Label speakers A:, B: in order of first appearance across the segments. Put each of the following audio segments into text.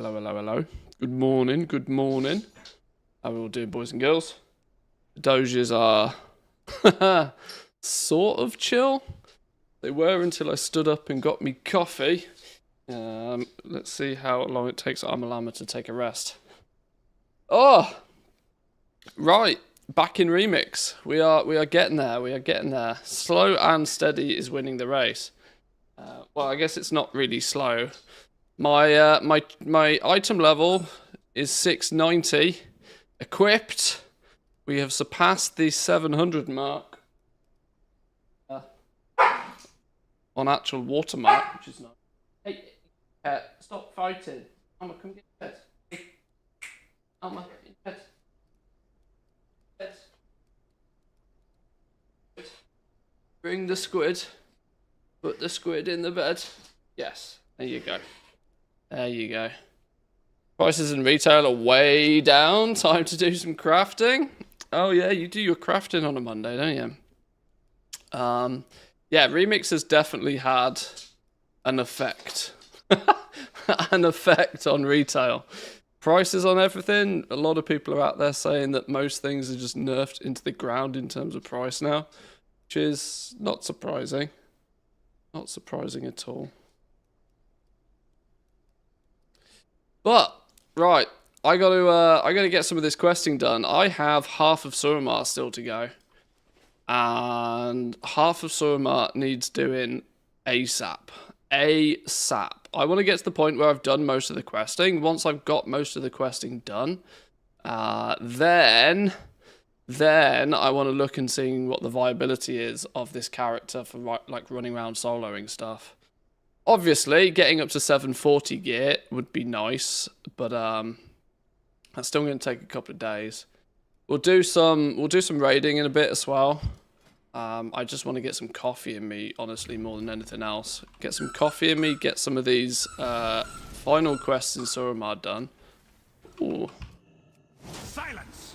A: Hello, hello, hello. Good morning, good morning. How are we all doing, boys and girls? The doges are sort of chill. They were until I stood up and got me coffee. Let's see how long it takes Amalama to take a rest. Oh, right. Back in remix. We are getting there. We are getting there. Slow and steady is winning the race. Well, I guess it's not really slow. My my item level is 690. Equipped. We have surpassed the 700 mark. On actual watermark, which is nice. Hey, pet, stop fighting. Alma, come get pet. Hey. Alma, pet. Pet. Bring the squid. Put the squid in the bed. Yes, there you go. There you go. Prices in retail are way down. Time to do some crafting. Oh yeah, you do your crafting on a Monday, don't you? Yeah, Remix has definitely had an effect. An effect on retail. Prices on everything. A lot of people are out there saying that most things are just nerfed into the ground in terms of price now, which is not surprising. Not surprising at all. But right, I gotta get some of this questing done. I have half of Suramar still to go, and half of Suramar needs doing ASAP. ASAP. I want to get to the point where I've done most of the questing. Once I've got most of the questing done, then I want to look and see what the viability is of this character for like running around soloing stuff. Obviously, getting up to 740 gear would be nice, but that's still going to take a couple of days. We'll do some raiding in a bit as well. I just want to get some coffee in me, honestly, more than anything else. Get some coffee in me, get some of these final quests in Suramar done. Ooh.
B: Silence!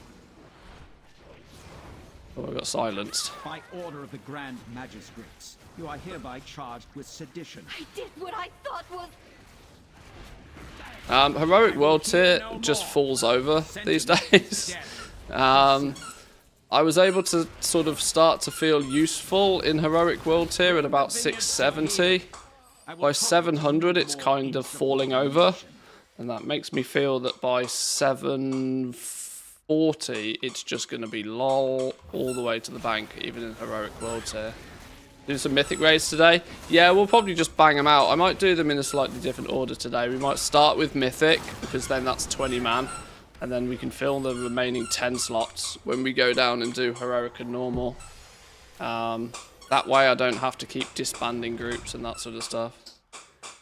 A: Oh, I got silenced.
B: By order of the Grand Magistrates, you are hereby charged with sedition.
C: I did what I thought was...
A: Heroic World Tier just falls over these days. I was able to sort of start to feel useful in Heroic World Tier at about 670. By 700 it's kind of falling over, and that makes me feel that by 740 it's just going to be lol all the way to the bank, even in Heroic World Tier. Do some mythic raids today. Yeah, we'll probably just bang them out. I might do them in a slightly different order today. We might start with mythic, because then that's 20 man. And then we can fill the remaining 10 slots when we go down and do heroic and normal. That way I don't have to keep disbanding groups and that sort of stuff.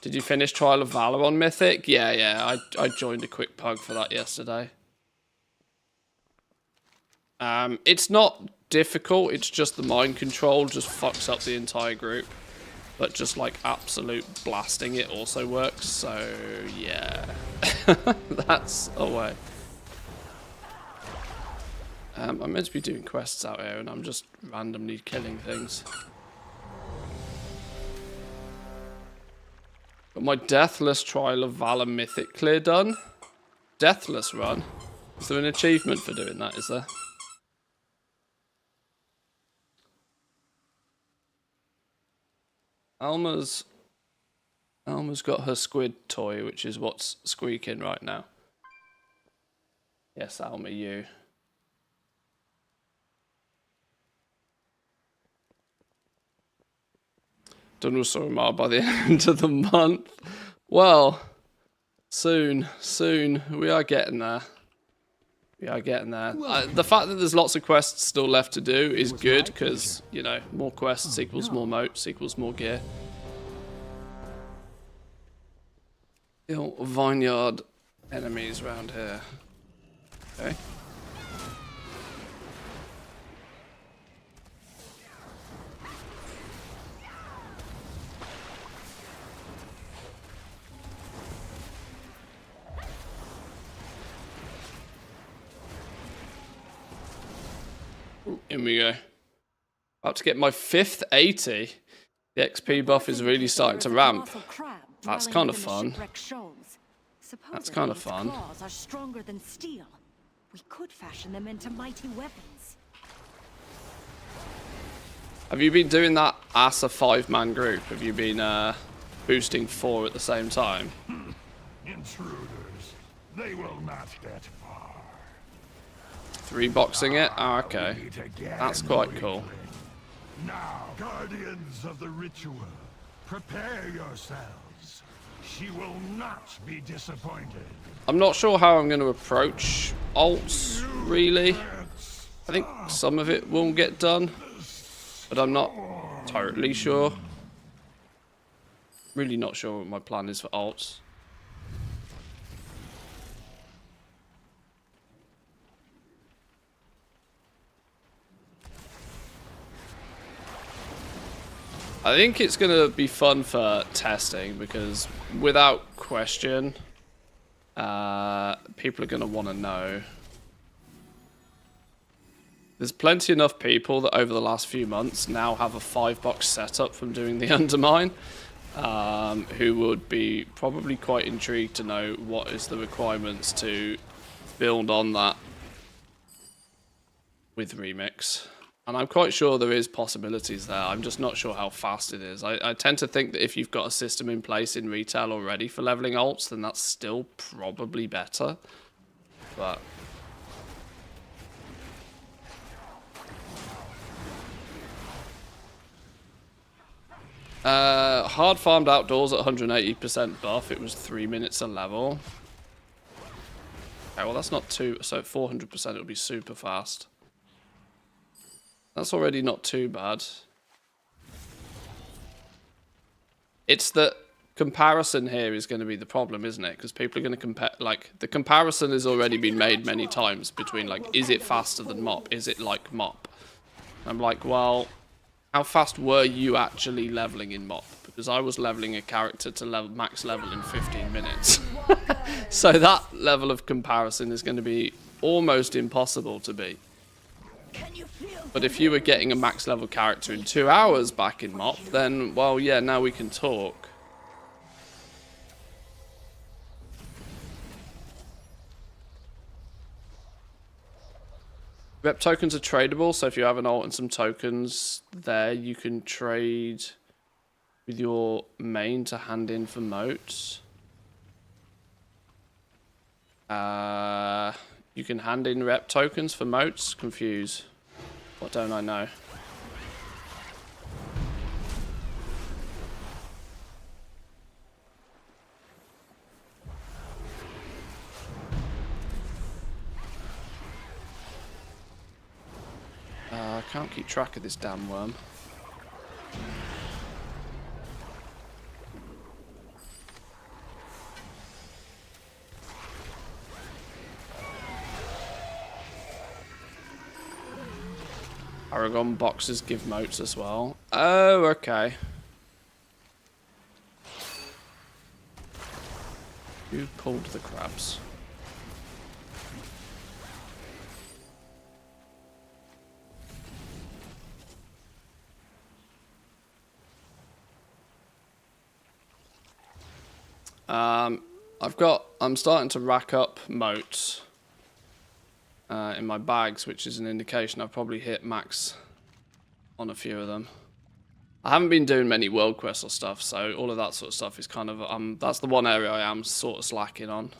A: Did you finish Trial of Valor on mythic? Yeah. I joined a quick pug for that yesterday. It's not difficult, it's just the mind control just fucks up the entire group. But just like absolute blasting it also works, so yeah. That's a way. I'm meant to be doing quests out here and I'm just randomly killing things. Got my Deathless Trial of Valor Mythic clear done. Deathless run. Is there an achievement for doing that, is there? Alma's got her squid toy, which is what's squeaking right now. Yes, Alma, you. Done with Suramar by the end of the month. Well, soon. We are getting there. The fact that there's lots of quests still left to do is good, because, you know, more quests equals more moats, equals more gear. The old vineyard enemies around here. Okay. In we go. About to get my 5th 80. The XP buff is really starting to ramp. That's kind of fun.
C: Supposedly,
A: kind of
C: its
A: fun.
C: claws are stronger than steel. We could fashion them into mighty weapons.
A: Have you been doing that as a 5-man group? Have you been boosting 4 at the same time?
D: Intruders, they will not get far.
A: 3 boxing it? Oh, okay.
D: Meet again,
A: That's quite cool.
D: weakling. Now, guardians of the ritual, prepare yourselves. She will not be disappointed.
A: I'm not sure how I'm going to approach ults, really. I think some of it will get done, but I'm not totally sure. Really not sure what my plan is for ults. I think it's going to be fun for testing because without question, people are going to want to know. There's plenty enough people that over the last few months now have a 5-box setup from doing the Undermine, who would be probably quite intrigued to know what is the requirements to build on that with Remix. And I'm quite sure there is possibilities there. I'm just not sure how fast it is. I tend to think that if you've got a system in place in retail already for leveling ults, then that's still probably better. But hard farmed outdoors at 180% buff. It was 3 minutes a level. Okay, well that's not too... So 400% it'll be super fast. That's already not too bad. It's that comparison here is going to be the problem, isn't it? Because people are going to compare... Like, the comparison has already been made many times between, like, is it faster than Mop? Is it like Mop? I'm like, well, how fast were you actually leveling in Mop? Because I was leveling a character to max level in 15 minutes. So that level of comparison is going to be almost impossible to beat. But if you were getting a max level character in 2 hours back in Mop, then, well, yeah, now we can talk. Rep tokens are tradable, so if you have an ult and some tokens there, you can trade with your main to hand in for moats. You can hand in rep tokens for moats. Confuse. What don't I know? I can't keep track of this damn worm. Paragon boxes give moats as well. Oh, okay. Who pulled the crabs? I'm starting to rack up moats in my bags, which is an indication I've probably hit max on a few of them. I haven't been doing many world quests or stuff, so all of that sort of stuff is kind of, that's the one area I am sort of slacking on.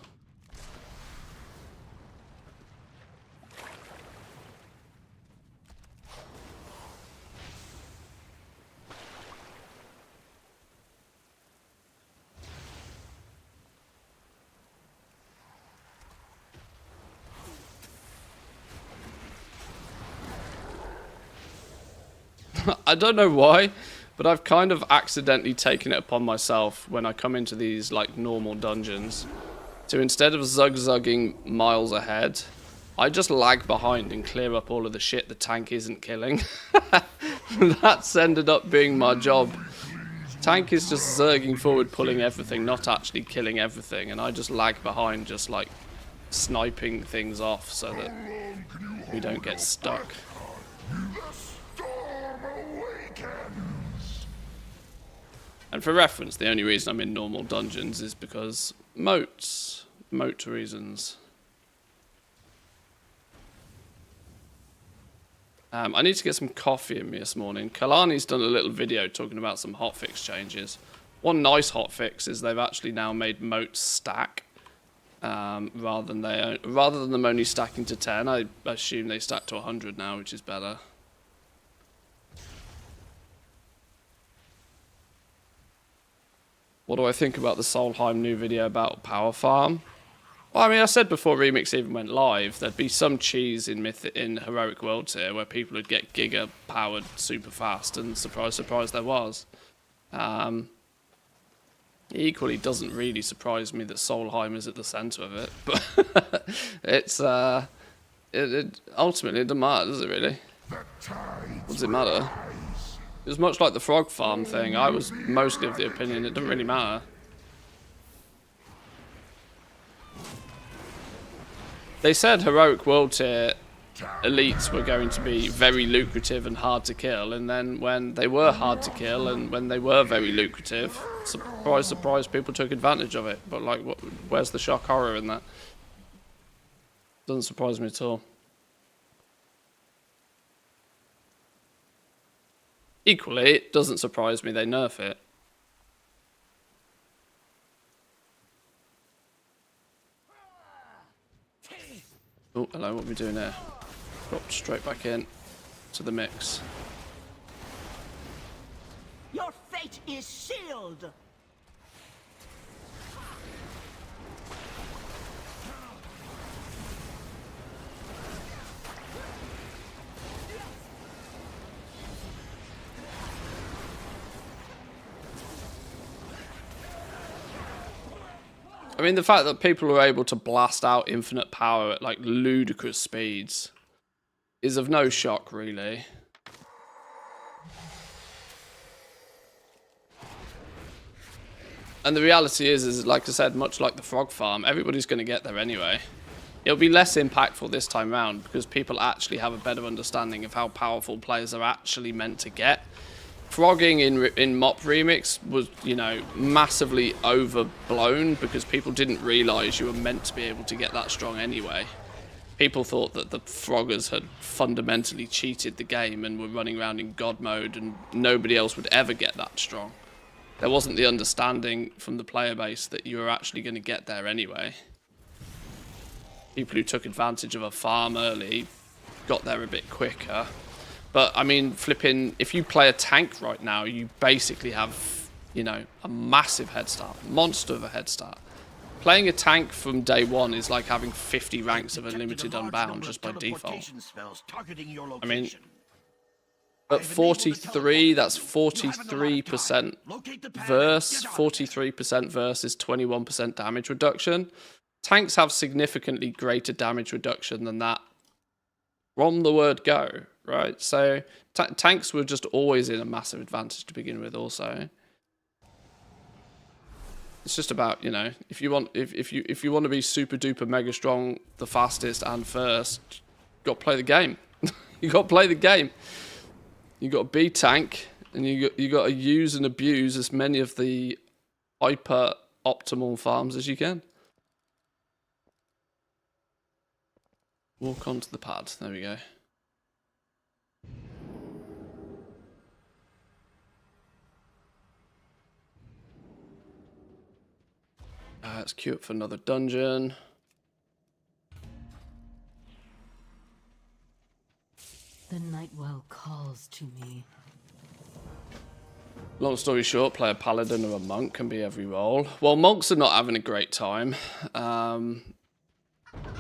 A: I don't know why, but I've kind of accidentally taken it upon myself when I come into these like normal dungeons to, instead of zug-zugging miles ahead, I just lag behind and clear up all of the shit the tank isn't killing. That's ended up being my job. Tank is just zerging forward, pulling everything, not actually killing everything, and I just lag behind, just like sniping things off so that we don't get stuck. And for reference, the only reason I'm in normal dungeons is because moats. Moat reasons. I need to get some coffee in me this morning. Kalani's done a little video talking about some hotfix changes. One nice hotfix is they've actually now made moats stack. Rather than them only stacking to 10, I assume they stack to 100 now, which is better. What do I think about the Solheim new video about Power Farm? Well, I mean, I said before Remix even went live, there'd be some cheese in Heroic Worlds here where people would get Giga powered super fast, and surprise, surprise, there was. It equally doesn't really surprise me that Solheim is at the centre of it, but it's ultimately it doesn't matter, does it really? What does it matter? It was much like the frog farm thing. I was mostly of the opinion it doesn't really matter. They said Heroic World Tier elites were going to be very lucrative and hard to kill, and then when they were hard to kill and when they were very lucrative, surprise, surprise, people took advantage of it. But like, where's the shock horror in that? Doesn't surprise me at all. Equally, it doesn't surprise me they nerf it. Oh, hello, what are we doing here? Dropped straight back in to the mix.
B: Your fate is sealed!
A: I mean, the fact that people are able to blast out infinite power at like ludicrous speeds is of no shock, really. And the reality is like I said, much like the frog farm, everybody's going to get there anyway. It'll be less impactful this time round because people actually have a better understanding of how powerful players are actually meant to get. Frogging in Mop Remix was, you know, massively overblown because people didn't realise you were meant to be able to get that strong anyway. People thought that the Froggers had fundamentally cheated the game and were running around in God mode and nobody else would ever get that strong. There wasn't the understanding from the player base that you were actually going to get there anyway. People who took advantage of a farm early got there a bit quicker. But, I mean, flipping, if you play a tank right now, you basically have, you know, a massive head start. Monster of a head start. Playing a tank from day one is like having 50 ranks of Unlimited Unbound just by default. I mean, at 43, that's 43% verse, 43% versus 21% damage reduction. Tanks have significantly greater damage reduction than that from the word go. Right, so tanks were just always in a massive advantage to begin with. Also, it's just about, you know, if you want to be super duper mega strong, the fastest and first, you got to play the game. You got to play the game. You got to be tank, and you got to use and abuse as many of the hyper optimal farms as you can. Walk onto the pad. There we go. Let's queue up for another dungeon.
C: The Nightwell calls to me.
A: Long story short, play a paladin or a monk can be every role. Well, monks are not having a great time.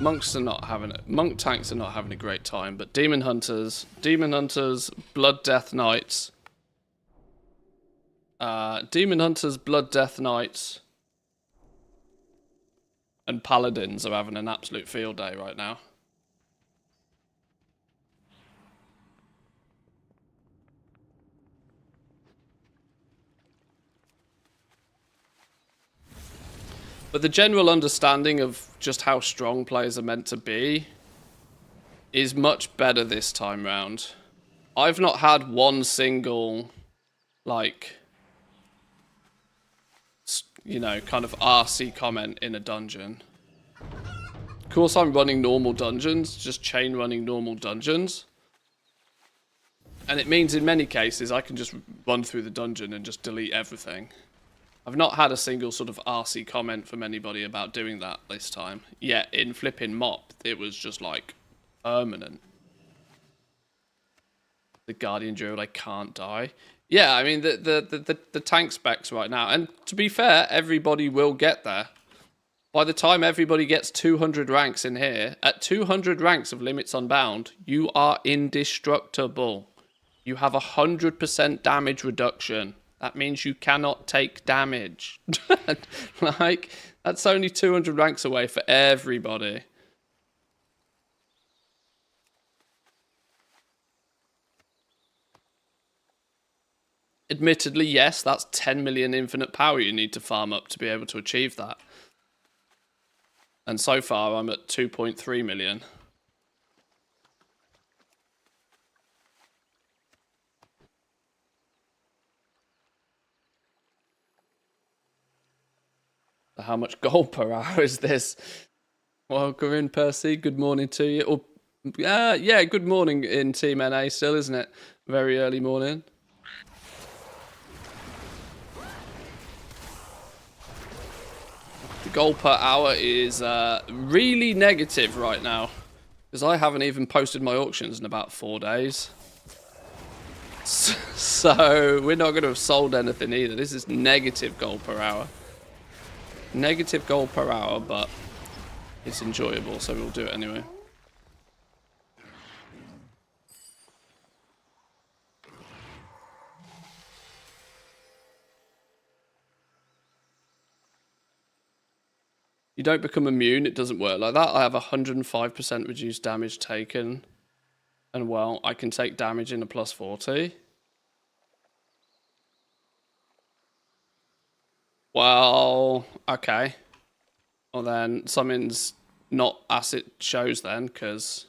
A: Monks are not having it. Monk tanks are not having a great time, but demon hunters, blood death knights, blood death knights, and paladins are having an absolute field day right now. But the general understanding of just how strong players are meant to be is much better this time round. I've not had one single, like, you know, kind of RC comment in a dungeon. Of course, I'm running normal dungeons, just chain running normal dungeons. And it means in many cases I can just run through the dungeon and just delete everything. I've not had a single sort of RC comment from anybody about doing that this time. Yet in flipping Mop, it was just like permanent. The Guardian Druid, I can't die. Yeah, I mean, the tank specs right now. And to be fair, everybody will get there. By the time everybody gets 200 ranks in here, at 200 ranks of Limits Unbound, you are indestructible. You have 100% damage reduction. That means you cannot take damage. Like, that's only 200 ranks away for everybody. Admittedly, yes, that's 10 million infinite power you need to farm up to be able to achieve that. And so far, I'm at 2.3 million. How much gold per hour is this? Welcome in, Percy. Good morning to you. Or, yeah, good morning in Team NA still, isn't it? Very early morning. The gold per hour is really negative right now. Because I haven't even posted my auctions in about 4 days. So we're not going to have sold anything either. This is negative gold per hour. Negative gold per hour, but it's enjoyable, so we'll do it anyway. You don't become immune, it doesn't work like that. I have 105% reduced damage taken. And well, I can take damage in a plus 40. Well, okay. Well then, something's not as it shows then, because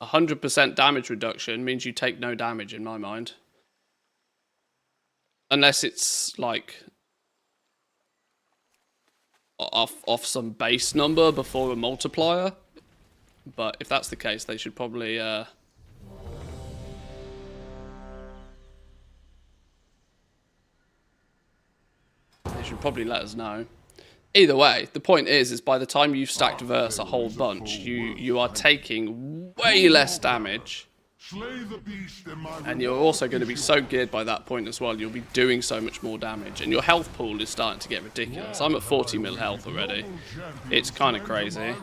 A: 100% damage reduction means you take no damage in my mind. Unless it's like off some base number before a multiplier. But if that's the case, they should probably let us know. Either way, the point is by the time you've stacked verse a whole bunch, you are taking way less damage. And you're also going to be so geared by that point as well, you'll be doing so much more damage. And your health pool is starting to get ridiculous. I'm at 40 mil health already. It's kind of crazy.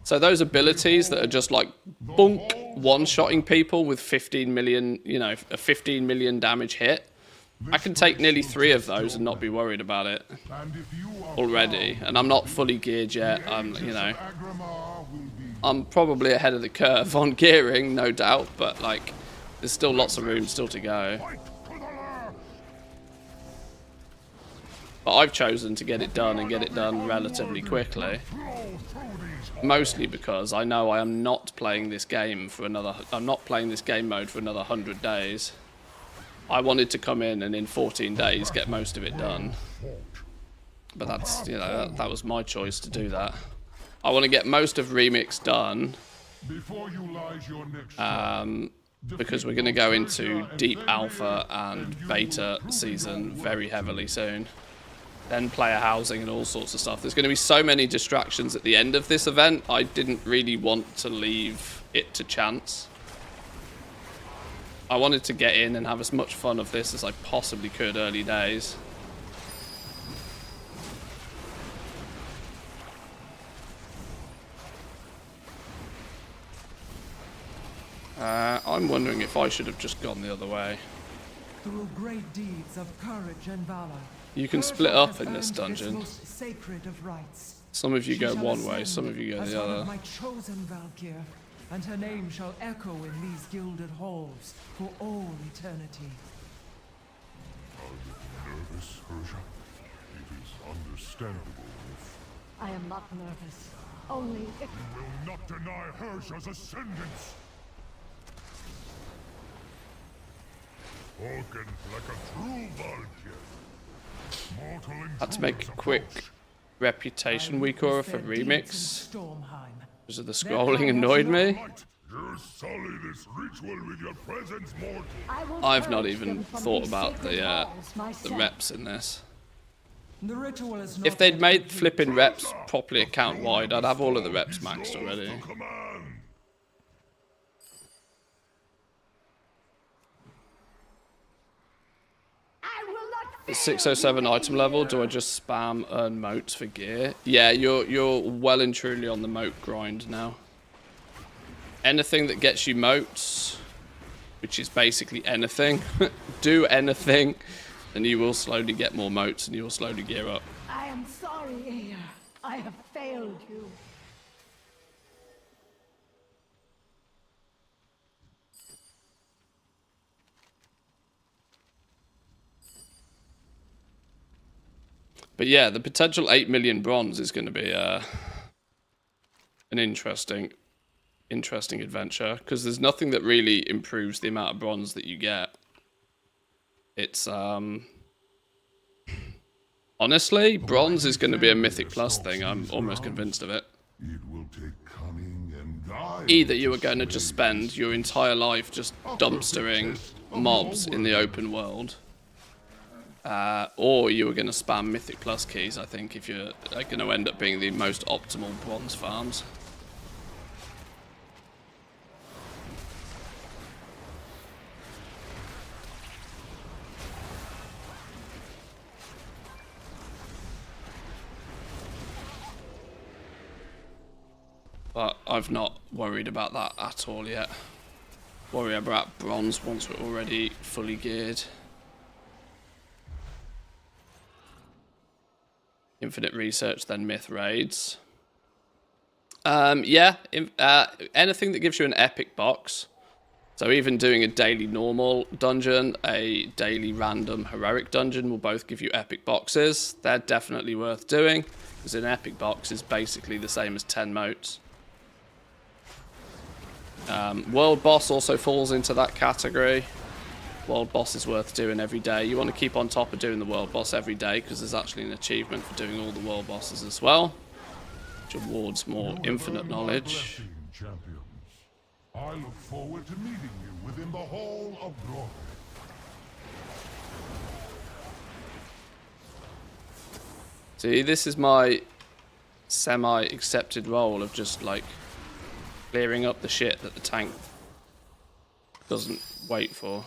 A: So those abilities that are just like, bonk, one-shotting people with 15 million, you know, a 15 million damage hit. I can take nearly 3 of those and not be worried about it already. And I'm not fully geared yet. You know, I'm probably ahead of the curve on gearing, no doubt, but like, there's still lots of room still to go. But I've chosen to get it done and get it done relatively quickly. Mostly because I know I am not playing this game for another, I'm not playing this game mode for another 100 days. I wanted to come in and in 14 days get most of it done. But that's, you know, that was my choice to do that. I want to get most of Remix done. Because we're going to go into Deep Alpha and Beta season very heavily soon. Then player housing and all sorts of stuff. There's going to be so many distractions at the end of this event, I didn't really want to leave it to chance. I wanted to get in and have as much fun of this as I possibly could early days. I'm wondering if I should have just gone the other way.
E: Through great deeds of courage and valor,
A: you can split up in this dungeon.
E: Sacred of rites.
A: Some of you go one way, some of you go the other.
E: My chosen Valkyr, and her name shall echo in these gilded halls for all eternity.
D: Are you nervous, Persia? It is understandable if...
C: I am not nervous. Only if...
D: You will not deny Hersha's ascendance! Spoken like a true Valkyr.
A: Had to make a quick reputation week aura for remix.
E: Stormheim.
A: Because of the scrolling annoyed me.
D: You sully this ritual with your presence, mortal.
A: I've not even thought about the reps in this.
E: The ritual is not
A: If they'd
E: yet
A: made
E: complete.
A: flipping reps properly account wide, I'd have all of the reps maxed already.
D: Command.
A: At 607 item level, do I just spam earn motes for gear? Yeah, you're well and truly on the mote grind now. Anything that gets you motes, which is basically anything, do anything, and you will slowly get more motes and you will slowly gear up.
C: I am sorry, Ayer. I have failed you.
A: But yeah, the potential 8 million bronze is going to be an interesting adventure, because there's nothing that really improves the amount of bronze that you get. It's honestly, bronze is going to be a Mythic Plus thing. I'm almost convinced of it.
D: It will take cunning and guile.
A: Either you are going to just spend your entire life just dumpstering mobs in the open world, or you are going to spam Mythic Plus keys, I think, if you're going to end up being the most optimal bronze farms. But I've not worried about that at all yet. Worry about bronze once we're already fully geared. Infinite research, then myth raids. Yeah, anything that gives you an epic box. So even doing a daily normal dungeon, a daily random heroic dungeon will both give you epic boxes. They're definitely worth doing, because an epic box is basically the same as 10 motes. World boss also falls into that category. World boss is worth doing every day. You want to keep on top of doing the world boss every day, because there's actually an achievement for doing all the world bosses as well, which awards more infinite knowledge.
D: Champions. I look forward to meeting you within the Hall of Glory.
A: See, this is my semi-accepted role of just like clearing up the shit that the tank doesn't wait for.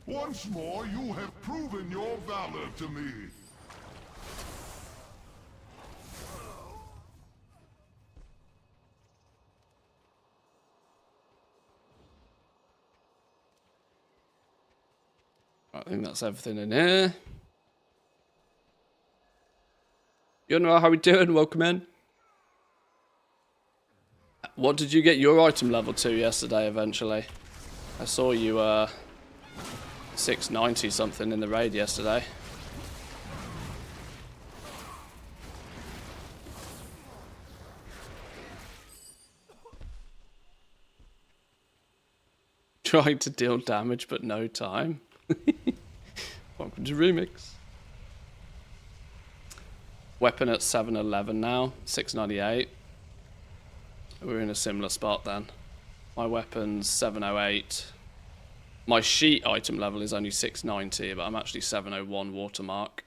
D: Once more, you have proven your valor to me.
A: I think that's everything in here. You know how we doing? Welcome in. What did you get your item level to yesterday eventually? I saw you 690 something in the raid yesterday. Trying to deal damage but no time. Welcome to Remix. Weapon at 711 now, 698. We're in a similar spot then. My weapon's 708. My sheet item level is only 690, but I'm actually 701 watermark.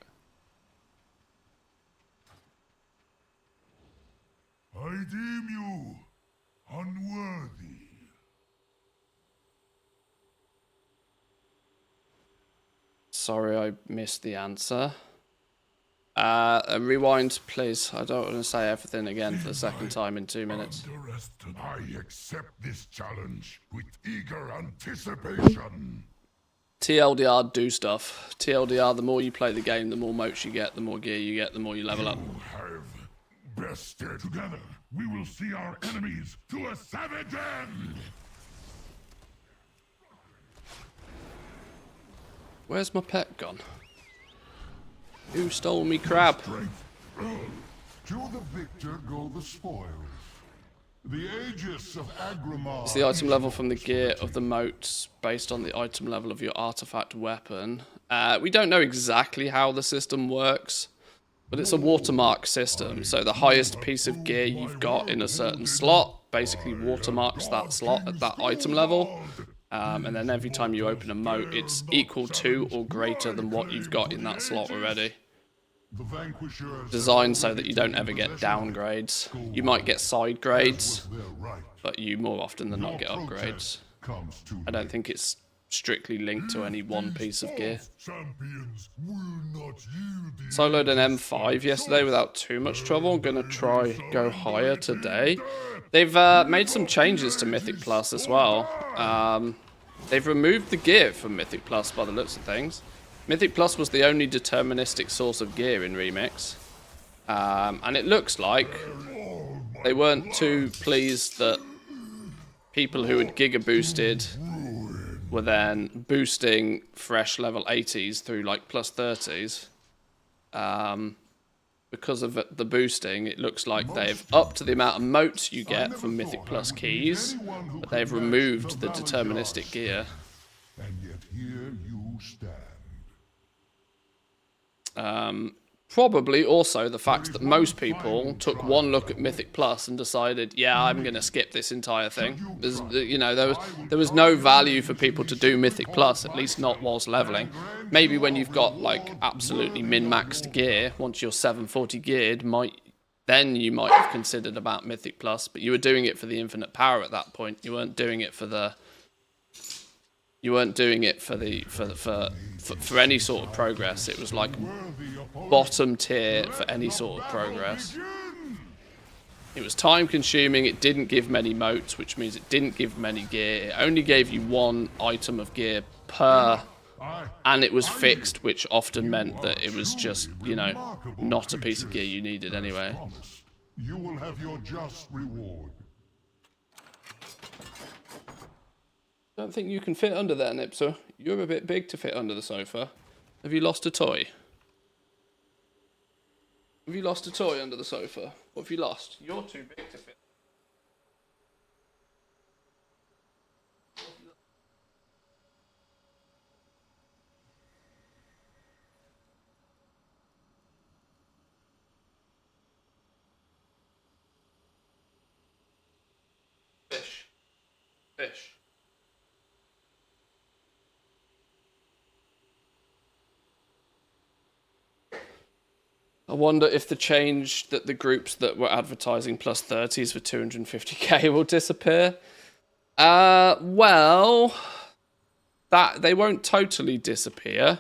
D: I deem you unworthy.
A: Sorry, I missed the answer. Rewind, please. I don't want to say everything again for the second time in 2 minutes.
D: I accept this challenge with eager anticipation.
A: TLDR, do stuff. TLDR, the more you play the game, the more motes you get, the more gear you get, the more you level up.
D: You have best stay together. we will see our enemies to a savage end!
A: Where's my pet gone? Who stole me crab?
D: Strength. To the victor go the spoils. The Aegis of Agrimar.
A: It's the item level from the gear of the moats based on the item level of your artifact weapon. We don't know exactly how the system works, but it's a watermark system. So the highest piece of gear you've got in a certain slot basically watermarks that slot at that item level. And then every time you open a moat, it's equal to or greater than what you've got in that slot already. Designed so that you don't ever get downgrades. You might get side grades, but you more often than not get upgrades. I don't think it's strictly linked to any one piece of gear. Soloed an M5 yesterday without too much trouble. I'm going to try go higher today. They've made some changes to Mythic Plus as well. They've removed the gear from Mythic Plus by the looks of things. Mythic Plus was the only deterministic source of gear in Remix. And it looks like they weren't too pleased that people who had Giga boosted were then boosting fresh level 80s through like plus 30s. Because of the boosting, it looks like they've upped the amount of motes you get from Mythic Plus keys, but they've removed the deterministic gear.
D: And yet here you stand.
A: Probably also the fact that most people took one look at Mythic Plus and decided, yeah, I'm going to skip this entire thing. There was no value for people to do Mythic Plus, at least not whilst leveling. Maybe when you've got like absolutely min-maxed gear, once you're 740 geared, then you might have considered about Mythic Plus, but you were doing it for the infinite power at that point. You weren't doing it for the for any sort of progress. It was like bottom tier for any sort of progress. It was time consuming, it didn't give many motes, which means it didn't give many gear. It only gave you one item of gear per, and it was fixed, which often meant that it was just, not a piece of gear you needed anyway.
D: You will have your just reward.
A: I don't think you can fit under there, Nipser. You're a bit big to fit under the sofa. Have you lost a toy? Have you lost a toy under the sofa? What have you lost? You're too big to fit. Fish. Fish. I wonder if the change that the groups that were advertising plus 30s for 250k will disappear. Well, that they won't totally disappear,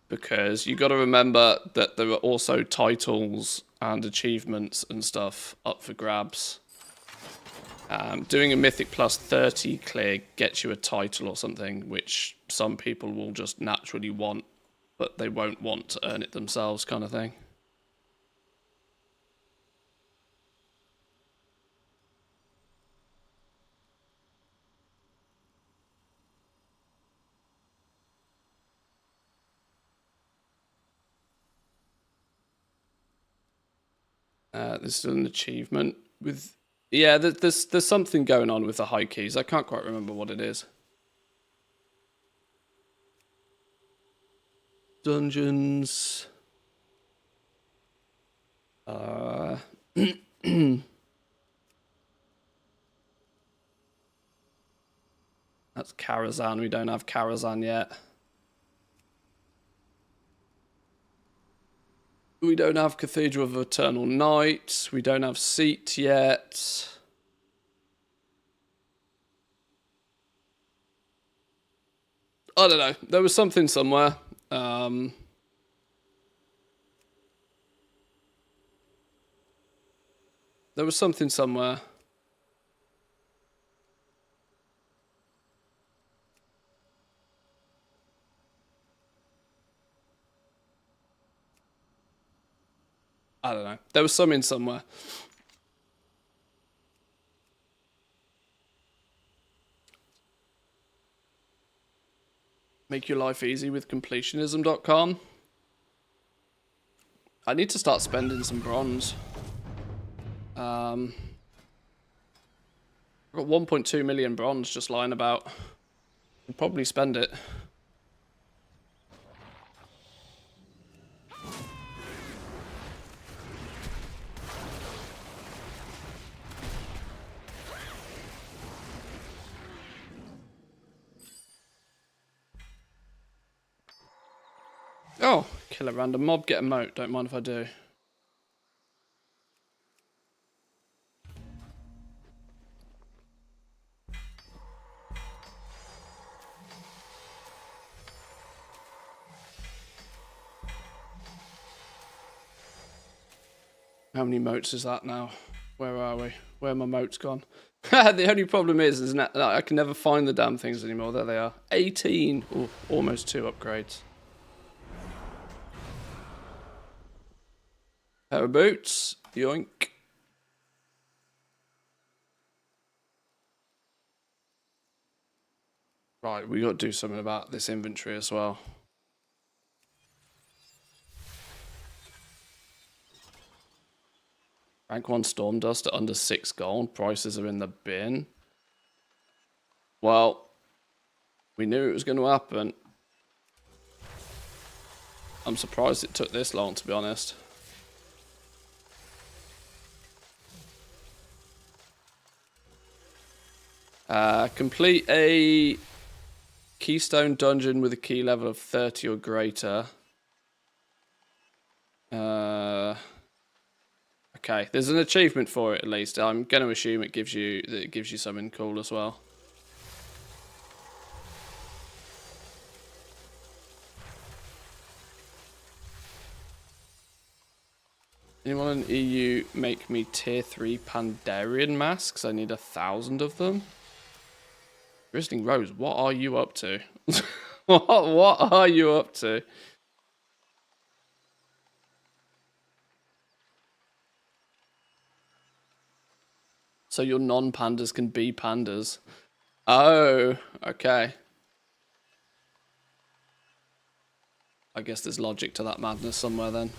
A: because you got to remember that there are also titles and achievements and stuff up for grabs. Doing a Mythic plus 30 clear gets you a title or something, which some people will just naturally want, but they won't want to earn it themselves, kind of thing. This is an achievement with... Yeah, there's something going on with the high keys. I can't quite remember what it is. Dungeons... That's Karazhan. We don't have Karazhan yet. We don't have Cathedral of Eternal Night. We don't have Seat yet. I don't know. There was something somewhere. There was something somewhere. I don't know. There was some in somewhere. Make your life easy with completionism.com. I need to start spending some bronze. I've got 1.2 million bronze just lying about. I'll probably spend it. Oh, kill a random mob, get a moat. Don't mind if I do. How many moats is that now? Where are we? Where are my moats gone? The only problem is that I can never find the damn things anymore. There they are. 18. Ooh, almost 2 upgrades. Pair of boots. Yoink. Right, we got to do something about this inventory as well. Rank 1 Storm Dust at under 6 gold. Prices are in the bin. Well, we knew it was going to happen. I'm surprised it took this long, to be honest. Complete a Keystone Dungeon with a key level of 30 or greater. Okay, there's an achievement for it at least. I'm going to assume it gives you something cool as well. Anyone in EU make me tier 3 Pandarian masks? I need 1,000 of them. Bristling Rose, what are you up to? What are you up to? So your non-pandas can be pandas. Oh, okay. I guess there's logic to that madness somewhere then.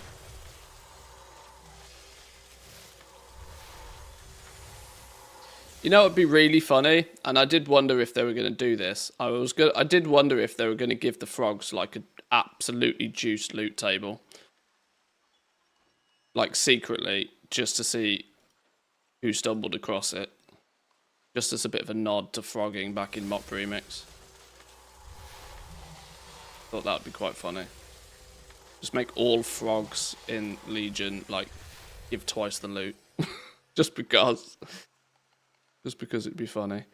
A: You know, it'd be really funny, and I did wonder if they were going to do this. I did wonder if they were going to give the frogs like an absolutely juiced loot table, like secretly, just to see who stumbled across it, just as a bit of a nod to frogging back in Mop Remix. Thought that would be quite funny. Just make all frogs in Legion like give twice the loot, just because. Just because it'd be funny.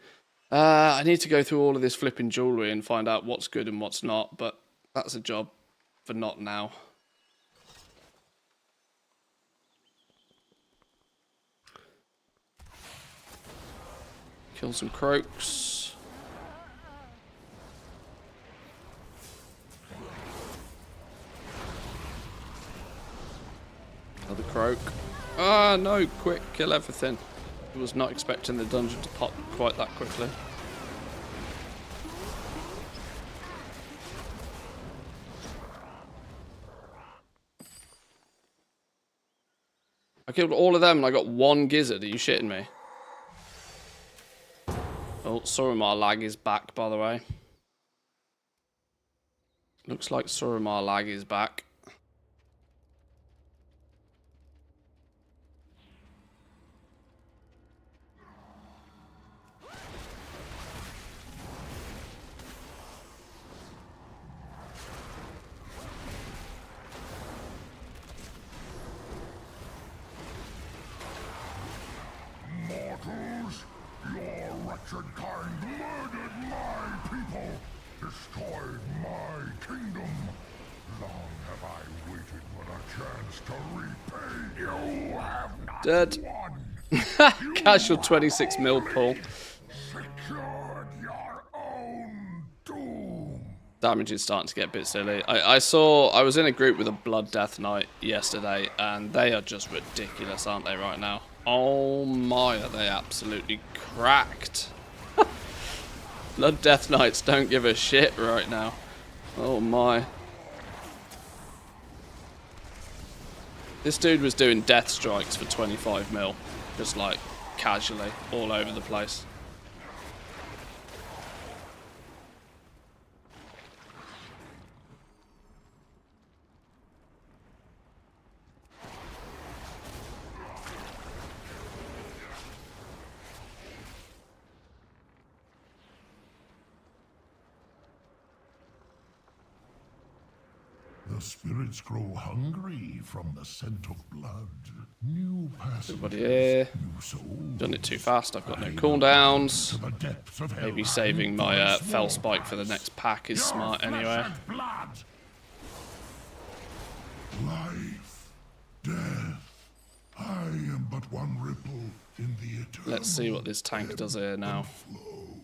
A: I need to go through all of this flipping jewellery and find out what's good and what's not, but that's a job for not now. Kill some croaks. Another croak. Ah, no, quick, kill everything. I was not expecting the dungeon to pop quite that quickly. I killed all of them and I got one gizzard. Are you shitting me? Oh, Suramar lag is back, by the way. Looks like Suramar lag is back.
D: Mortals, your wretched kind murdered my people, destroyed my kingdom. Long have I waited for a chance to repay. You have not
A: Dead.
D: won.
A: Casual 26 mil pull.
D: Secured your own doom.
A: Damage is starting to get a bit silly. I was in a group with a Blood Death Knight yesterday, and they are just ridiculous, aren't they, right now? Oh my, are they absolutely cracked. Blood Death Knights don't give a shit right now. Oh my. This dude was doing death strikes for 25 mil. Just like casually all over the place.
D: The spirits grow hungry from the scent of blood. New passengers,
A: Everybody here.
D: new souls.
A: Done it too fast. I've got no
D: I
A: cooldowns.
D: to the depths of
A: Maybe
D: hell
A: saving
D: and
A: my
D: forest
A: fell
D: war
A: spike for the
D: paths.
A: next pack is
D: Your
A: smart
D: flesh
A: anyway.
D: and blood. Life, death. I am but one ripple in the eternal.
A: Let's see what this tank does here now.
D: flow.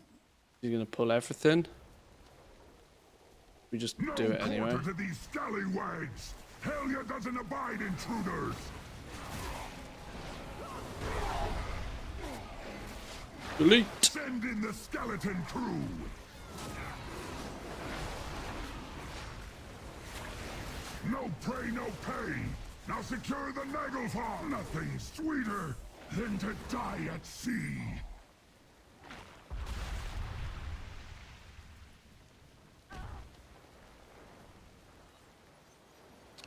A: You gonna pull everything? We just
D: No
A: do it anyway.
D: quarter to these scallywags. Helya doesn't abide intruders.
A: Delete.
D: Send in the skeleton crew. No prey, no pay. Now secure the Nagelfar. Nothing sweeter than to die at sea.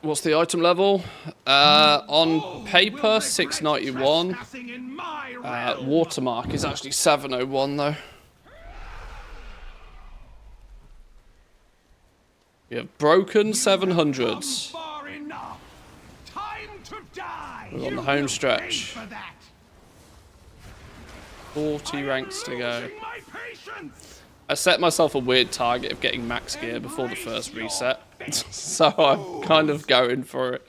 A: What's the item level? On paper, 691. Watermark is actually 701 though. We have broken 700s. We're on the home stretch. 40 ranks to go. I set myself a weird target of getting max gear before the first reset. So I'm kind of going for it.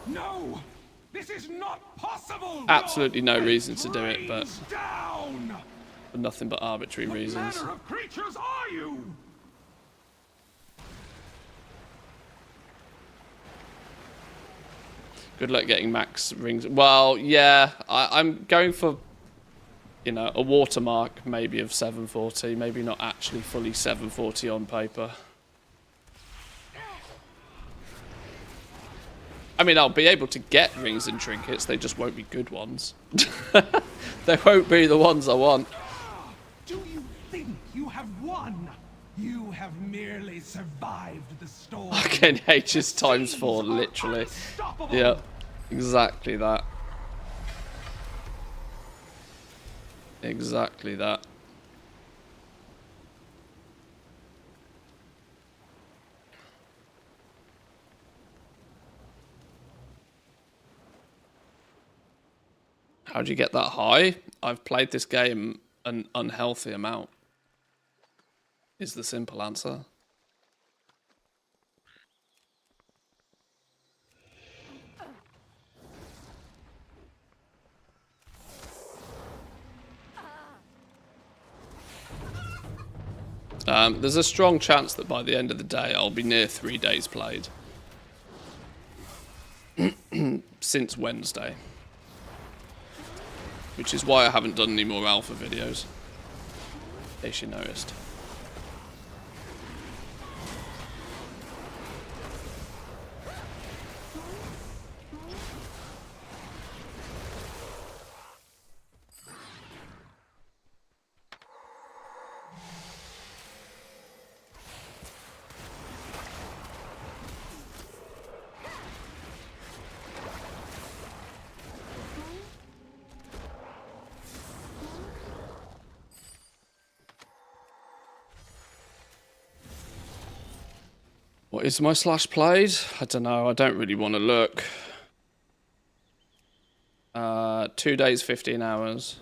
B: No! This is not possible!
A: Absolutely no reason to do it, but
B: Down!
A: for nothing but arbitrary
B: What
A: reasons.
B: manner of creatures are you?
A: Good luck getting max rings. Well, yeah, I'm going for, you know, a watermark maybe of 740. Maybe not actually fully 740 on paper. I mean, I'll be able to get rings and trinkets. They just won't be good ones. They won't be the ones I want.
B: Do you think you have won? You have merely survived the storm.
A: Fucking H's times 4, literally.
B: Unstoppable.
A: Yeah, exactly that. Exactly that. How'd you get that high? I've played this game an unhealthy amount, is the simple answer. There's a strong chance that by the end of the day I'll be near 3 days played. Since Wednesday. Which is why I haven't done any more alpha videos. In case you noticed. What is my slash played? I don't know. I don't really want to look. 2 days, 15 hours.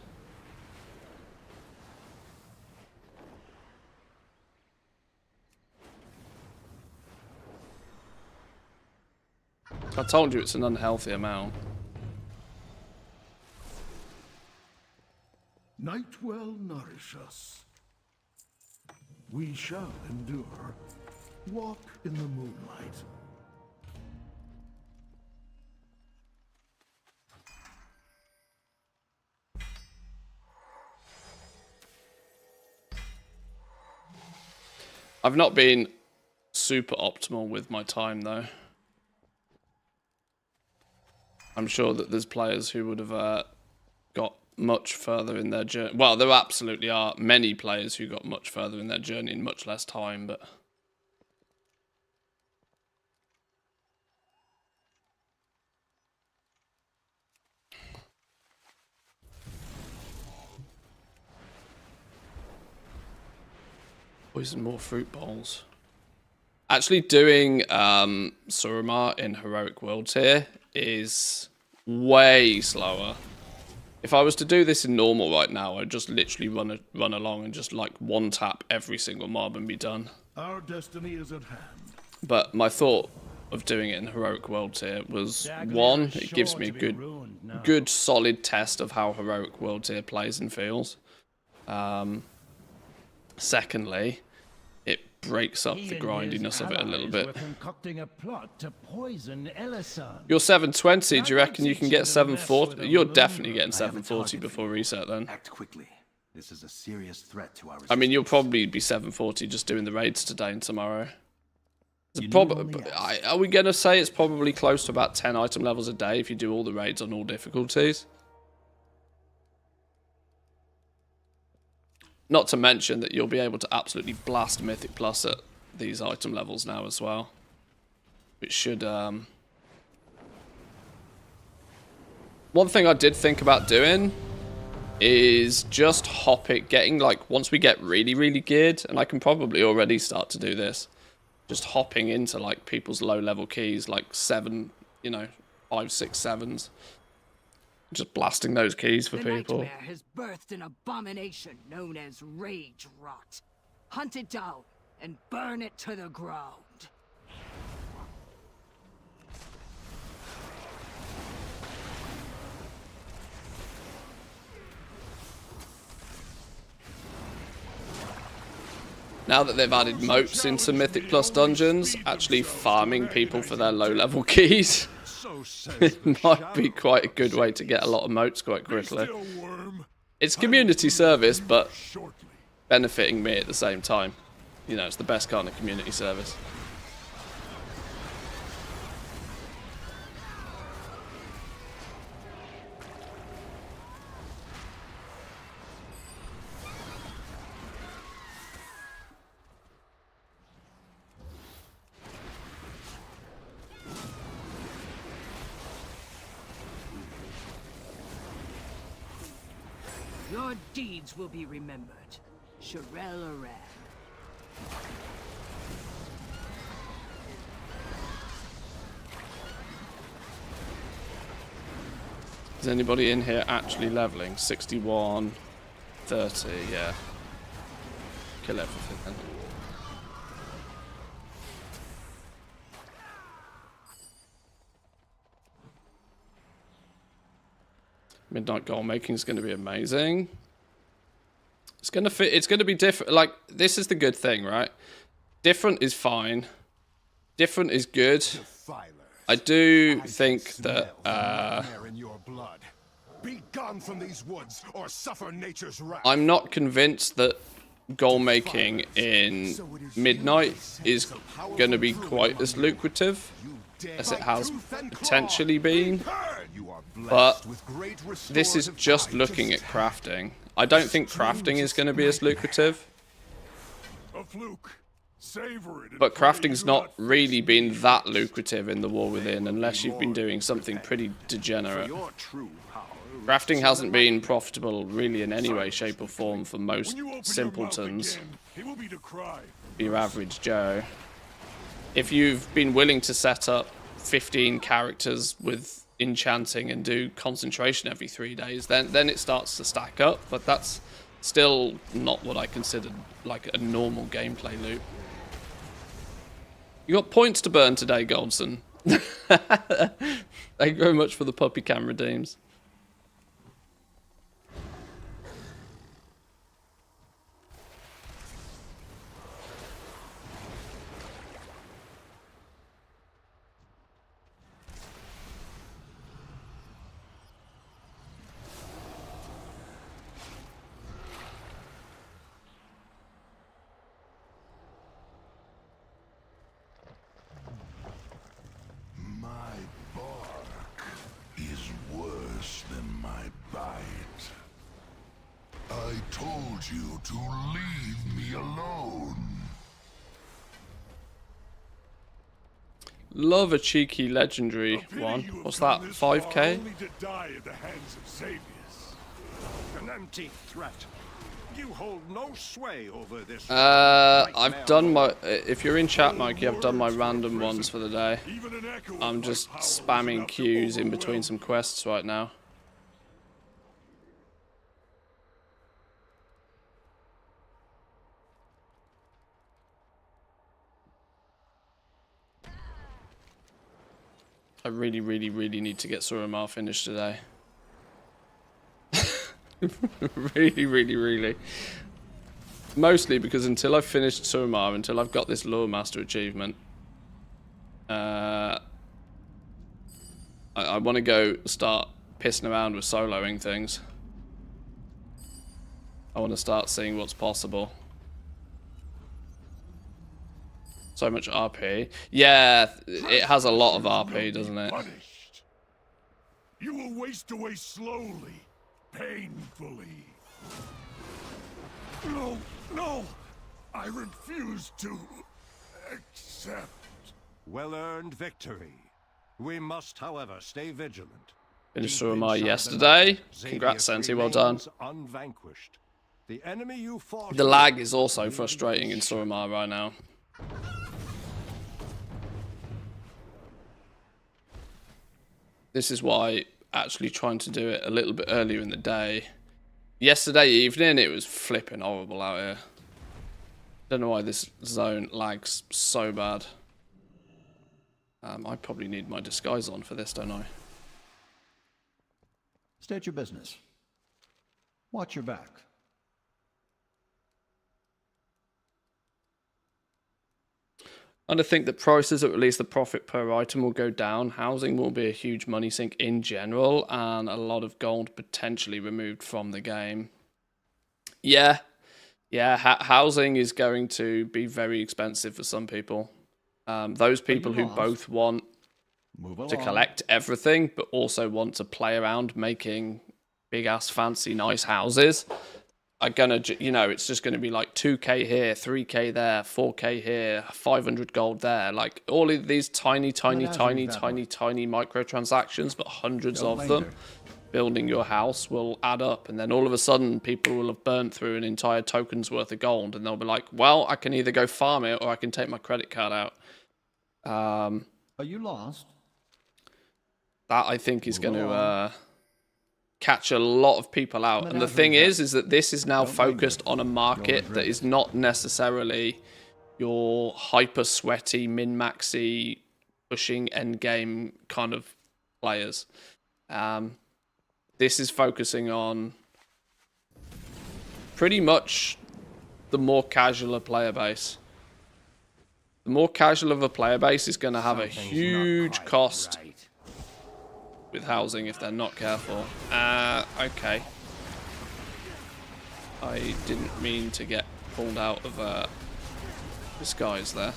A: I told you it's an unhealthy amount.
D: Night will nourish us. We shall endure. Walk in the moonlight.
A: I've not been super optimal with my time, though. I'm sure that there's players who would have got much further in their journey. Well, there absolutely are many players who got much further in their journey in much less time, but... Poison more fruit bowls. Actually doing Suramar in Heroic Worlds here is way slower. If I was to do this in normal right now, I'd just literally run along and just like one tap every single mob and be done.
D: Our destiny is at hand.
A: But my thought of doing it in Heroic Worlds here was, one, it gives me a good solid test of how Heroic Worlds here plays and feels. Secondly, it breaks up the grindiness of it a little bit. You're 720, do you reckon you can get 740? You're definitely getting 740 before reset then.
F: Act quickly. This is a serious threat to our
A: I mean, you'll probably be 740 just doing the raids today and tomorrow. Are we going to say it's probably close to about 10 item levels a day if you do all the raids on all difficulties? Not to mention that you'll be able to absolutely blast Mythic Plus at these item levels now as well. Which should... One thing I did think about doing is just getting like, once we get really, really geared, and I can probably already start to do this, just hopping into like people's low level keys, like 7, 5, 6, 7s. Just blasting those keys for people.
C: The nightmare has birthed an abomination known as Rage Rot. Hunt it down and burn it to the ground.
A: Now that they've added moats into Mythic Plus dungeons, actually farming people for their low level keys it might be quite a good way to get a lot of moats quite quickly. It's community service, but benefiting me at the same time. It's the best kind of community service.
C: Your deeds will be remembered. Sharel Aran.
A: Is anybody in here actually leveling? 61, 30, yeah. Kill everything then. Midnight goal making is going to be amazing. It's going to fit. It's going to be different. Like, this is the good thing, right? Different is fine. Different is good. I do think that
D: Be gone from these woods or suffer nature's wrath.
A: I'm not convinced that goal making in Midnight is going to be quite as lucrative as it has potentially been. But this is just looking at crafting. I don't think crafting is going to be as lucrative. But crafting's not really been that lucrative in the War Within unless you've been doing something pretty degenerate. Crafting hasn't been profitable really in any way, shape or form for most simpletons. Your average Joe. If you've been willing to set up 15 characters with enchanting and do concentration every 3 days, then it starts to stack up, but that's still not what I consider like a normal gameplay loop. You got points to burn today, Goldson. Thank you very much for the puppy cam redeems.
D: told you to leave me alone.
A: Love a cheeky legendary one. What's that? 5k?
D: Only to die at the hands of Saviors.
G: An empty threat. You hold no sway over this.
A: I've done my. If you're in chat, Mikey, I've done my random ones for the day. I'm just spamming queues in between some quests right now. I really, really, really need to get Suramar finished today. Really, really, really. Mostly because until I've finished Suramar, until I've got this Lore Master achievement, I want to go start pissing around with soloing things. I want to start seeing what's possible. So much RP. Yeah, it has a lot of RP, doesn't it?
D: Punished. You will waste away slowly, painfully. No, no! I refuse to accept.
G: Well-earned victory. We must, however, stay vigilant.
A: Finished
G: Deep
A: Suramar
G: inside
A: yesterday.
G: the night,
A: Congrats,
G: Xavius
A: Senti, well done.
G: remains unvanquished. The enemy you fought
A: The lag is also frustrating in Suramar right now. This is why actually trying to do it a little bit earlier in the day. Yesterday evening, it was flipping horrible out here. Don't know why this zone lags so bad. I probably need my disguise on for this, don't I?
F: State your business. Watch your back.
A: And I think that prices, or at least the profit per item, will go down. Housing will be a huge money sink in general, and a lot of gold potentially removed from the game. Yeah, housing is going to be very expensive for some people. Those people who both want to collect everything, but also want to play around making big-ass, fancy, nice houses, are gonna, you know, it's just gonna be like 2k here, 3k there, 4k here, 500 gold there. Like all of these tiny microtransactions, but hundreds of them. Building your house will add up, and then all of a sudden people will have burnt through an entire token's worth of gold, and they'll be like, well, I can either go farm it or I can take my credit card out.
F: Are you lost?
A: That I think is going to catch a lot of people out. And the thing is that this is now focused on a market that is not necessarily your hyper sweaty, min-maxy, pushing endgame kind of players. This is focusing on pretty much the more casual player base. The more casual of a player base is going to have a huge cost with housing if they're not careful. Okay. I didn't mean to get pulled out of disguise there.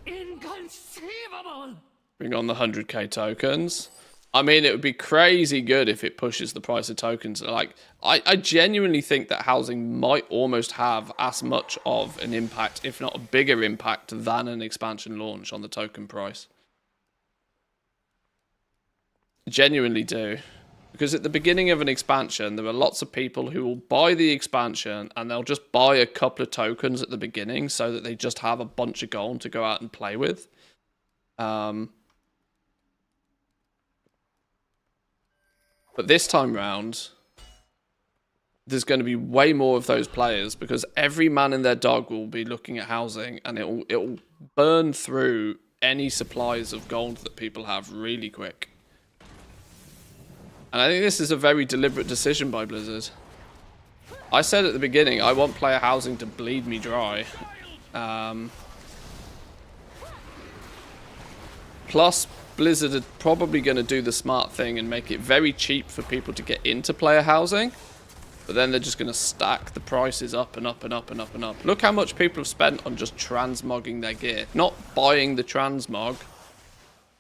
C: Inconceivable!
A: Bring on the 100k tokens. I mean, it would be crazy good if it pushes the price of tokens. Like, I genuinely think that housing might almost have as much of an impact, if not a bigger impact, than an expansion launch on the token price. Genuinely do. Because at the beginning of an expansion, there are lots of people who will buy the expansion and they'll just buy a couple of tokens at the beginning so that they just have a bunch of gold to go out and play with. But this time round, there's going to be way more of those players because every man and their dog will be looking at housing, and it'll burn through any supplies of gold that people have really quick. And I think this is a very deliberate decision by Blizzard. I said at the beginning, I want player housing to bleed me dry. Plus, Blizzard are probably going to do the smart thing and make it very cheap for people to get into player housing. But then they're just going to stack the prices up and up and up and up and up. Look how much people have spent on just transmogging their gear. Not buying the transmog,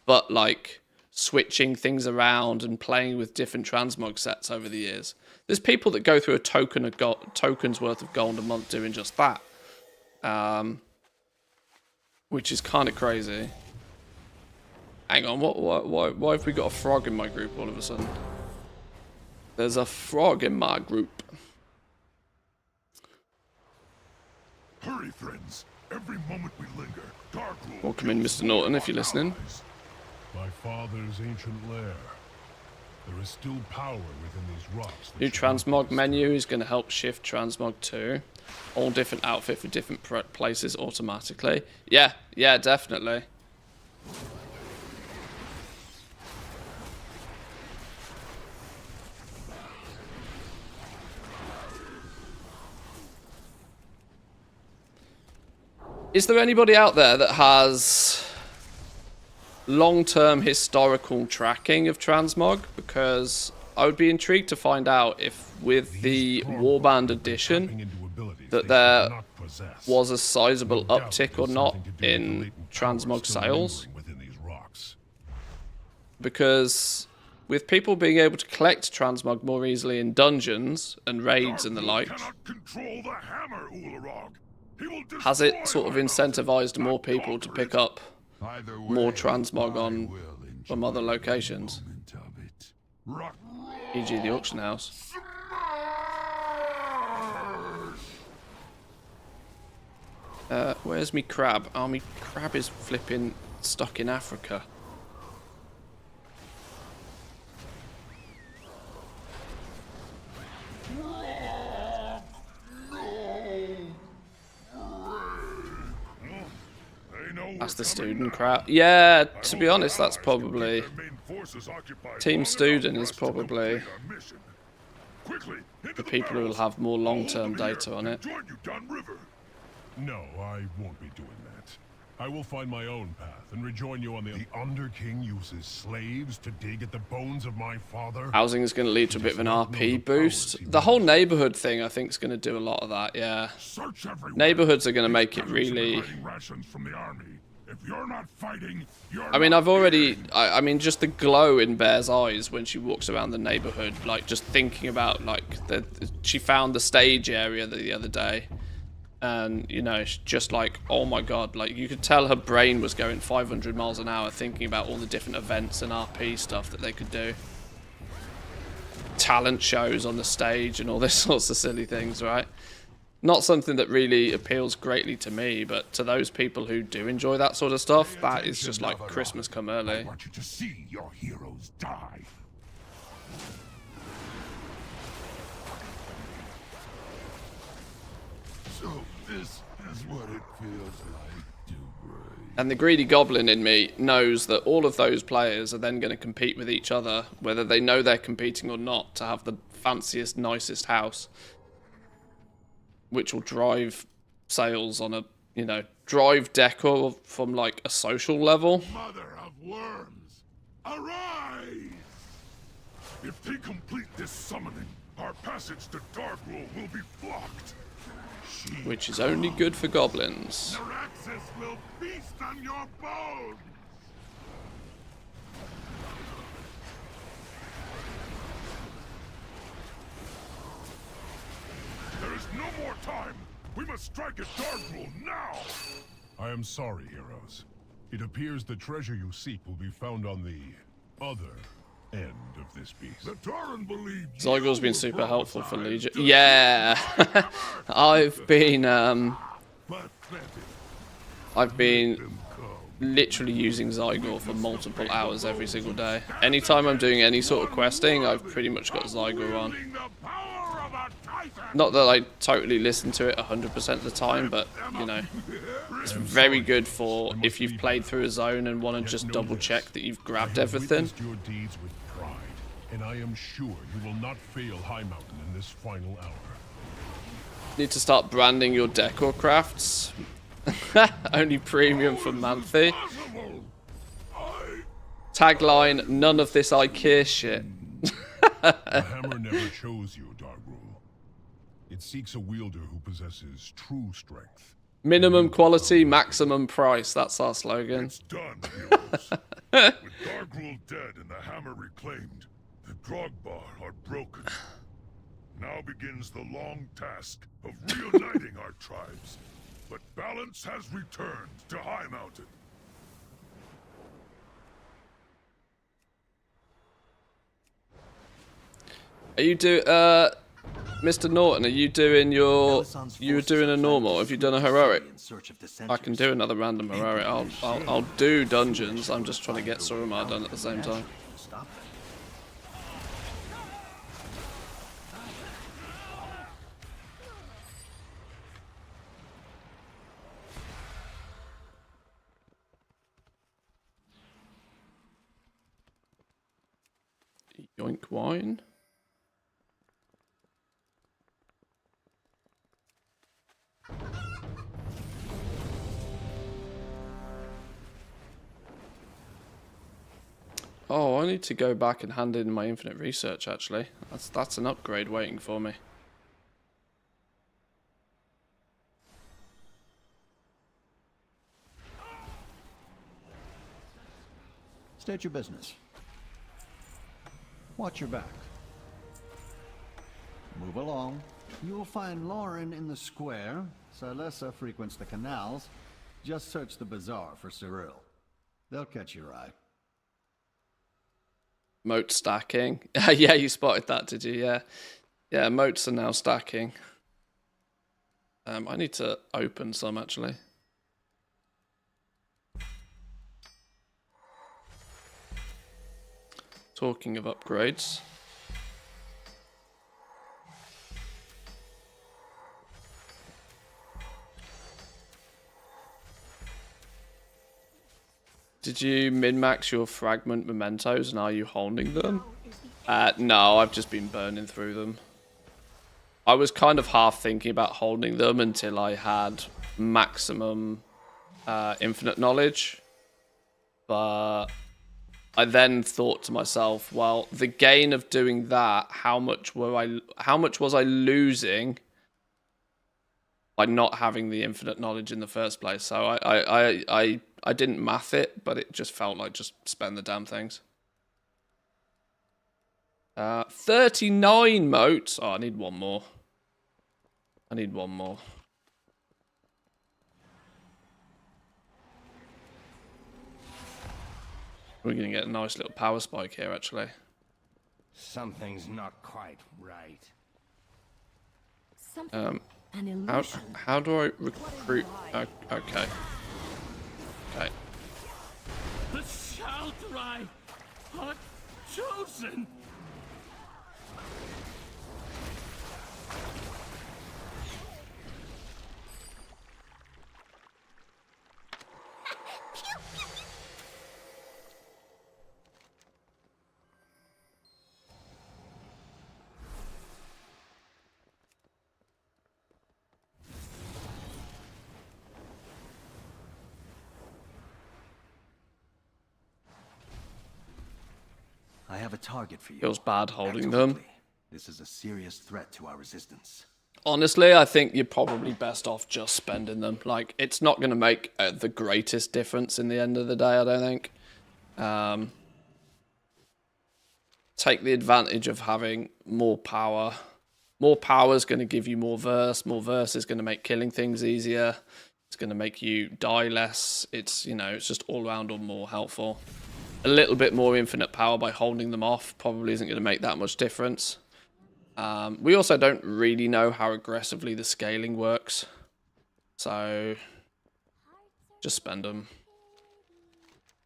A: but like switching things around and playing with different transmog sets over the years. There's people that go through a token's worth of gold a month doing just that. Which is kind of crazy. Hang on, why have we got a frog in my group all of a sudden? There's a frog in my group.
D: Hurry, friends. Every moment we linger, Darkroom.
A: Welcome in, Mr. Norton, if you're listening.
D: My father's ancient lair. There is still power within these rocks.
A: New transmog menu is going to help shift transmog to all different outfit for different places automatically. Yeah, definitely. Is there anybody out there that has long-term historical tracking of transmog? Because I would be intrigued to find out if with the Warband edition that there was a sizable uptick or not in transmog sales. Because with people being able to collect transmog more easily in dungeons and raids and the like, has it sort of incentivized more people to pick up more transmog on from other locations? E.g. the auction house. Where's me crab? Oh, me crab is flipping stuck in Africa. That's the student crowd. Yeah, to be honest, that's probably... Team Student is probably the people who will have more long-term data on it.
D: No, I won't be doing that. I will find my own path and rejoin you on the Underking uses slaves to dig at the bones of my father.
A: Housing is going to lead to a bit of an RP boost. The whole neighborhood thing, I think, is going to do a lot of that, yeah. Neighborhoods are going to make it really...
D: If you're not fighting,
A: I mean, I mean, just the glow in Bear's eyes when she walks around the neighborhood, like, just thinking about, like, she found the stage area the other day. And, you know, it's just like, oh my god, like, you could tell her brain was going 500 miles an hour thinking about all the different events and RP stuff that they could do. Talent shows on the stage and all this sorts of silly things, right? Not something that really appeals greatly to me, but to those people who do enjoy that sort of stuff, that is just like Christmas come early.
D: I want you to see your heroes die. So this is what it feels like to break.
A: And the greedy goblin in me knows that all of those players are then going to compete with each other, whether they know they're competing or not, to have the fanciest, nicest house. Which will drive sales on a, you know, drive decor from like a social level.
D: Mother of worms, arise! If they complete this summoning, our passage to Darkroom will be blocked.
A: Which is only good for goblins.
D: Neuraxis will feast on your bones! There is no more time! We must strike at Darkroom now! I am sorry, heroes. It appears the treasure you seek will be found on the other end of this beast. The Tauren believe
A: Zygor's been super helpful for Legion. Yeah! I've been literally using Zygor for multiple hours every single day. Anytime I'm doing any sort of questing, I've pretty much got Zygor on. Not that I totally listen to it 100% of the time, but, you know, it's very good for if you've played through a zone and want to just double check that you've grabbed everything.
D: Your deeds with pride, and I am sure you will not fail High Mountain in this final hour.
A: Need to start branding your decor crafts. Only premium for Manthe. Tagline, none of this IKEA shit.
D: The hammer never chose you, Dargrul. It seeks a wielder who possesses true strength.
A: Minimum quality, maximum price. That's our slogan.
D: It's done, heroes. With Dargrul dead and the hammer reclaimed, the Grogbar are broken. Now begins the long task of reuniting our tribes. But balance has returned to High Mountain.
A: Are you Mr. Norton, are you doing your... You were doing a normal? Have you done a heroic? I can do another random heroic. I'll do dungeons. I'm just trying to get Suramar done at the same time. Yoink wine. Oh, I need to go back and hand in my infinite research, actually. That's an upgrade waiting for me.
F: State your business. Watch your back. Move along.
H: You'll find Lauren in the square. Salessa frequents the canals. Just search the bazaar for Cyril. They'll catch your eye.
A: Moat stacking. Yeah, you spotted that, did you? Yeah. Yeah, moats are now stacking. I need to open some, actually. Talking of upgrades. Did you min-max your fragment mementos and are you holding them? No, I've just been burning through them. I was kind of half thinking about holding them until I had maximum infinite knowledge. But I then thought to myself, well, the gain of doing that, how much was I losing by not having the infinite knowledge in the first place? So I didn't math it, but it just felt like just spend the damn things. 39 moats. Oh, I need one more. I need one more. We're going to get a nice little power spike here, actually.
G: Something's not quite right.
C: Something. An illusion.
A: How do I recruit? Okay. Okay.
B: The Shaldrai are chosen.
H: I have a target for you.
A: Feels bad holding them.
H: This is a serious threat to our resistance.
A: Honestly, I think you're probably best off just spending them. Like, it's not going to make the greatest difference in the end of the day, I don't think. Take the advantage of having more power. More power is going to give you more verse. More verse is going to make killing things easier. It's going to make you die less. It's, you know, it's just all around or more helpful. A little bit more infinite power by holding them off probably isn't going to make that much difference. We also don't really know how aggressively the scaling works. So, just spend them.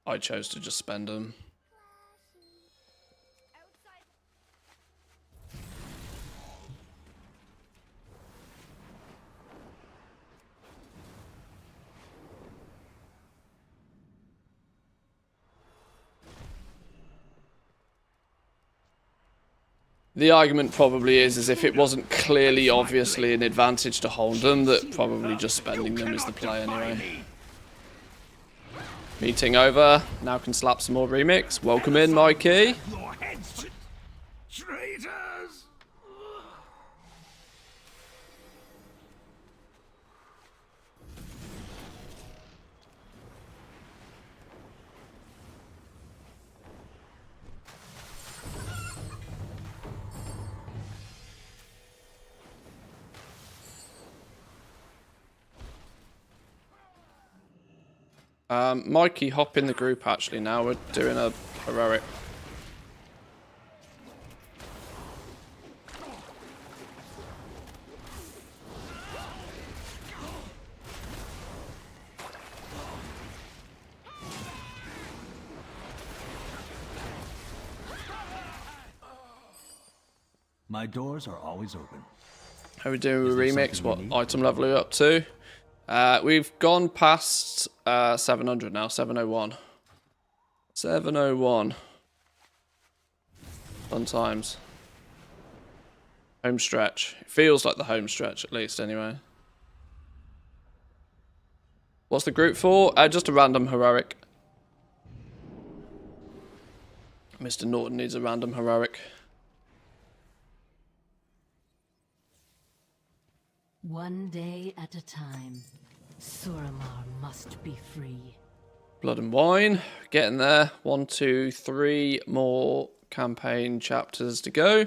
A: I chose to just spend them. The argument probably is if it wasn't clearly, obviously an advantage to hold them, that probably just spending them is the play anyway. Meeting over. Now can slap some more remix. Welcome in, Mikey.
B: Your heads, traitors!
A: Mikey, hop in the group actually now. We're doing a heroic.
F: My doors are always open.
A: How are we doing with
F: there
A: remix?
F: something you
A: What
F: need?
A: item level are we up to? We've gone past 700 now. 701. 701. Fun times. Home stretch. It feels like the home stretch at least anyway. What's the group for? Just a random heroic. Mr. Norton needs a random heroic.
I: One day at a time, Suramar must be free.
A: Blood and Wine. Getting there. 1, 2, 3 more campaign chapters to go.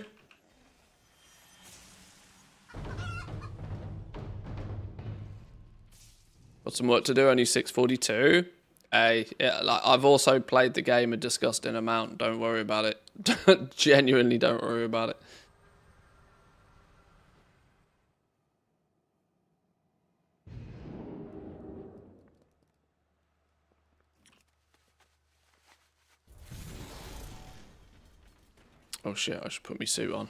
A: Got some work to do, only 6:42. Hey, yeah, like, I've also played the game a disgusting amount. Don't worry about it. Genuinely don't worry about it. Oh shit, I should put my suit on.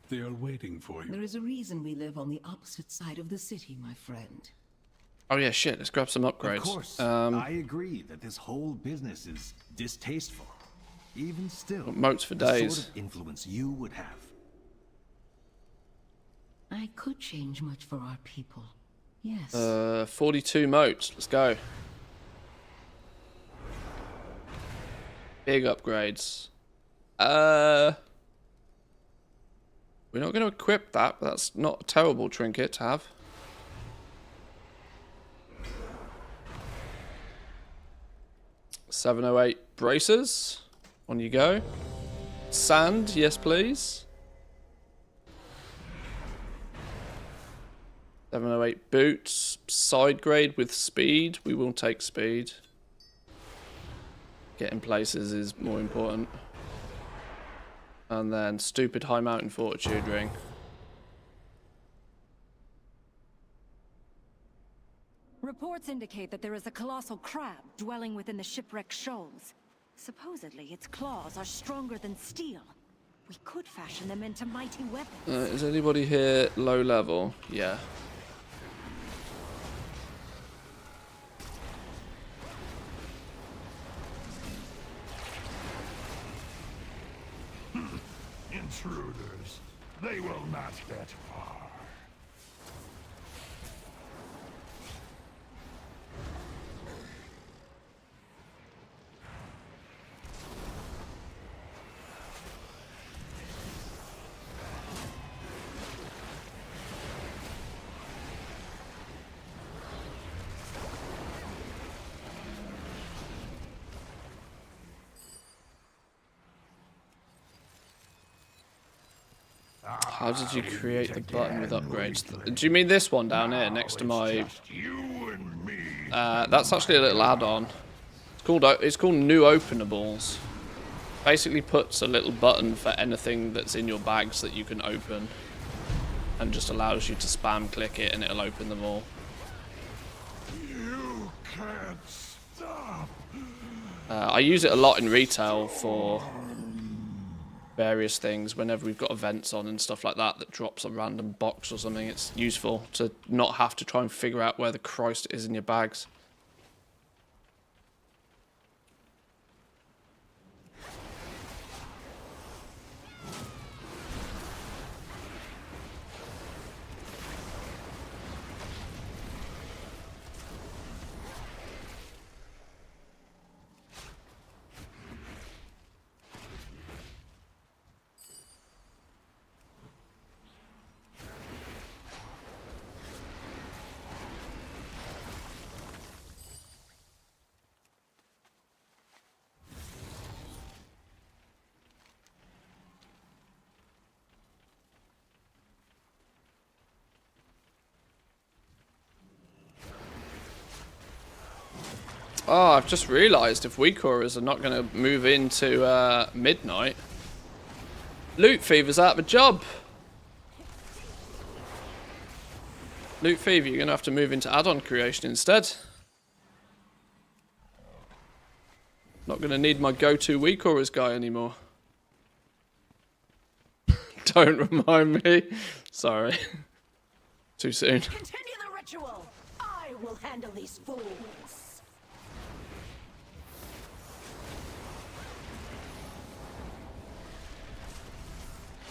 B: They are waiting for you.
J: There is a reason we live on the opposite side of the city, my friend.
A: Oh yeah, shit, let's grab some upgrades.
F: Of course,
A: Um,
F: I agree that this whole business is distasteful. Even still,
A: moats for
F: the
A: days.
F: sort of influence you would have.
J: I could change much for our people. Yes.
A: 42 moats, let's go. Big upgrades. We're not going to equip that, but that's not a terrible trinket to have. $708 braces. On you go. Sand, yes please. 708 boots. Side grade with speed. We will take speed. Getting places is more important. And then stupid high mountain fortitude ring.
C: Reports indicate that there is a colossal crab dwelling within the shipwreck shoals. Supposedly, its claws are stronger than steel. We could fashion them into mighty weapons.
A: Is anybody here low level? Yeah.
D: Intruders. They will not get far.
A: How did you create the button with upgrades? Do you mean this one down here next to my... that's actually a little add-on. It's called New Openables. Basically puts a little button for anything that's in your bags that you can open. And just allows you to spam click it and it'll open them all.
D: You can't stop.
A: I use it a lot in retail for various things. Whenever we've got events on and stuff like that drops a random box or something, it's useful to not have to try and figure out where the Christ is in your bags. Oh, I've just realised if weak auras are not going to move into midnight, Loot Fever's out of a job. Loot Fever, you're going to have to move into add-on creation instead. Not going to need my go-to weak auras guy anymore. Don't remind me. Sorry. Too soon.
I: Continue the ritual. I will handle these fools.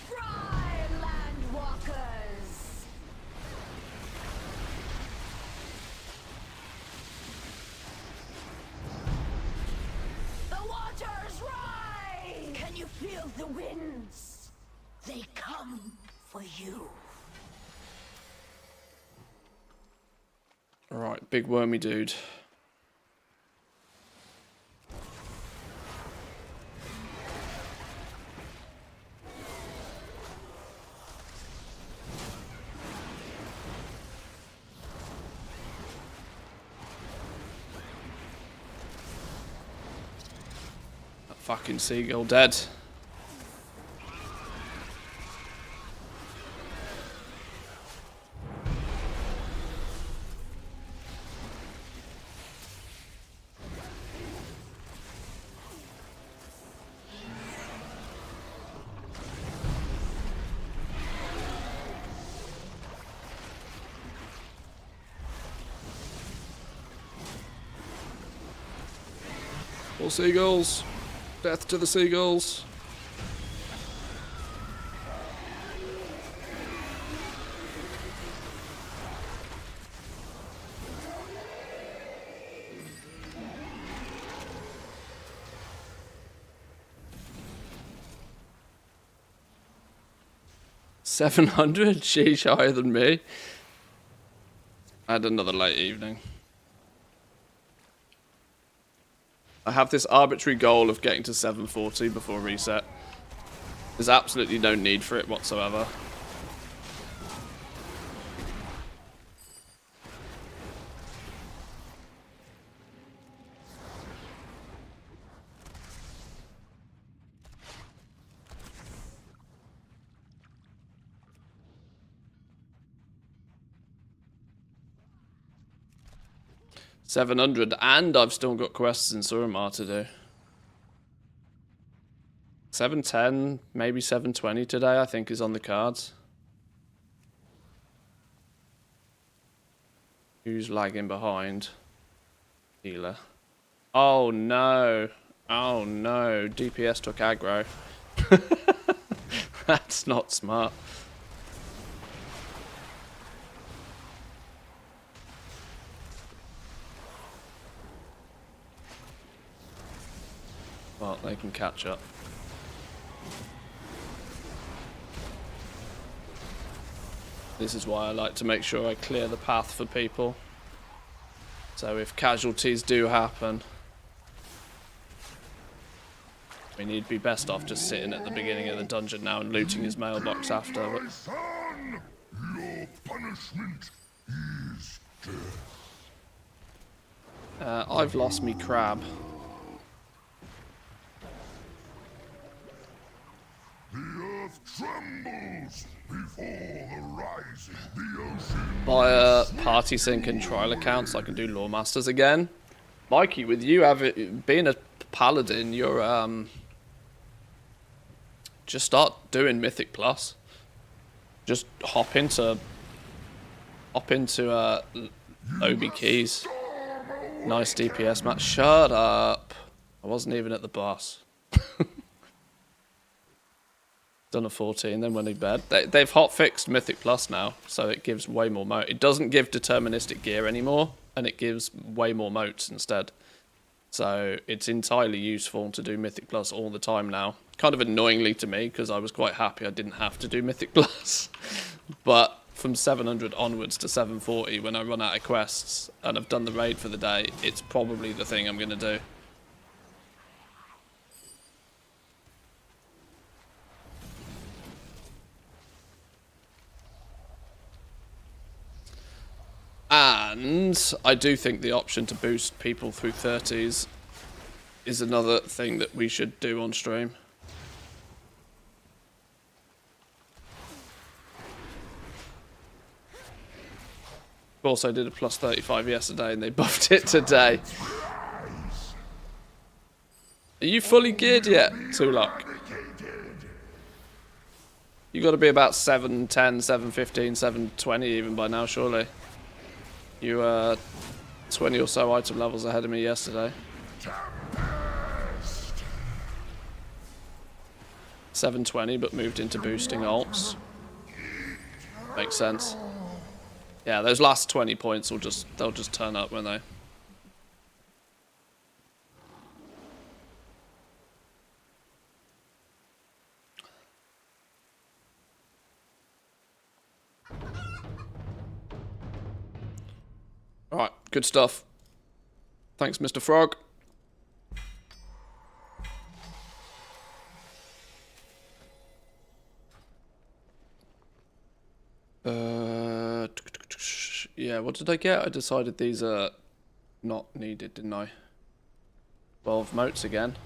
I: Fry, landwalkers! The waters rise! Can you feel the winds? They come for you.
A: Alright, big wormy dude. That fucking seagull dead. All seagulls. Death to the seagulls. $700? Sheesh, higher than me. I had another late evening. I have this arbitrary goal of getting to 740 before reset. There's absolutely no need for it whatsoever. $700, and I've still got quests in Suramar to do. 710, maybe 720 today, I think, is on the cards. Who's lagging behind? Healer. Oh no. Oh no. DPS took aggro. That's not smart. Well, they can catch up. This is why I like to make sure I clear the path for people. So if casualties do happen, we need to be best off just sitting at the beginning of the dungeon now and looting his mailbox after.
D: My son, your punishment is death.
A: I've lost me crab.
D: The earth trembles before the rising. The ocean.
A: Buy a party sync and trial account so I can do Lore Masters again. Mikey, with you being a paladin, you're just start doing Mythic Plus. Just hop into Obi Keys. Nice DPS match. Shut up. I wasn't even at the boss. Done a 14, then went to bed. They've hot-fixed Mythic Plus now, so it gives way more moat. It doesn't give deterministic gear anymore, and it gives way more moats instead. So it's entirely useful to do Mythic Plus all the time now. Kind of annoyingly to me, because I was quite happy I didn't have to do Mythic Plus. But from 700 onwards to 740, when I run out of quests, and I've done the raid for the day, it's probably the thing I'm going to do. And And I do think the option to boost people through 30s is another thing that we should do on stream. Also did a plus 35 yesterday and they buffed it today. Are you fully geared yet, Tulok? You got to be about 710, 715, 720 even by now, surely. You were 20 or so item levels ahead of me yesterday. 720, but moved into boosting alts. Makes sense. Yeah, those last 20 points they'll just turn up, won't they? Alright, good stuff. Thanks, Mr. Frog. Yeah, what did I get? I decided these are not needed, didn't I? 12 motes again.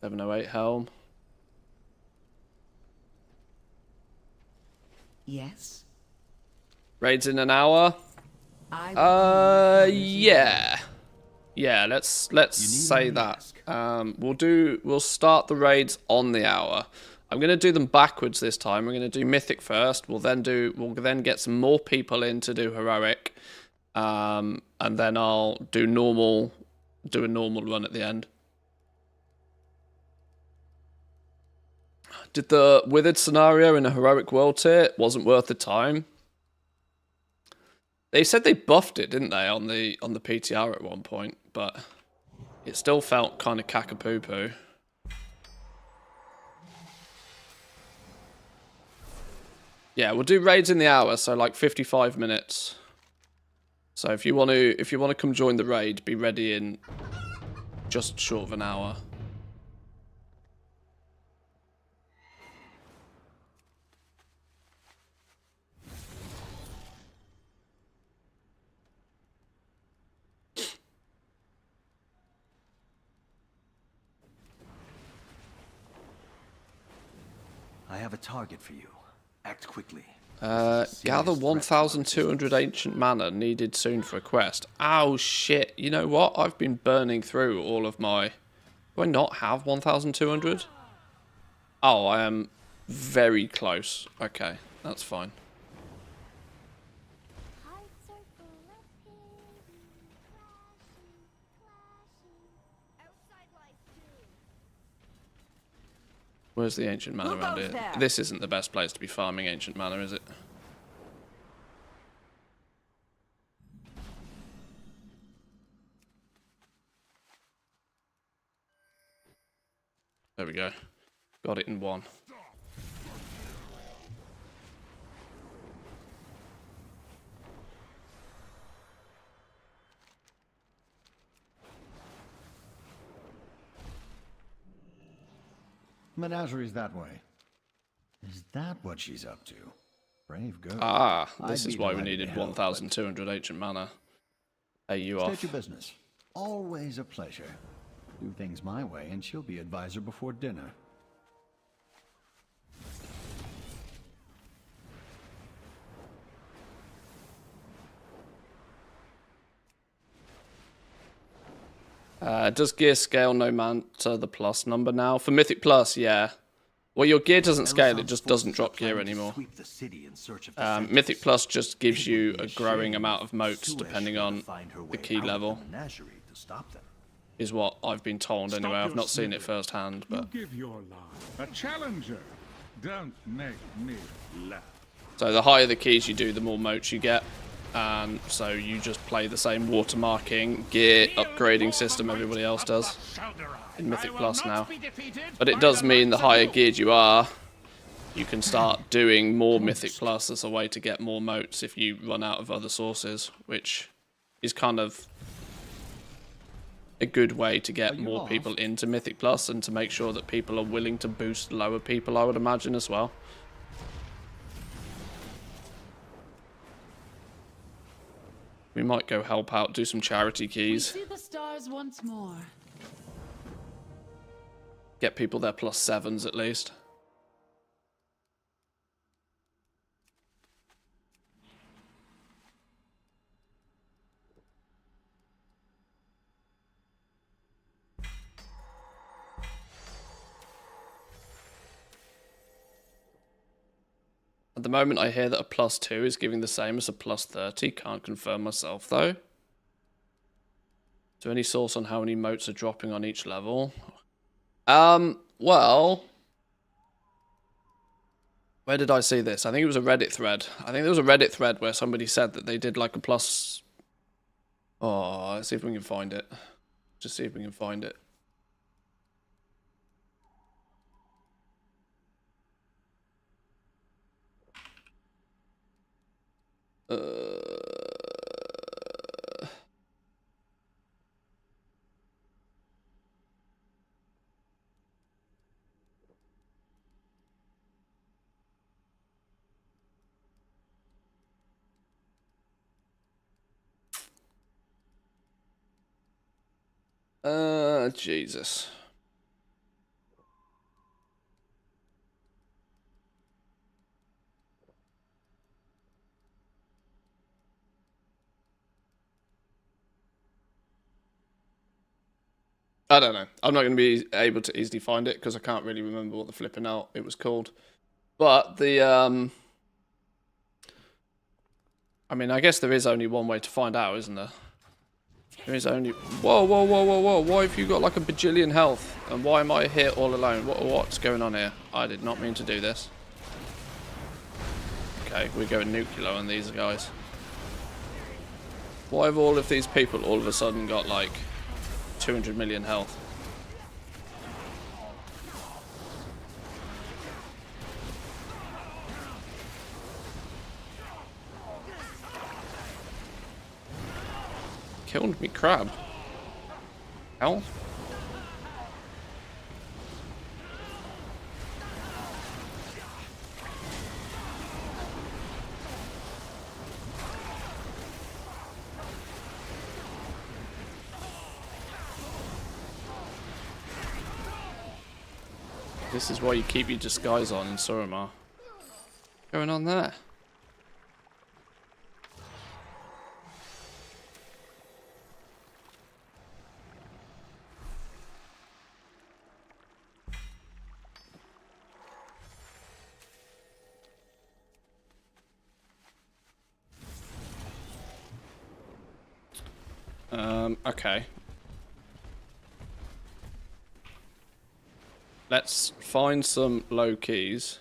A: $708 helm.
J: Yes.
A: Raids in an hour. Yeah. Yeah, let's say that. We'll start the raids on the hour. I'm gonna do them backwards this time. We're gonna do Mythic first. We'll then get some more people in to do Heroic. And then I'll do a normal run at the end. Did the Withered scenario in a Heroic World tier wasn't worth the time? They said they buffed it, didn't they, on the PTR at one point, but it still felt kind of caca-poo-poo. Yeah, we'll do raids in the hour, so like 55 minutes. So if you want to come join the raid, be ready in just short of an hour.
F: I have a target for you. Act quickly.
A: Gather 1,200 ancient mana needed soon for a quest. Oh shit, you know what? I've been burning through all of my... Do I not have 1,200? Oh, I am very close. Okay, that's fine. Where's the ancient mana around here? This isn't the best place to be farming ancient mana, is it? There we go. Got it in one.
H: Menagerie's that way. Is that what she's up to? Brave girl.
A: Ah, this is why we needed 1,200 ancient mana. Hey, you off.
H: State your business. Always a pleasure. Do things my way and she'll be advisor before dinner.
A: Does gear scale no matter the plus number now? For Mythic Plus, yeah. Well, your gear doesn't scale, it just doesn't drop gear anymore. Mythic Plus just gives you a growing amount of motes depending on the key level. Is what I've been told anyway. I've not seen it firsthand, but...
D: Give your life a challenger. Don't make me laugh.
A: So the higher the keys you do, the more motes you get. And so you just play the same watermarking, gear, upgrading system everybody else does in Mythic Plus now. But it does mean the higher geared you are, you can start doing more Mythic Plus as a way to get more motes if you run out of other sources, which is kind of a good way to get more people into Mythic Plus and to make sure that people are willing to boost lower people, I would imagine, as well. We might go help out, do some charity
I: We
A: keys.
I: see the stars once more.
A: Get people their +7s at least. At the moment, I hear that a +2 is giving the same as a +30. Can't confirm myself, though. Is there any source on how many motes are dropping on each level? Well... Where did I see this? I think it was a Reddit thread. I think there was a Reddit thread where somebody said that they did like a plus... Oh, let's see if we can find it. Just see if we can find it. Jesus. I don't know. I'm not going to be able to easily find it because I can't really remember what the flipping out it was called. But the, I mean, I guess there is only one way to find out, isn't there? There is only... Whoa, whoa, whoa, whoa, whoa. Why have you got like a bajillion health? And why am I here all alone? What's going on here? I did not mean to do this. Okay, we're going nuclear on these guys. Why have all of these people all of a sudden got like 200 million health? Killed me crab. Hell? This is why you keep your disguise on in Suramar. What's going on there? Okay. Let's find some low keys.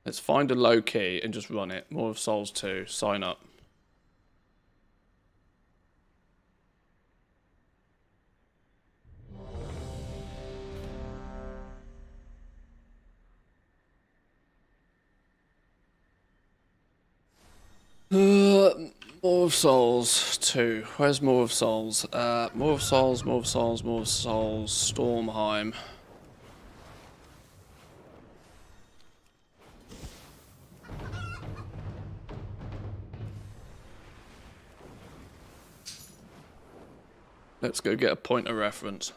A: Let's find a low key and just run it. More of Souls 2. Sign up. More of Souls 2. Where's More of Souls? More of Souls, More of Souls, More of Souls, Stormheim. Let's go get a point of reference.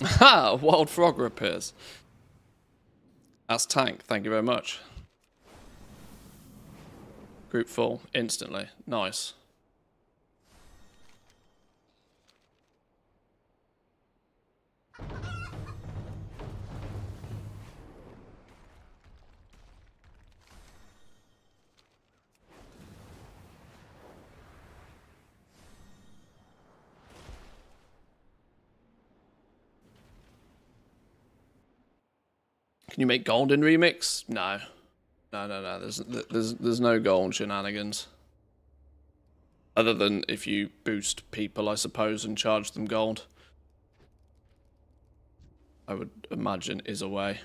A: Ha! Wild frog appears. That's tank, thank you very much. Group full, instantly. Nice. Can you make gold in remix? No. No. There's no gold shenanigans. Other than if you boost people, I suppose, and charge them gold. I would imagine is a way.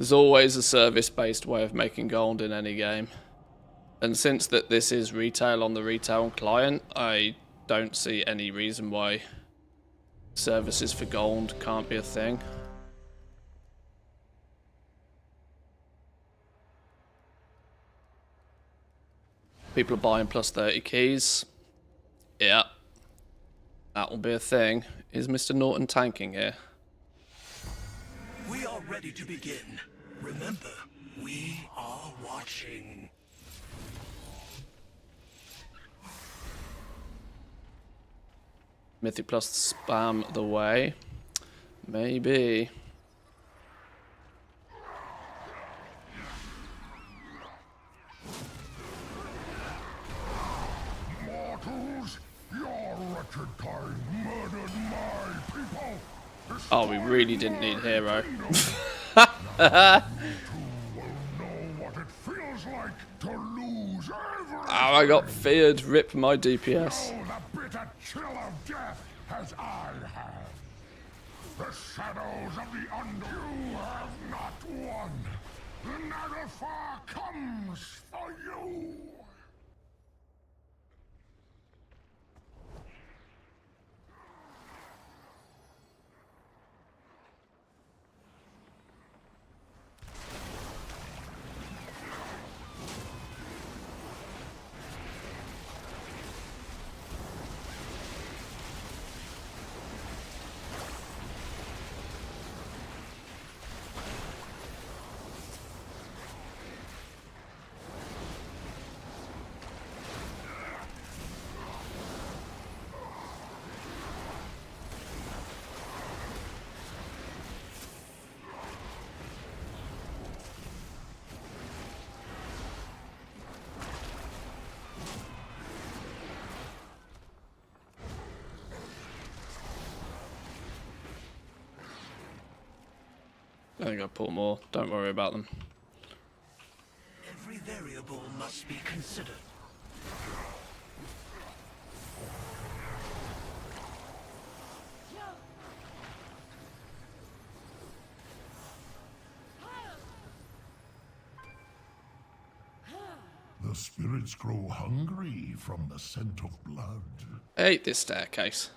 A: There's always a service-based way of making gold in any game. And since that this is retail on the retail client, I don't see any reason why services for gold can't be a thing. People are buying plus 30 keys. Yeah. That will be a thing. Is Mr. Norton tanking here?
K: We are ready to begin. Remember, we are watching.
A: Mythic plus spam the way. Maybe.
D: Mortals, your wretched kind murdered my people.
A: Oh, we really didn't need hero.
D: Will know what it feels like to lose everything.
A: Oh, I got feared. Rip my DPS.
D: Know the bitter chill of death as I have. The shadows of the under. You have not won. The Naglfar comes for you.
A: I think I pull more. Don't worry about them.
K: Every variable must be considered.
D: The spirits grow hungry from the scent of blood.
A: I hate this staircase.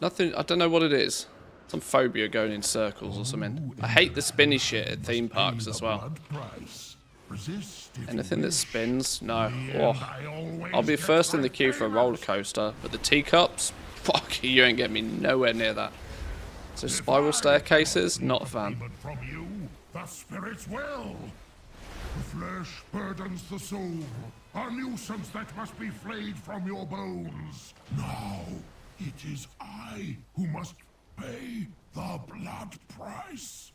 A: Nothing. I don't know what it is. Some phobia going in circles or something. I hate the spinny shit at theme parks as well. Anything that spins? No. Oh. I'll be first in the queue for a roller coaster, but the teacups? Fuck, you ain't getting me nowhere near that. So spiral staircases? Not a fan.
D: From you, the spirits will. The flesh burdens the soul, a nuisance that must be flayed from your bones. Now, it is I who must pay the blood price.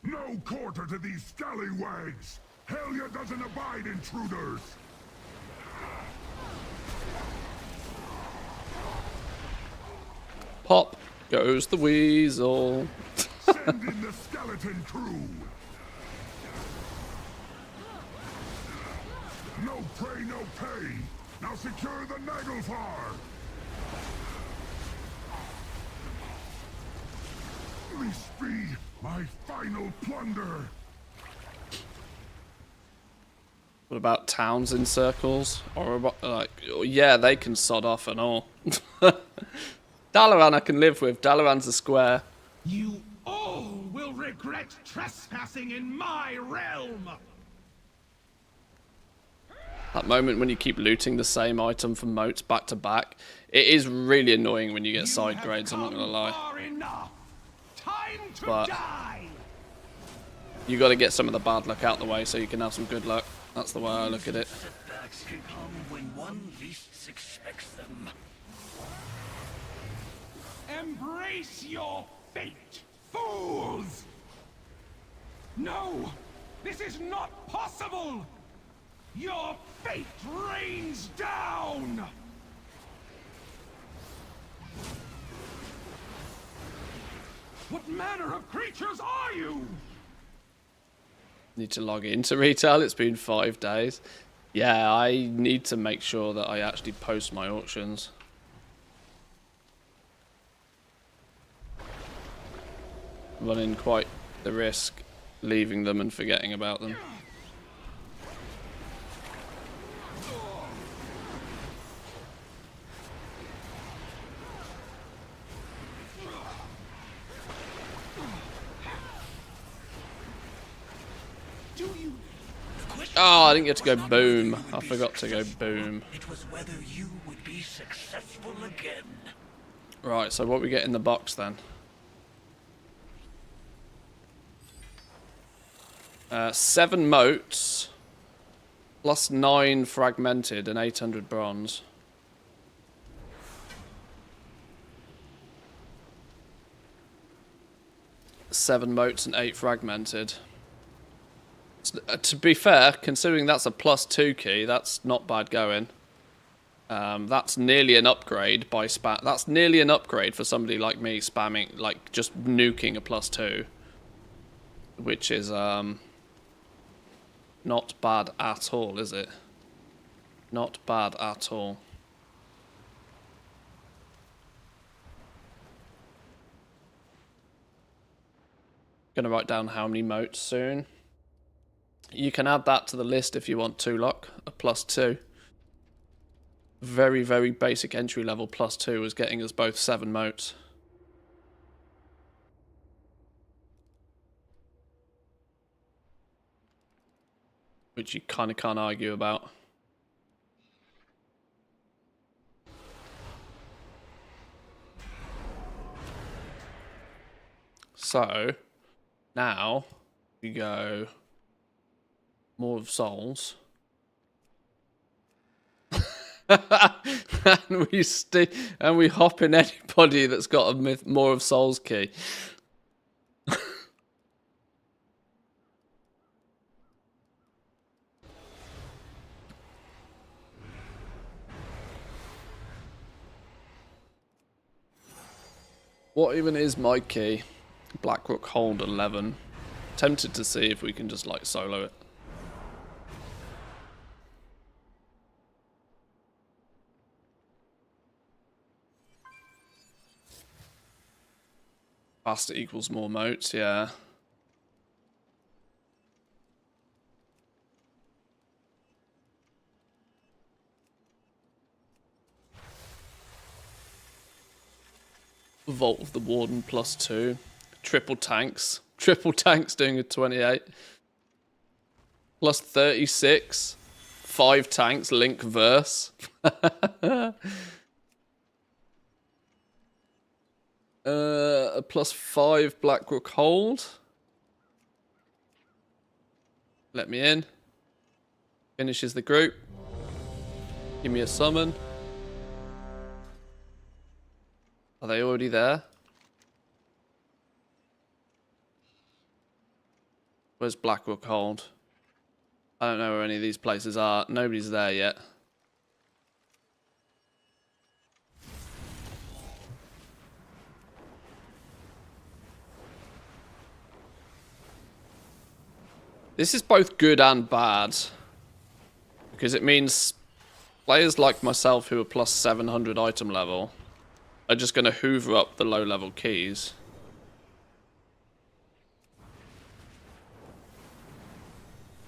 D: No quarter to these scallywags! Helya doesn't abide intruders!
A: Pop goes the weasel.
D: Send in the skeleton crew! No prey, no pay! Now secure the Naglfar! This be my final plunder!
A: What about towns in circles? Or about, like, yeah, they can sod off and all. Dalaran I can live with. Dalaran's a square.
B: You all will regret trespassing in my realm!
A: That moment when you keep looting the same item from moats back to back, it is really annoying when you get side grades, I'm not gonna lie. But you gotta get some of the bad luck out the way so you can have some good luck. That's the way I look at it.
K: Setbacks can come when one least expects them.
B: Embrace your fate, fools! No! This is not possible! Your fate rains down! What manner of creatures are you?
A: Need to log into retail. It's been 5 days. Yeah, I need to make sure that I actually post my auctions. running quite the risk leaving them and forgetting about them. Oh, I didn't get to go boom. I forgot to go boom.
K: It was whether you would be successful again.
A: Right, so what we get in the box then? 7 motes, plus 9 fragmented and 800 bronze. Seven motes and 8 fragmented. To be fair, considering that's a +2 key, that's not bad going. That's nearly an upgrade by spam. That's nearly an upgrade for somebody like me spamming, like just nuking a +2, which is not bad at all, is it? Not bad at all. Gonna write down how many motes soon. You can add that to the list if you want to, Lock. A +2. Very, very basic entry level +2 was getting us both 7 motes. Which you kind of can't argue about. So, now we go more of souls. and we hop in anybody that's got a more of souls key. What even is my key? Blackrook Hold 11. Tempted to see if we can just like solo it. Faster equals more motes, yeah. Vault of the Warden +2. Triple tanks. Triple tanks doing a 28. +36. 5 tanks, Link verse. A +5 Blackrook Hold. Let me in. Finishes the group. Give me a summon. Are they already there? Where's Blackrook Hold? I don't know where any of these places are. Nobody's there yet. This is both good and bad. Because it means players like myself who are +700 item level are just going to hoover up the low level keys.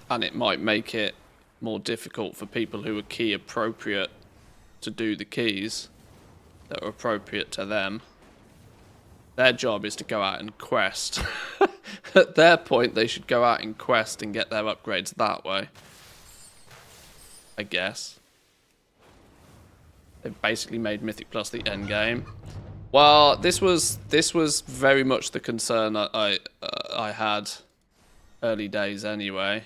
A: And it might make it more difficult for people who are key appropriate to do the keys that are appropriate to them. Their job is to go out and quest. At their point, they should go out and quest and get their upgrades that way. I guess. They've basically made Mythic Plus the end game. Well, this was very much the concern I had early days anyway.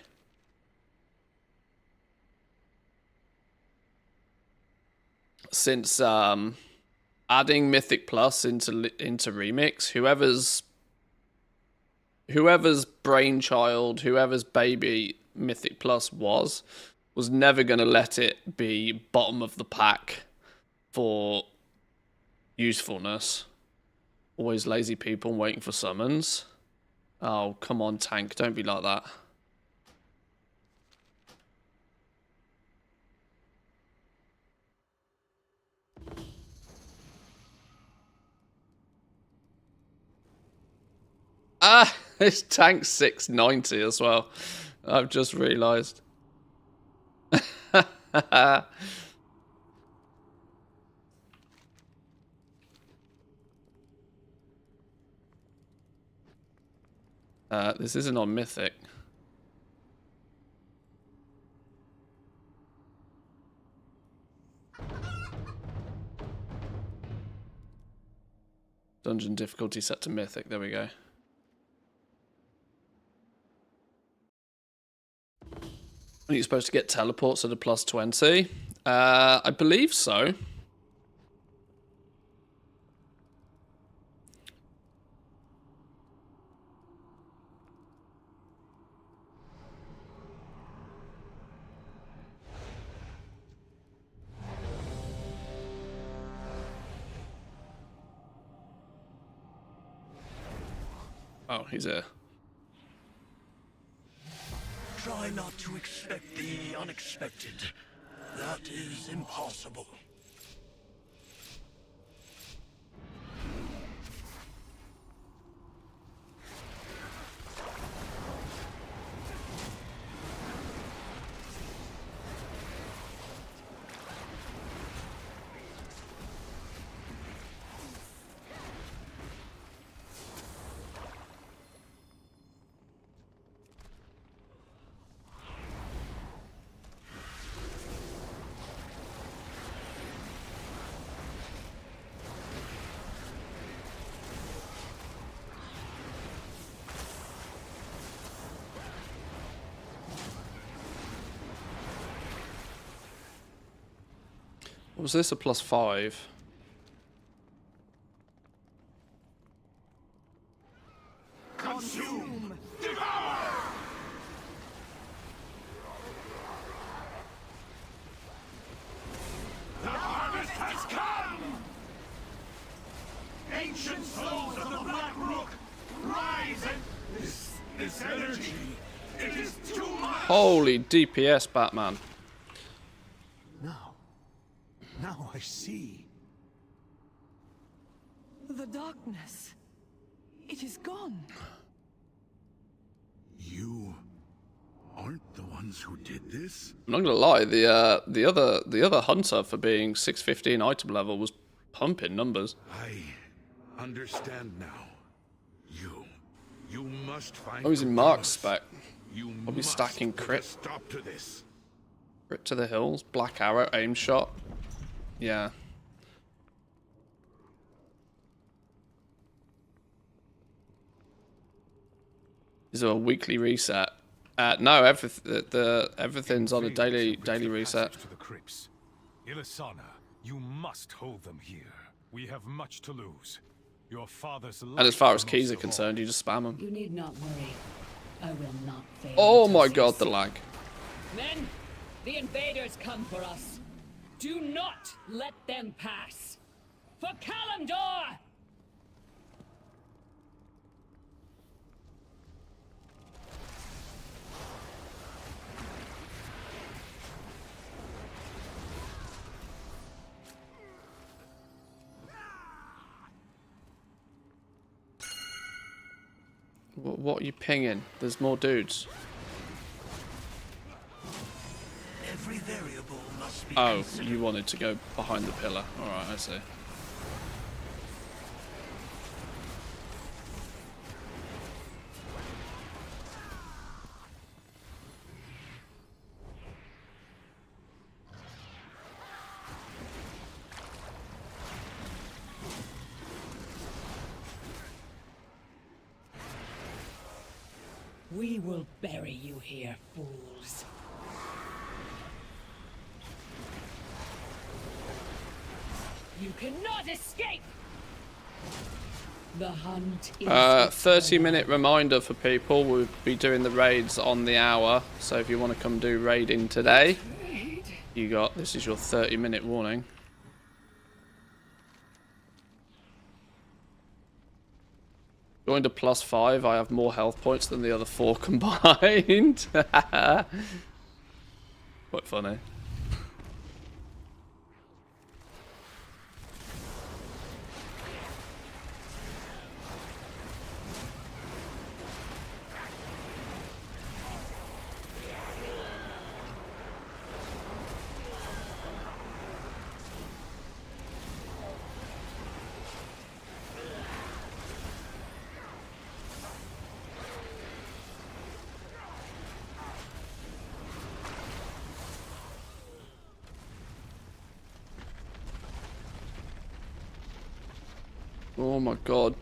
A: Since adding Mythic Plus into Remix, whoever's brainchild, whoever's baby Mythic Plus was never going to let it be bottom of the pack for usefulness. Always lazy people waiting for summons. Oh, come on, tank. Don't be like that. Ah, this tank's 690 as well. I've just realised. This isn't on Mythic. Dungeon difficulty set to Mythic. There we go. Are you supposed to get teleports at a +20? I believe so. Oh, he's here.
K: Try not to expect the unexpected. That is impossible.
A: What was this, a +5?
B: Consume! Devour! The harvest has come! Ancient souls of the Black Rook, rise and... This energy, it is too much!
A: Holy DPS, Batman.
B: Now I see.
E: The darkness. It is gone.
D: You aren't the ones who did this?
A: I'm not gonna lie, the other hunter for being 615 item level was pumping numbers.
D: I understand now. You must find.
A: Oh, he's in Mark's spec.
D: You
A: Probably
D: must
A: stacking
D: put a
A: crit.
D: stop to this.
A: Crit to the hills, black arrow, aim shot. Yeah. Is there a weekly reset? No, everything's on a daily reset.
B: To the crypts. Ilisana, you must hold them here. We have much to lose. Your father's life.
A: And as far as
B: most
A: keys are
B: of all.
A: concerned, you just spam them.
J: You need not worry. I will not fail.
A: Oh my god, the lag.
L: Men, the invaders come for us. Do not let them pass. For Kalimdor!
A: What are you pinging? There's more dudes.
K: Every variable must be
A: Oh,
K: considered.
A: you wanted to go behind the pillar. Alright, I see.
L: We will bury you here, fools. You cannot escape! The hunt is
A: 30-minute reminder for people. We'll be doing the raids on the hour. So if you want to come do raiding today, this is your 30-minute warning. Going to +5, I have more health points than the other 4 combined. Quite funny. Oh my god.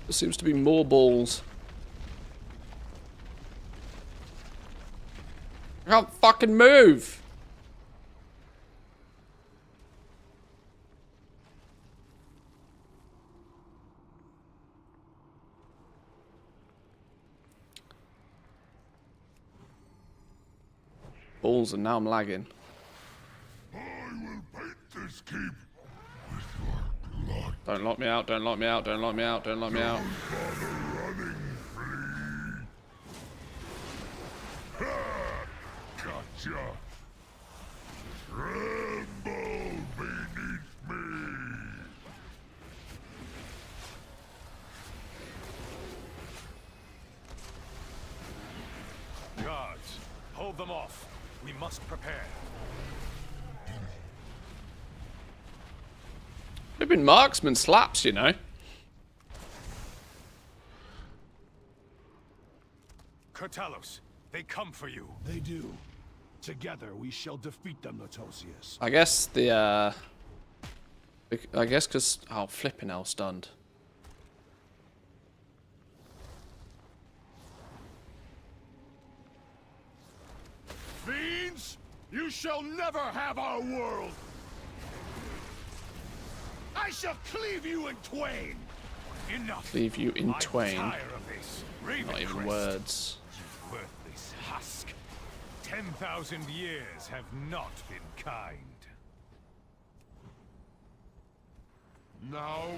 A: There seems to be more balls. I can't fucking move! Balls, and now I'm lagging.
D: I will paint this keep with your blood.
A: Don't lock me out, don't lock me out, don't lock me out, don't lock me out.
D: Don't bother running, flea. Ha! Gotcha. Tremble beneath me.
M: Guards, hold them off. We must prepare.
A: They've been marksman slaps, you know.
M: Kurtalos, they come for you.
B: They do. Together we shall defeat them, Lotosius.
A: I guess the, I guess because... Oh, flipping hell, stunned.
D: Fiends, you shall never have our world. I shall cleave you in twain.
M: Enough.
A: Leave you in
M: I'm
A: twain.
M: tired of this.
A: Not even
M: Ravencrest,
A: words.
M: you worthless husk. 10,000 years have not been kind.
D: Now you.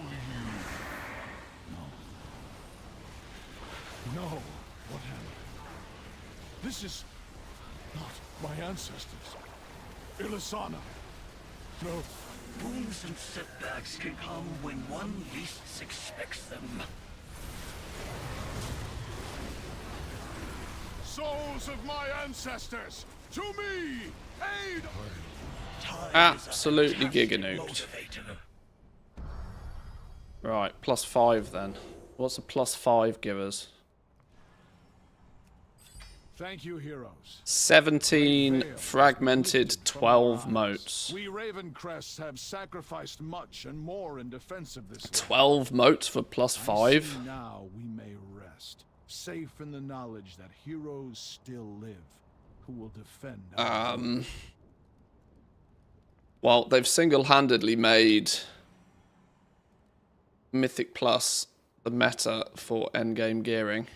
B: No. What happened? This is not my ancestors. Ilisana. No.
K: Wounds and setbacks can come when one least expects them.
D: Souls of my ancestors, to me, aid!
A: Absolutely giganuked. Right, +5 then. What's a +5 give us?
B: Thank you, heroes.
A: 17 fragmented, 12 moats.
B: We Ravencrests have sacrificed much and more in defense of this land.
A: 12 moats for +5?
B: Now we may rest, safe in the knowledge that heroes still live, who will defend our home.
A: Well, they've single-handedly made Mythic Plus the meta for endgame gearing.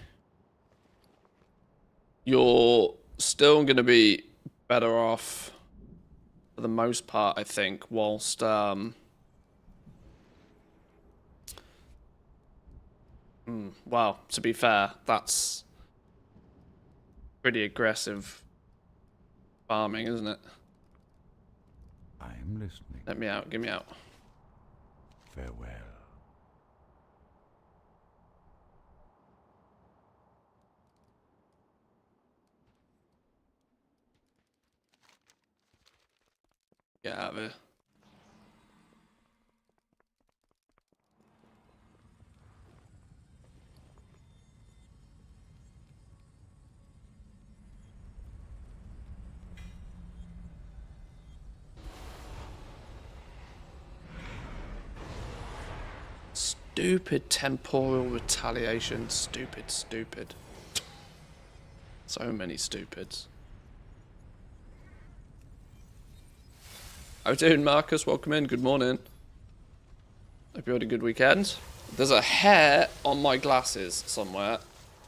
A: You're still going to be better off for the most part, I think, whilst well, to be fair, that's pretty aggressive farming, isn't it?
B: I am listening.
A: Let me out, get me out.
B: Farewell.
A: Get out of here. Stupid temporal retaliation. Stupid, stupid. So many stupids. How you doing, Marcus? Welcome in. Good morning. Hope you had a good weekend. There's a hair on my glasses somewhere,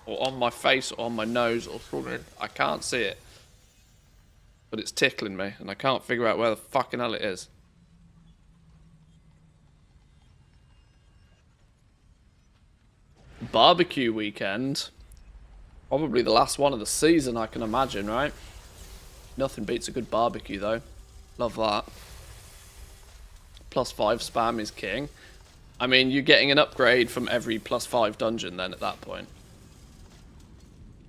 A: or on my face, or on my nose, or something. I can't see it, but it's tickling me, and I can't figure out where the fucking hell it is. Barbecue weekend. Probably the last one of the season, I can imagine, right? Nothing beats a good barbecue, though. Love that. +5 spam is king. I mean, you're getting an upgrade from every +5 dungeon then at that point.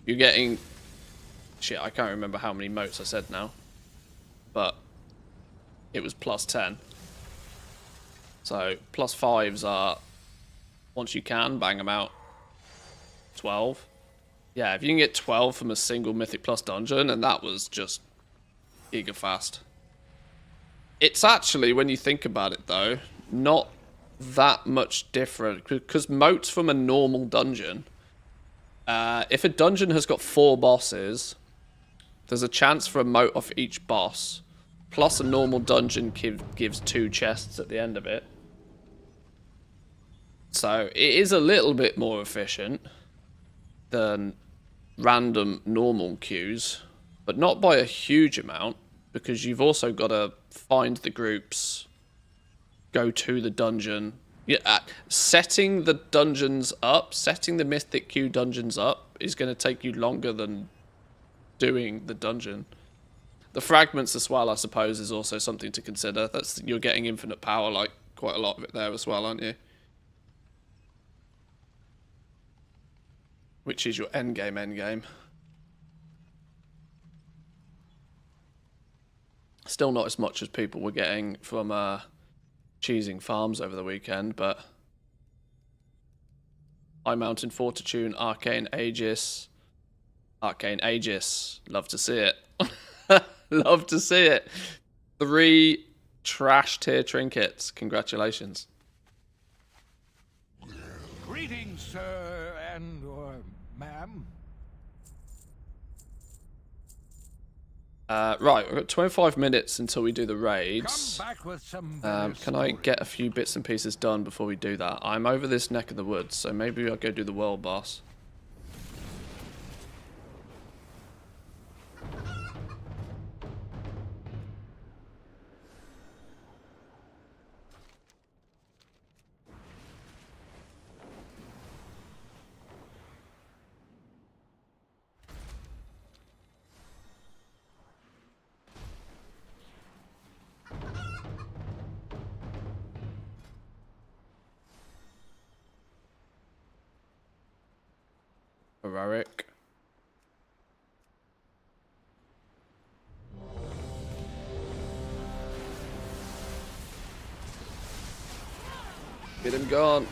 A: You're getting... Shit, I can't remember how many motes I said now. But it was +10. So +5s are, once you can, bang them out. 12. Yeah, if you can get 12 from a single Mythic Plus dungeon, and that was just giga fast. It's actually, when you think about it though, not that much different, because moats from a normal dungeon, if a dungeon has got 4 bosses, there's a chance for a moat off each boss, plus a normal dungeon gives 2 chests at the end of it. So it is a little bit more efficient than random normal queues, but not by a huge amount, because you've also got to find the groups, go to the dungeon. Yeah, setting the dungeons up, setting the Mythic Queue dungeons up is going to take you longer than doing the dungeon. The fragments as well, I suppose, is also something to consider. You're getting infinite power, like quite a lot of it there as well, aren't you? Which is your endgame. Still not as much as people were getting from cheesing farms over the weekend, but High Mountain Fortitude, Arcane Aegis, love to see it. Love to see it. 3 trash tier trinkets, congratulations.
M: Greetings, sir, and or ma'am.
A: Right, we've got 25 minutes until we do the raids.
M: Come back with some
A: Can I get a few bits and pieces done before we do that? I'm over this neck of the woods, so maybe I'll go do the world boss. Heroic. Get him gone.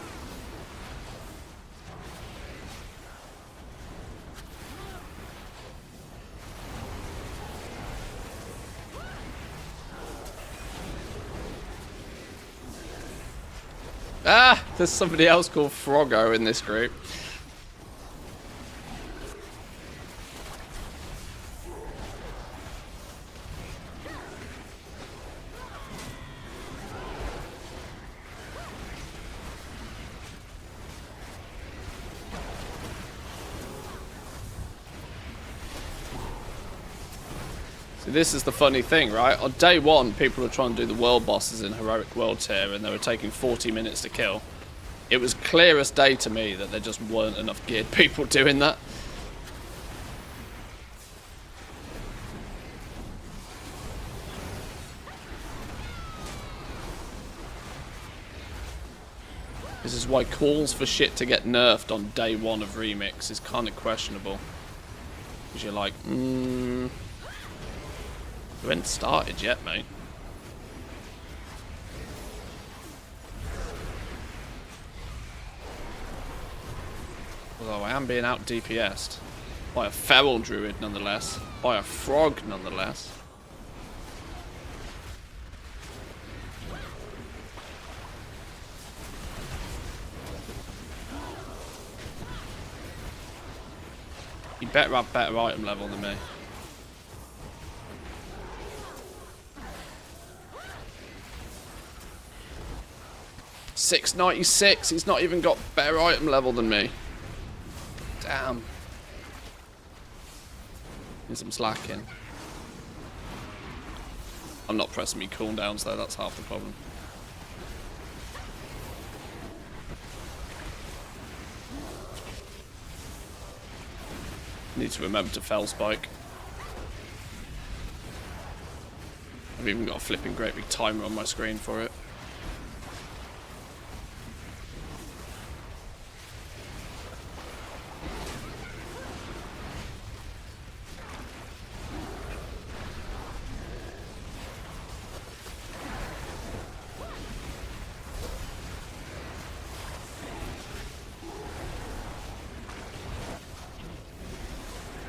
A: Ah, there's somebody else called Froggo in this group. This is the funny thing, right? On day 1, people were trying to do the world bosses in Heroic World Tier, and they were taking 40 minutes to kill. It was clear as day to me that there just weren't enough geared people doing that. This is why calls for shit to get nerfed on day 1 of Remix is kind of questionable. Because you're like, we haven't started yet, mate. Although I am being out DPS'd. By a feral druid, nonetheless. By a frog, nonetheless. You better have better item level than me. $696, he's not even got better item level than me. Damn. Need some slacking. I'm not pressing me cooldowns though, that's half the problem. Need to remember to fell spike. I've even got a flipping great big timer on my screen for it.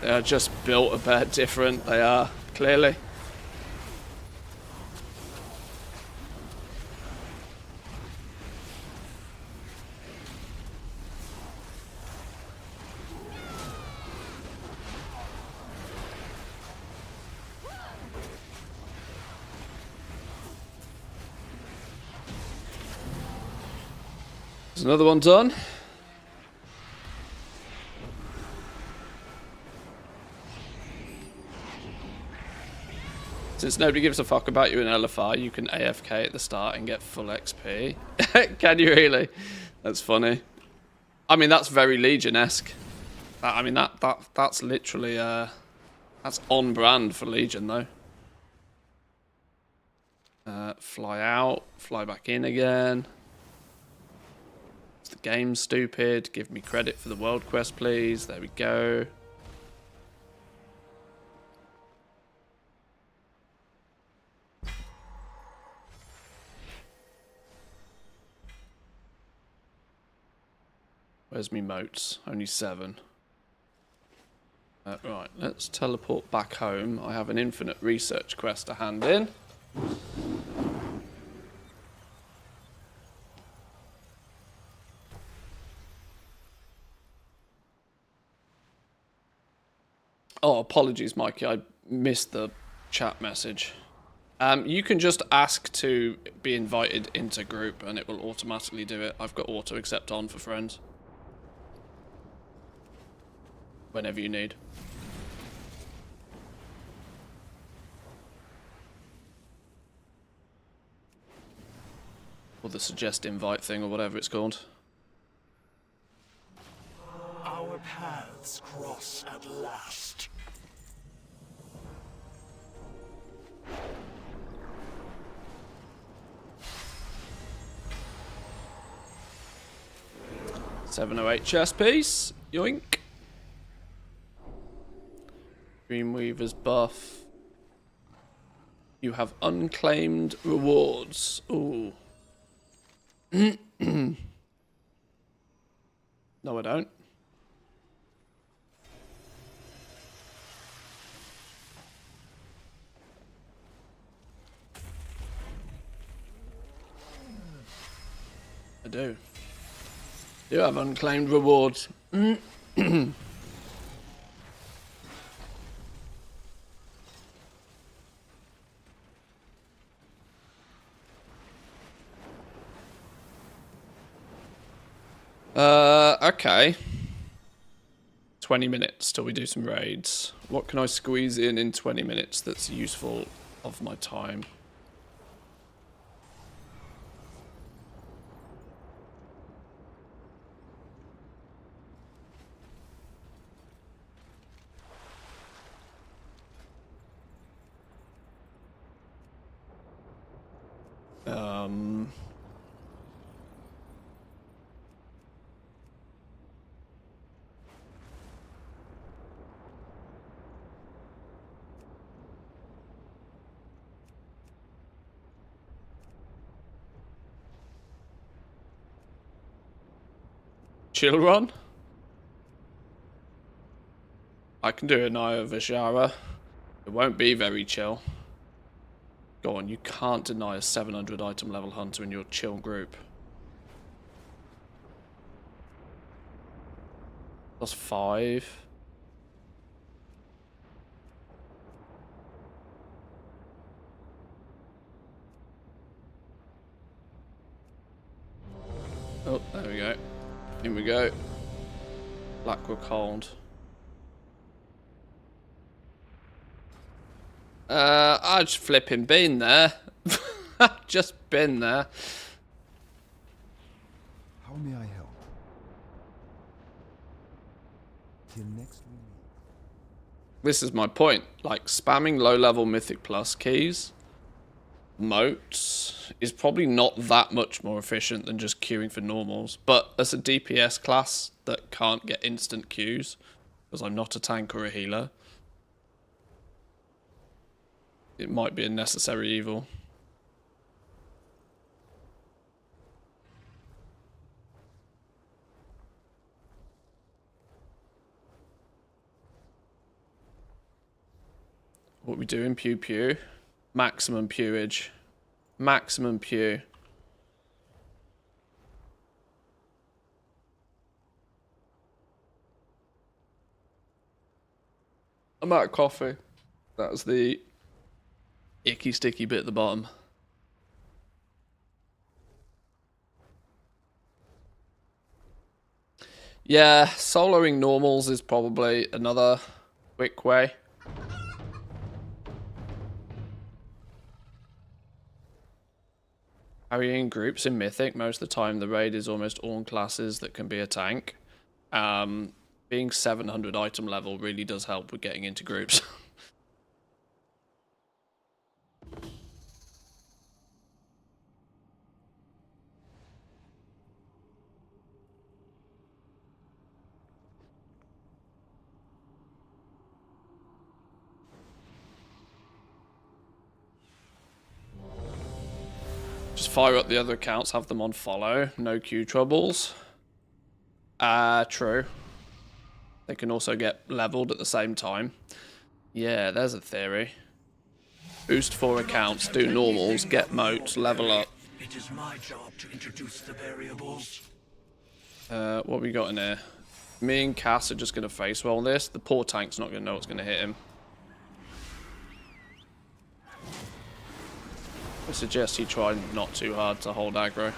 A: They are just built a bit different, they are, clearly. another one done. Since nobody gives a fuck about you in LFR, you can AFK at the start and get full XP. Can you really? That's funny. I mean, that's very Legion-esque. I mean, that's literally that's on brand for Legion, though. Fly out, fly back in again. Is the game stupid? Give me credit for the world quest, please. There we go. Where's me moats? Only 7. Right, let's teleport back home. I have an infinite research quest to hand in. Oh, apologies, Mikey. I missed the chat message. You can just ask to be invited into group and it will automatically do it. I've got auto accept on for friends. Whenever you need. Or the suggest invite thing or whatever it's called.
K: Our paths cross at last.
A: $708 chest piece. Yoink. Dreamweaver's buff. You have unclaimed rewards. Ooh. No, I don't. I do. You have unclaimed rewards. Okay. 20 minutes till we do some raids. What can I squeeze in 20 minutes that's useful of my time? Chill run? I can do a Naya Vishara. It won't be very chill. Go on, you can't deny a 700 item level hunter in your chill group. That's 5. Oh, there we go. In we go. Blackwood Cold. I just flipping been there. Just been there.
N: How may I help? Till next week.
A: This is my point. Like, spamming low-level Mythic Plus keys, moats, is probably not that much more efficient than just queuing for normals. But as a DPS class that can't get instant queues, because I'm not a tank or a healer, it might be a necessary evil. What we doing? Pew pew. Maximum pewage. Maximum pew. I'm out of coffee. That was the icky sticky bit at the bottom. Yeah, soloing normals is probably another quick way. Carrying groups in Mythic, most of the time the raid is almost all classes that can be a tank. Being 700 item level really does help with getting into groups. Just fire up the other accounts, have them on follow, no queue troubles. True. They can also get leveled at the same time. Yeah, there's a theory. Boost 4 accounts, do normals, get moats, level up.
K: It is my job to introduce the variables.
A: What we got in here? Me and Cass are just going to face roll this. The poor tank's not going to know what's going to hit him. I suggest he try not too hard to hold aggro.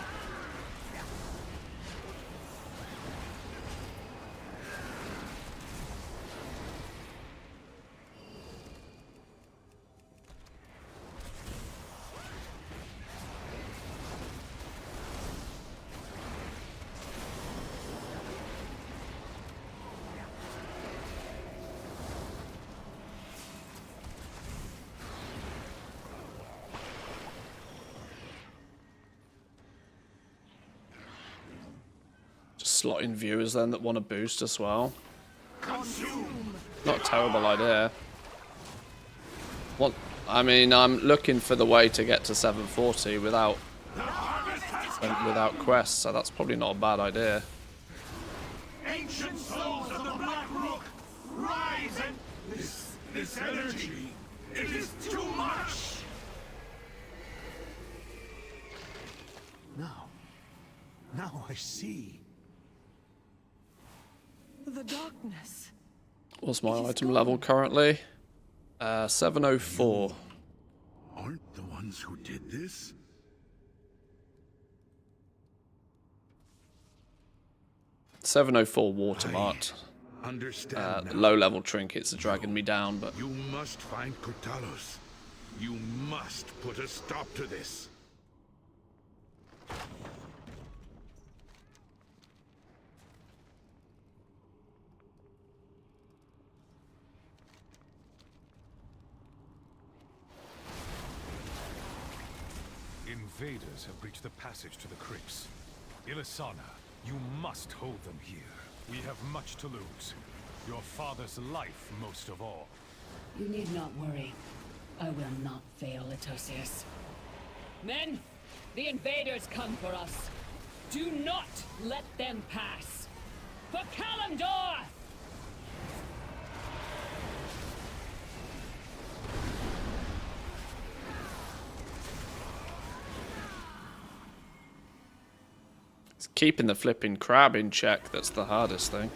A: Slot in viewers then that want to boost as well. Not a terrible idea. What? I mean, I'm looking for the way to get to 740 without quests, so that's probably not a bad idea.
D: Ancient souls of the Black Rook, rise and this energy, it is too much.
B: Now I see.
E: The darkness.
A: What's my item level currently? 704.
D: Aren't the ones who did this?
A: $704 watermarked.
D: Understand
A: low level trinkets are dragging me down, but
D: you must find Kurtalos. You must put a stop to this.
M: Invaders have breached the passage to the crypts. Ilisana, you must hold them here. We have much to lose. Your father's life most of all.
L: You need not worry. I will not fail, Etosius. Men, the invaders come for us. Do not let them pass. For Kalimdor!
A: it's keeping the flipping crab in check that's the hardest thing.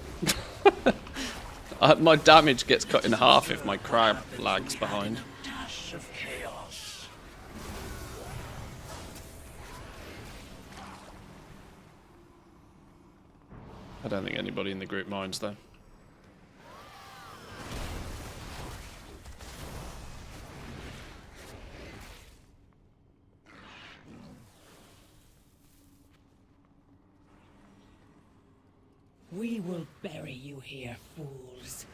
A: My damage gets cut in half if my crab lags behind.
K: Dash of chaos.
A: I don't think anybody in the group minds though.
L: We will bury you here, fools.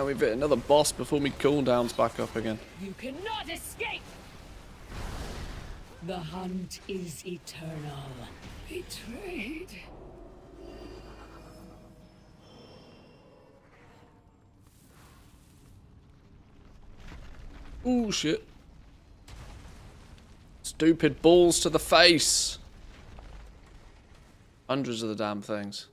A: We've hit another boss before my cooldown's back up again.
L: You cannot escape! The hunt is eternal. Betrayed.
A: Ooh, shit. Stupid balls to the face. Hundreds of the damn things.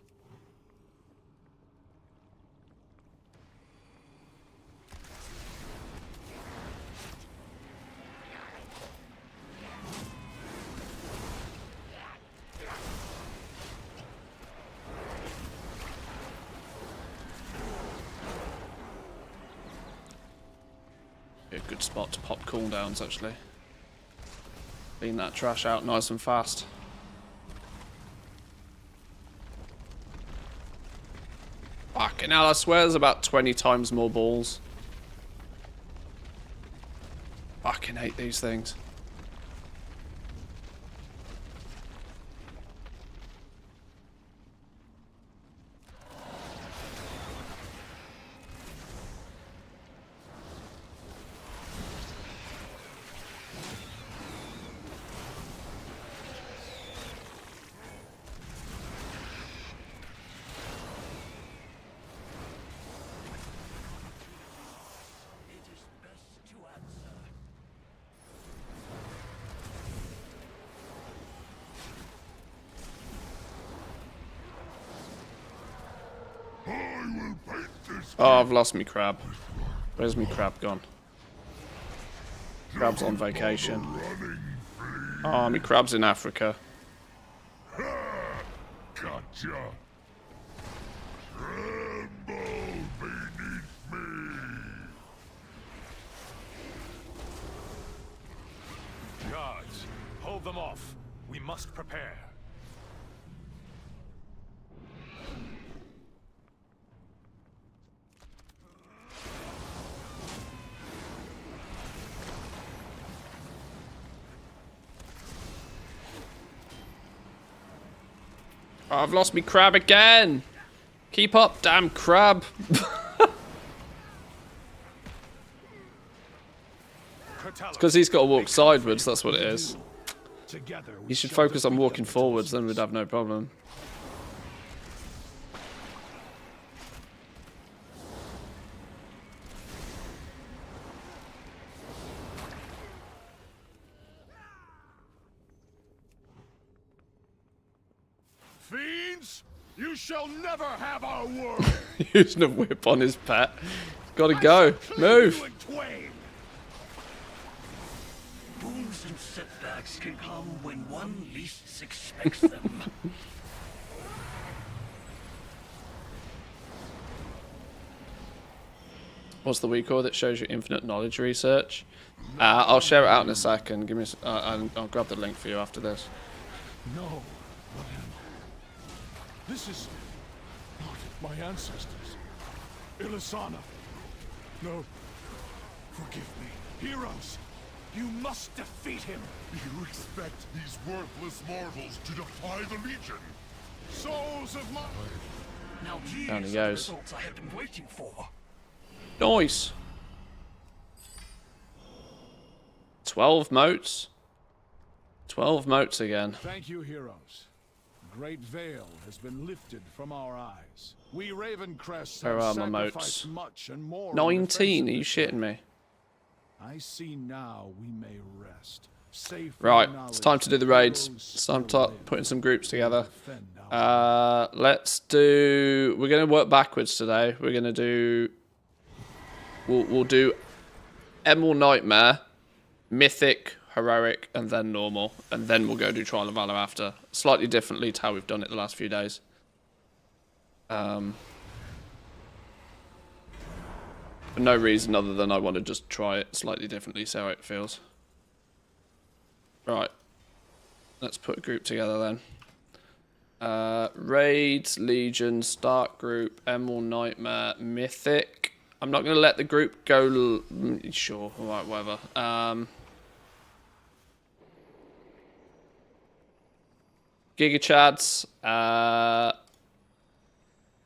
A: Be a good spot to pop cooldowns, actually. Clean that trash out nice and fast. Fucking hell, I swear there's about 20 times more balls. Fucking hate these things. Oh, I've lost me crab. Where's me crab gone? Crab's on vacation. Oh, me crab's in Africa.
D: Gotcha. Tremble beneath me.
M: Guards, hold them off. We must prepare.
A: Oh, I've lost me crab again. Keep up, damn crab. It's because he's got to walk sideways, that's what it is. You should focus on walking forwards, then we'd have no problem.
D: Fiends, you shall never have our word.
A: Using a whip on his pet. Gotta go. Move.
K: Wounds and setbacks can come when one least expects them.
A: What's the week called that shows you infinite knowledge research? I'll share it out in a second. Give me. I'll grab the link for you after this.
B: No, Lion. This is not my ancestors. Ilisana. No. Forgive me. Heroes, you must defeat him.
D: You expect these worthless mortals to defy the Legion? Souls of my...
K: Now
A: Down he
K: these are the
A: goes.
K: results I have been waiting for.
A: Nice. 12 motes. 12 motes again.
B: Thank you, heroes. The great veil has been lifted from our eyes. We Ravencrests
A: Where
B: have
A: are my
B: sacrificed
A: motes?
B: much and more. in
A: 19, are you
B: defense of
A: shitting me?
B: I see now we may rest. Safe in
A: Right,
B: the
A: it's time to do the raids. It's time to start putting some groups together. Let's do... We're going to work backwards today. We're going to do... We'll do Emerald Nightmare, Mythic, Heroic, and then Normal. And then we'll go do Trial of Valor after. Slightly differently to how we've done it the last few days. For no reason other than I want to just try it slightly differently, see how it feels. Right. Let's put a group together then. Raids, Legion, Start Group, Emerald Nightmare, Mythic. I'm not going to let the group go... Sure, alright, whatever. Giga Chads,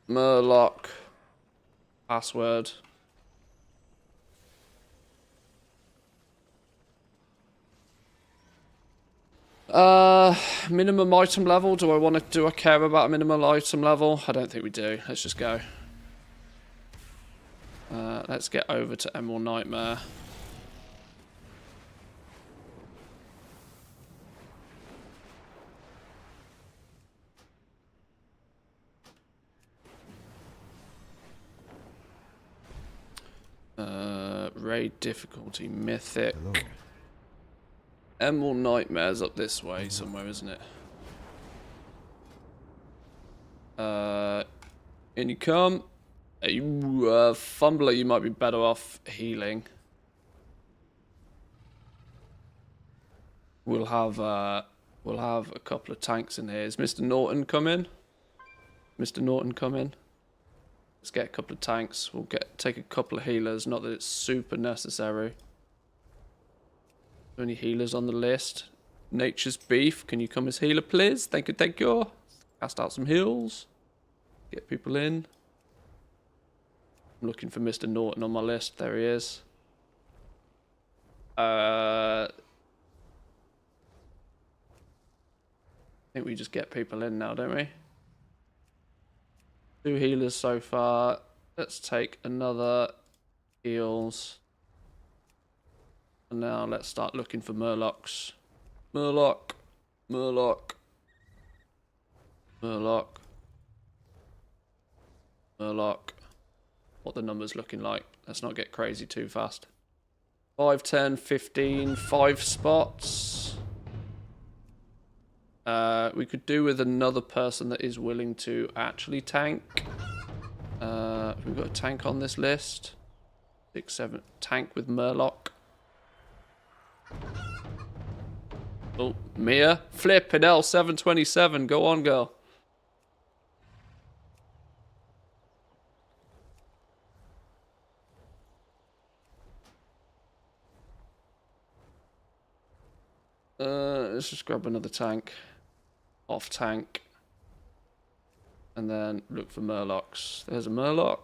A: Murloc, password. Minimum item level. Do I care about a minimum item level? I don't think we do. Let's just go. Let's get over to Emerald Nightmare. Raid difficulty, Mythic.
N: Hello.
A: Emerald Nightmare's up this way somewhere, isn't it? In you come. You, Fumbler, you might be better off healing. We'll have a couple of tanks in here. Is Mr. Norton come in? Mr. Norton come in? Let's get a couple of tanks. We'll take a couple of healers. Not that it's super necessary. Any healers on the list? Nature's Beef, can you come as healer, please? Thank you, thank you. Cast out some heals. Get people in. I'm looking for Mr. Norton on my list. There he is. I think we just get people in now, don't we? 2 healers so far. Let's take another heals. And now let's start looking for Murlocs. Murloc. Murloc. Murloc. Murloc. What the numbers looking like. Let's not get crazy too fast. 5, 10, 15, 5 spots. We could do with another person that is willing to actually tank. We've got a tank on this list. 6, 7. Tank with Murloc. Oh, Mia. Flippin' hell, 727. Go on, girl. Let's just grab another tank. Off tank. And then look for Murlocs. There's a Murloc.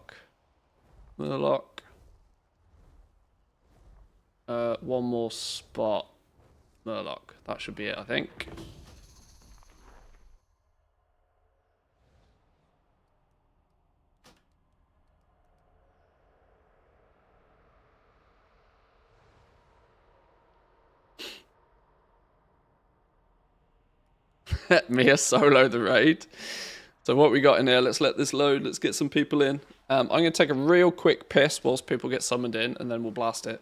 A: Murloc. One more spot. Murloc. That should be it, I think. Mia solo the raid. So what we got in here, let's let this load. Let's get some people in. I'm going to take a real quick piss whilst people get summoned in, and then we'll blast it.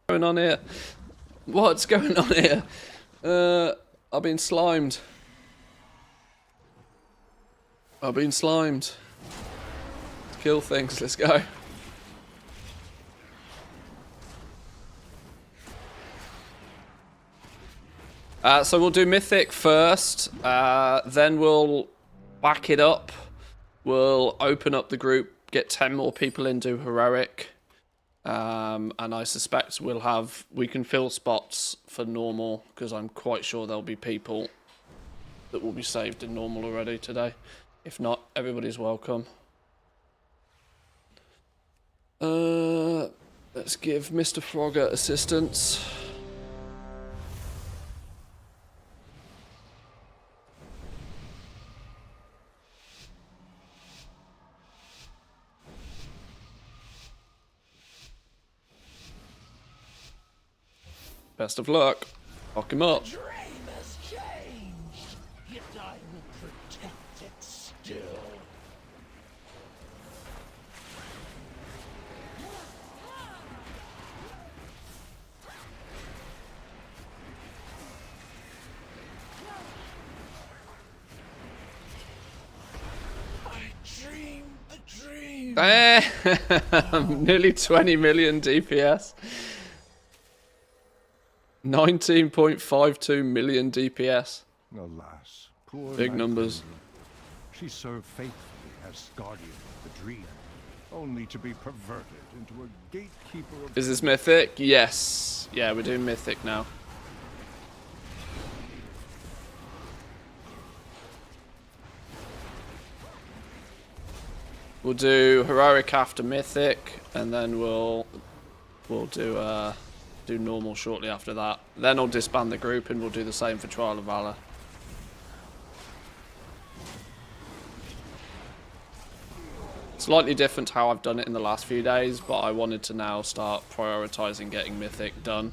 A: What's going on here? What's going on here? I've been slimed. I've been slimed. Let's kill things. Let's go. So we'll do Mythic first. Then we'll back it up. We'll open up the group, get 10 more people in, do Heroic. And I suspect we can fill spots for normal, because I'm quite sure there'll be people that will be saved in normal already today. If not, everybody's welcome. Let's give Mr. Frogger assistance. Best of luck. Lock him up. Damn! Nearly 20 million DPS. 19.52 million DPS.
G: Alas, poor
A: Big
G: Night
A: numbers.
G: Angel. She served faithfully as guardian of the dream, only to be perverted into a gatekeeper of...
A: Is this mythic? Yes. Yeah, we're doing mythic now. We'll do heroic after mythic, and then we'll do normal shortly after that. Then I'll disband the group, and we'll do the same for Trial of Valor. Slightly different to how I've done it in the last few days, but I wanted to now start prioritizing getting mythic done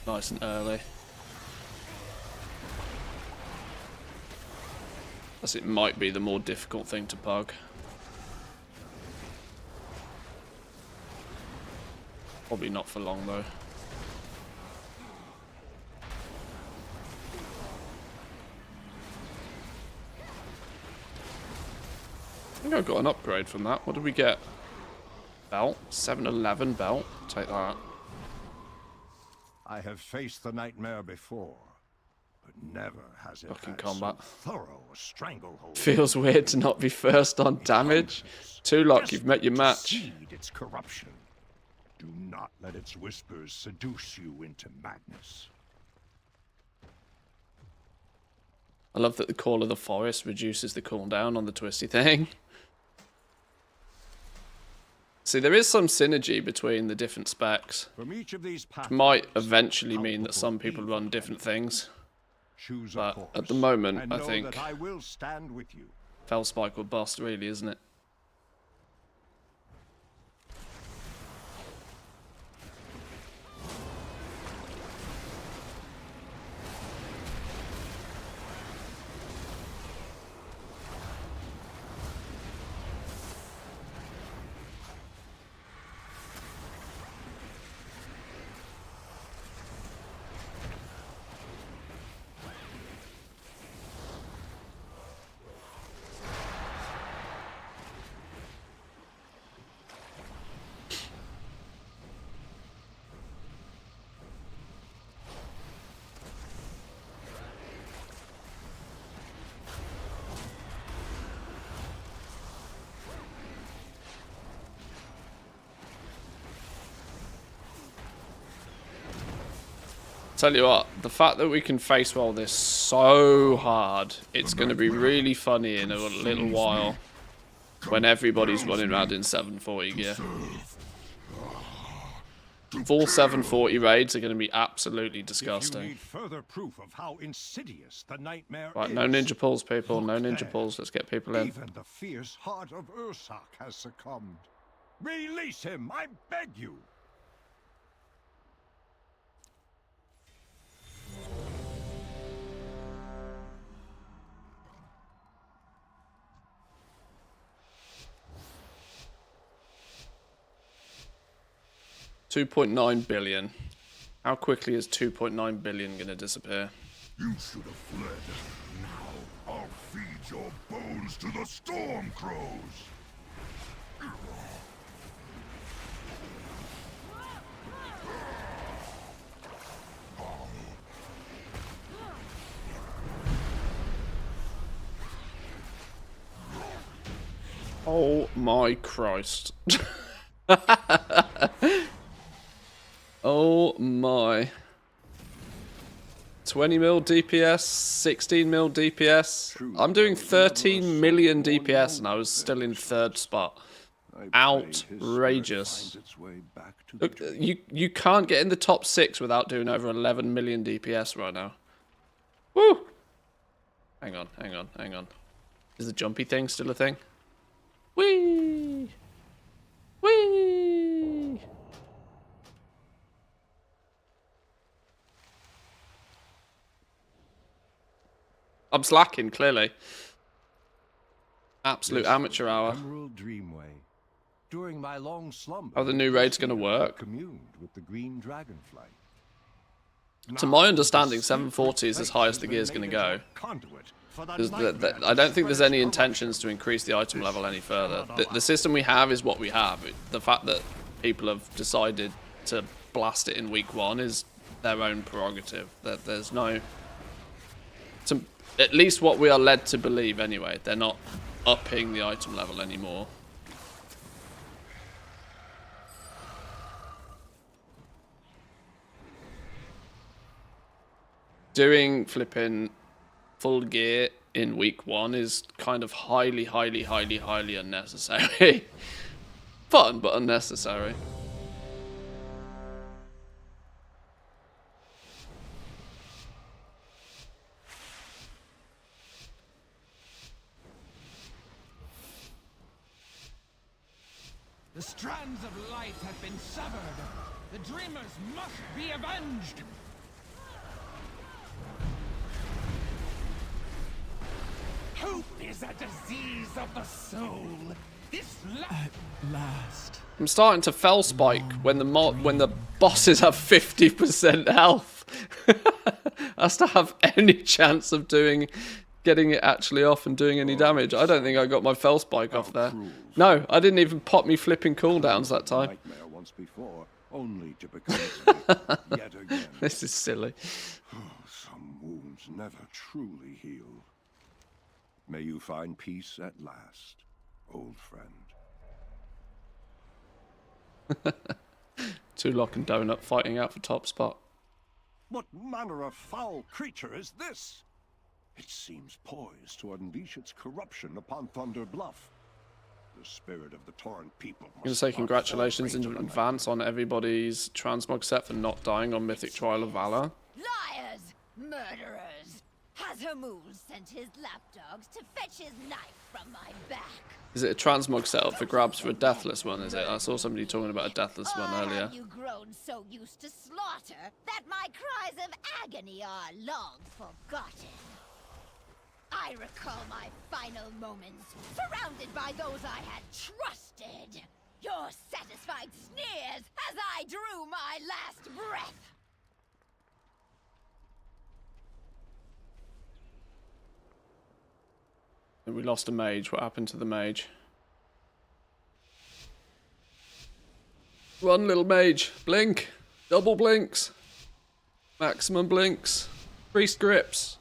A: nice and early. As it might be the more difficult thing to pug. Probably not for long though. I think I got an upgrade from that. What did we get? Belt? 711 belt. Take that.
G: I have faced the nightmare before, but never has it
A: Fucking
G: had
A: combat.
G: so thorough a stranglehold.
A: Feels weird to not be first on damage. Too luck, you've met your match.
G: Seed its corruption. Do not let its whispers seduce you into madness.
A: I love that the Call of the Forest reduces the cooldown on the twisty thing. See, there is some synergy between the different specs.
G: From each of these
A: Which might eventually mean that some people run different things. But at the moment, I think
G: I will stand with you.
A: Felspike will bust, really, isn't it? Tell you what, the fact that we can face roll this so hard, it's going to be really funny in a little while when everybody's running around in 740 gear. Full 740 raids are going to be absolutely disgusting.
G: You need further proof of how insidious the nightmare
A: Right,
G: is.
A: no ninja pulls, people. No ninja pulls. Let's get people in.
G: Even the fierce heart of Ursak has succumbed. Release him, I beg you.
A: $2.9 billion. How quickly is 2.9 billion going to disappear?
D: You should have fled. Now I'll feed your bones to the storm crows.
A: Oh my Christ. Oh my. 20 mil DPS, 16 mil DPS. I'm doing 13 million DPS and I was still in third spot. Outrageous. Look, you can't get in the top 6 without doing over 11 million DPS right now. Woo! Hang on. Is the jumpy thing still a thing? Whee! Whee! I'm slacking, clearly. Absolute amateur hour.
G: Emerald Dreamway. During my long slumber,
A: How the new raid's gonna work?
G: Communed with the green dragonfly.
A: To my understanding, 740 is as high as the gear is going to go. I don't think there's any intentions to increase the item level any further. The system we have is what we have. The fact that people have decided to blast it in week 1 is their own prerogative. That there's no... at least what we are led to believe anyway. They're not upping the item level anymore. Doing flipping full gear in week 1 is kind of highly unnecessary. Fun, but unnecessary.
O: The strands of light have been severed. The dreamers must be avenged. Hope is a disease of the soul. At
E: last.
A: I'm starting to fell spike when the bosses have 50% health. Has to have any chance of getting it actually off and doing any damage. I don't think I got my fell spike off there. No, I didn't even pop me flipping cooldowns that time.
G: Nightmare once before, only to become yet again.
A: This is silly.
G: Some wounds never truly heal. May you find peace at last, old friend.
A: Tulok and Donut fighting out for top spot.
G: What manner of foul creature is this? It seems poised to unleash its corruption upon Thunder Bluff. The spirit of the torn people.
A: I'm going to say congratulations in advance on everybody's transmog set for not dying on Mythic Trial of Valor.
I: Liars! Murderers! Has Hermul sent his lapdogs to fetch his knife from my back?
A: Is it a transmog setup for grabs for a deathless one, is it? I saw somebody talking about a deathless one earlier.
I: Have you grown so used to slaughter that my cries of agony are long forgotten? I recall my final moments, surrounded by those I had trusted. Your satisfied sneers as I drew my last breath.
A: We lost a mage. What happened to the mage? Run, little mage. Blink. Double blinks. Maximum blinks. Priest grips.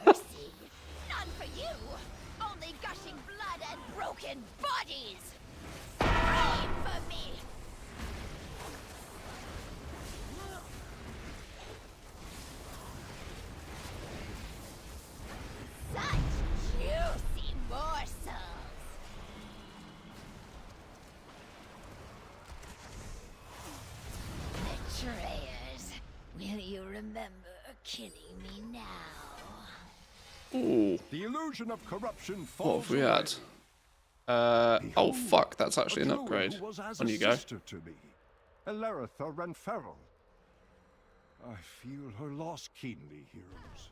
I: Mercy. None for you. Only gushing blood and broken bodies. Scream for me. Such juicy morsels. Betrayers, will you remember killing me now?
A: Ooh.
G: The illusion of corruption
A: What
G: falls
A: have we had? Oh fuck, that's actually an upgrade. On you go.
G: To me, Eleretha Renferal. I feel her loss keenly, heroes.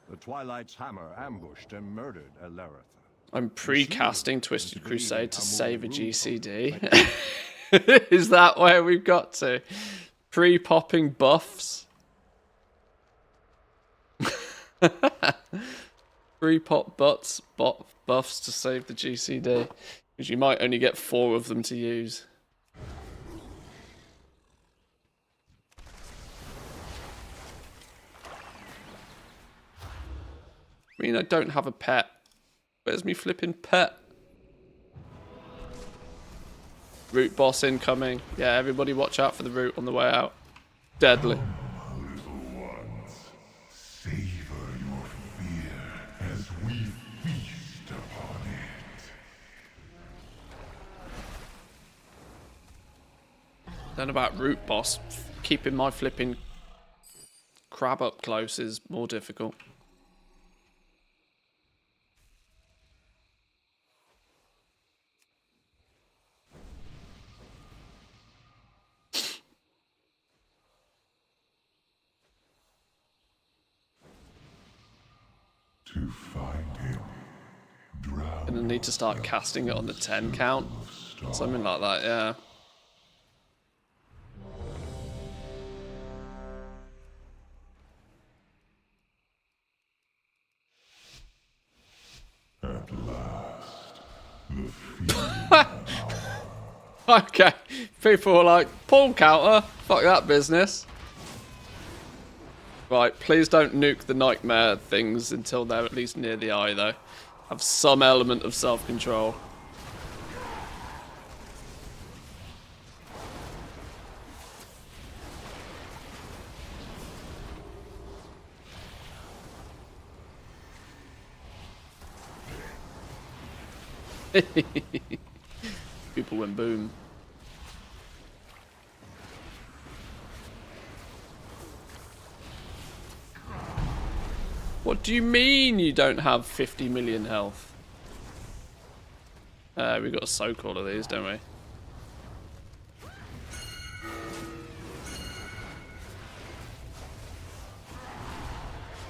G: The Twilight's hammer ambushed and murdered Eleretha.
A: I'm pre-casting Twisted Crusade to save a GCD. Is that where we've got to? Pre-popping buffs? Pre-pop buffs to save the GCD. Because you might only get 4 of them to use. I mean, I don't have a pet. Where's me flipping pet? Root boss incoming. Yeah, everybody watch out for the root on the way out. Deadly.
D: Little ones, savor your fear as we feast upon it.
A: Then about root boss, keeping my flipping crab up close is more difficult.
D: To find him, drown.
A: Gonna need to start casting it on the 10 count. Something like that, yeah. Okay, people are like, pawn counter? Fuck that business. Right, please don't nuke the nightmare things until they're at least near the eye, though. Have some element of self-control. People went boom. What do you mean you don't have 50 million health? We've got to soak all of these, don't we?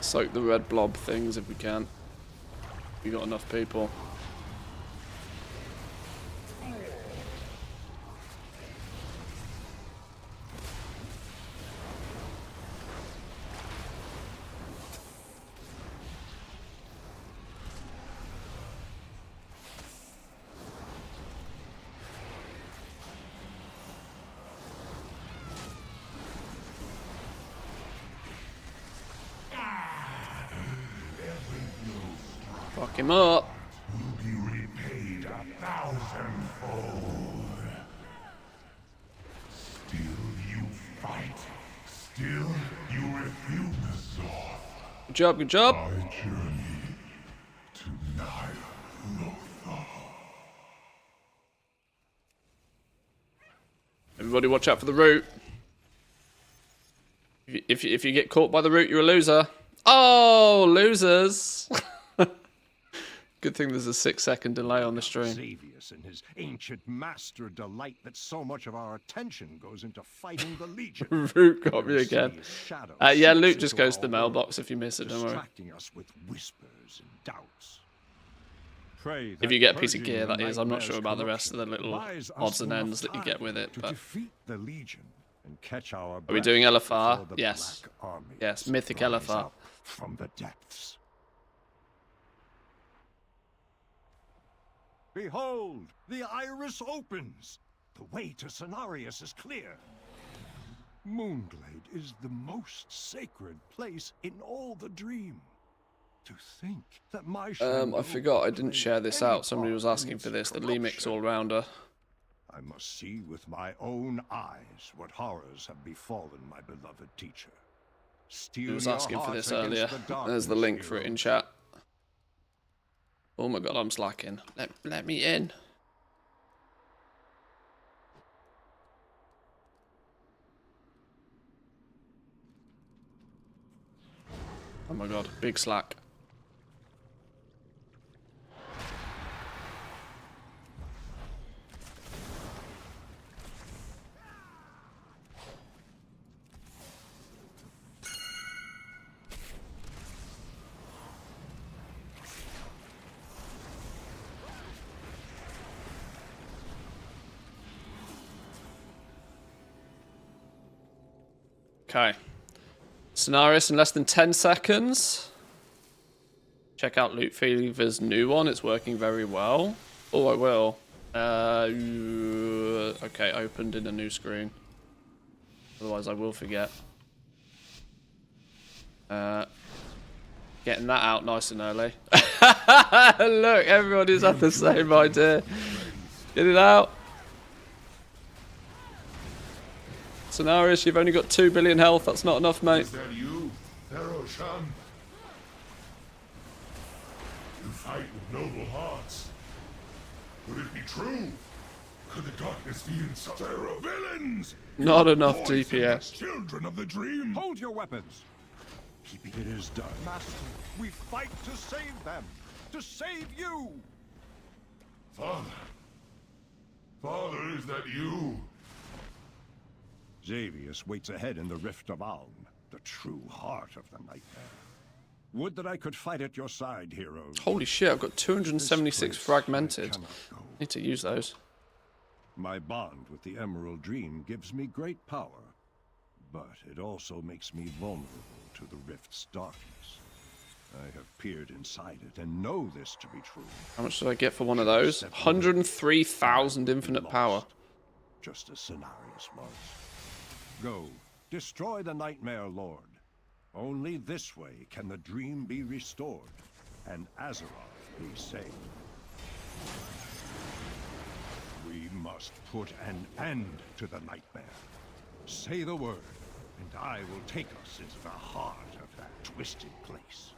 A: Soak the red blob things if we can. We got enough people. Fuck him up.
D: Will be repaid 1,000-fold. Still you fight. Still you refute the sword.
A: Good job, good job.
D: Our journey to Lothar.
A: Everybody watch out for the root. If you get caught by the root, you're a loser. Oh, losers. Good thing there's a 6-second delay on the stream.
G: Xavius and his ancient master delight that so much of our attention goes into fighting the Legion.
A: Root got me again. Yeah, loot just goes to the mailbox if you miss it, don't worry.
G: Distracting us with whispers and doubts. Pray
A: If you get a piece of gear, that is. I'm not sure about the rest of the little odds and ends that you get with it. But
G: defeat the Legion and catch our
A: are we doing
G: breath
A: LFR?
G: before the
A: Yes.
G: Black Army
A: Yes, mythic
G: rise
A: LFR.
G: up from the depths. Behold, the iris opens. The way to Cenarius is clear. Moonglade is the most sacred place in all the dream. To think that my
A: I forgot I didn't share this out. Somebody was asking for this. The Lemix all-rounder.
G: I must see with my own eyes what horrors have befallen my beloved teacher.
A: He was asking for this earlier. There's the link for it in chat. Oh my god, I'm slacking. Let me in. Oh my god, big slack. Okay. Cenarius in less than 10 seconds. Check out Loot Fever's new one. It's working very well. Oh, I will. Okay, opened in a new screen. Otherwise, I will forget. Getting that out nice and early. Look, everybody's had the same idea. Get it out. Cenarius, you've only got 2 billion health. That's not enough, mate.
D: Is that you, Theroshan? You fight with noble hearts. Would it be true? Could the darkness be in such terror? Villains!
A: Not enough DPS.
D: Children of the dream!
G: Hold your weapons! Keeping it is done. Master, we fight to save them! To save you!
D: Father! Father, is that you?
G: Xavius waits ahead in the Rift of Aln, the true heart of the nightmare. Would that I could fight at your side, heroes.
A: Holy shit, I've got 276 fragmented. Need to use those.
G: My bond with the Emerald Dream gives me great power, but it also makes me vulnerable to the Rift's darkness. I have peered inside it and know this to be true.
A: How much did I get for one of those? 103,000 infinite power.
G: Just as Cenarius was. Go, destroy the Nightmare Lord. Only this way can the dream be restored, and Azeroth be saved. We must put an end to the nightmare. Say the word, and I will take us into the heart of that twisted place.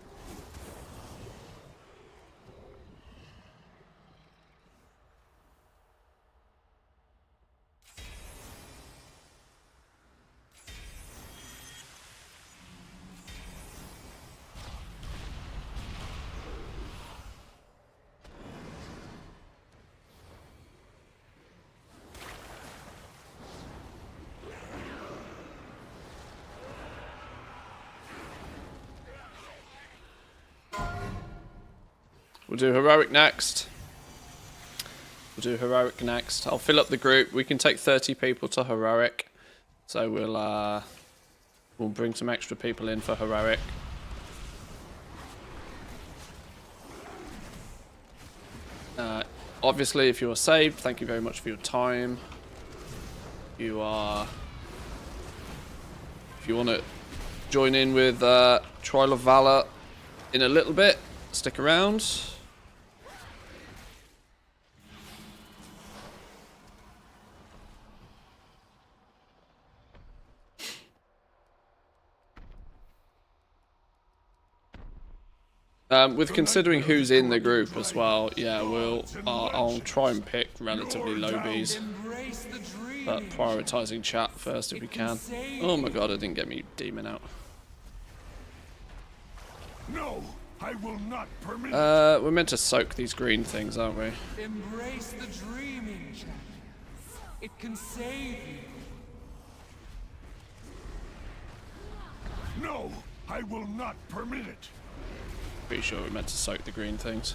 A: We'll do heroic next. I'll fill up the group. We can take 30 people to heroic, so we'll bring some extra people in for heroic. Obviously, if you are saved, thank you very much for your time. If you want to join in with Trial of Valor in a little bit, stick around. With considering who's in the group as well, yeah, I'll try and pick relatively low Bs, but prioritizing chat first if we can. Oh my god, I didn't get me demon out.
D: No, I will not permit.
A: We're meant to soak these green things, aren't we?
E: Embrace the dreaming, champions. It can save you.
D: No, I will not permit it.
A: Pretty sure we're meant to soak the green things.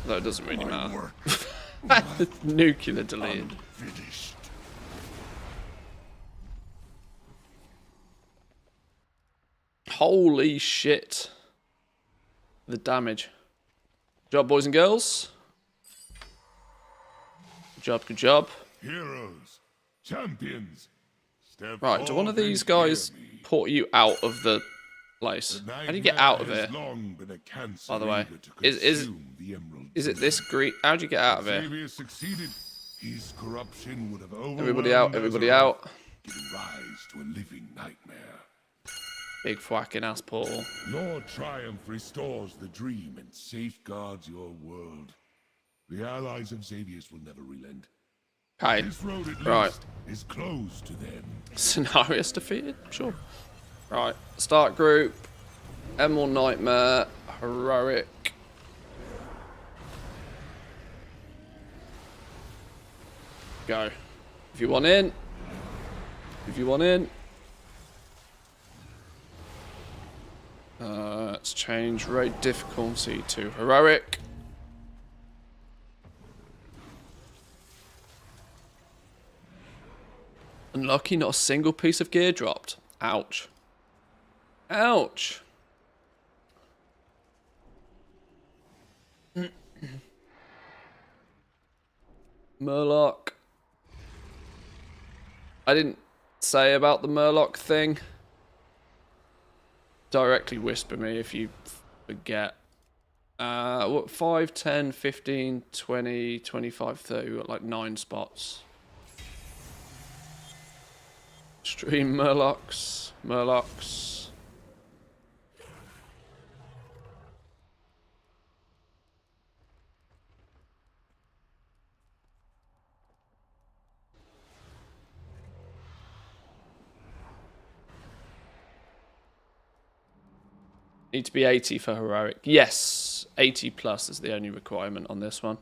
A: Though it doesn't really matter. Nuclear deleted.
D: Finished.
A: Holy shit. The damage. Good job, boys and girls. Good job, good job.
D: Heroes, champions. Step
A: Right, do one of these guys put you out of the place? How do you get out of here? By the way, is it this green? How do you get out of here?
D: His corruption would have
A: Everybody out! Everybody out!
D: Giving rise to a living nightmare.
A: Big whacking ass portal.
D: Your triumph restores the dream and safeguards your world. The allies of Xavius will never relent.
A: Okay,
D: This road at
A: right.
D: least is closed to them.
A: Scenarios defeated? Sure. Right, start group. Emerald Nightmare. Heroic. Go. If you want in. If you want in. Let's change raid difficulty to heroic. Unlucky, not a single piece of gear dropped. Ouch. Ouch. Murloc. I didn't say about the Murloc thing. Directly whisper me if you forget. What, 5, 10, 15, 20, 25, 30. We've got like 9 spots. Stream Murlocs. Murlocs. Need to be 80 for heroic. Yes, 80 plus is the only requirement on this one.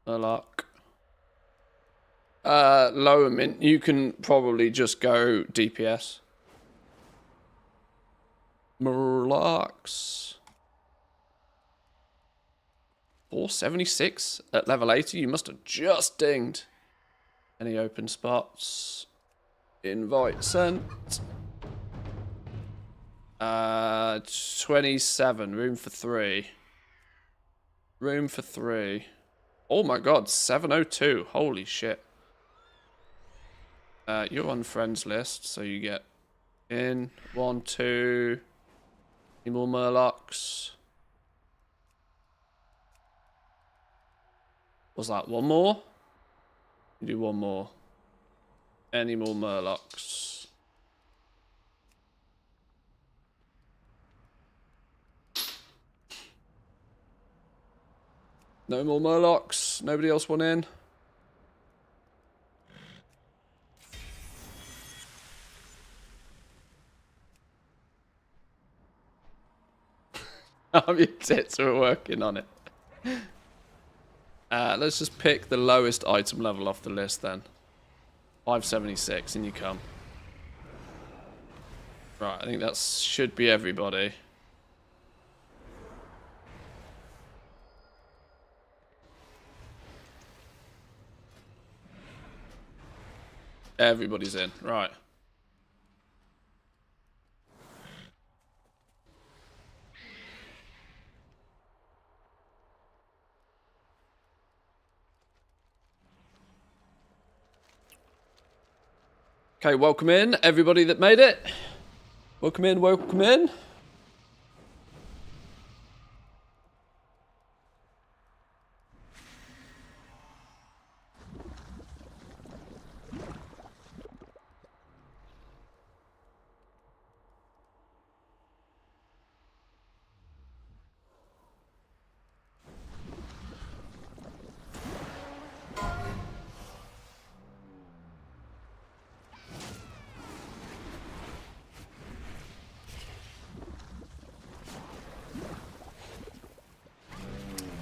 A: Murloc. Lower mint. You can probably just go DPS. Murlocs. 476 at level 80. You must have just dinged. Any open spots? Invite sent. 27. Room for 3. Room for 3. Oh my god, 702. Holy shit. You're on friends list, so you get in 1, 2. Any more Murlocs? Was that one more? You do one more. Any more Murlocs? No more Murlocs. Nobody else want in. Your tits are working on it. Let's just pick the lowest item level off the list then. 576, and you come. Right, I think that should be everybody. Everybody's in, right. Okay, welcome in, everybody that made it. Welcome in, welcome in.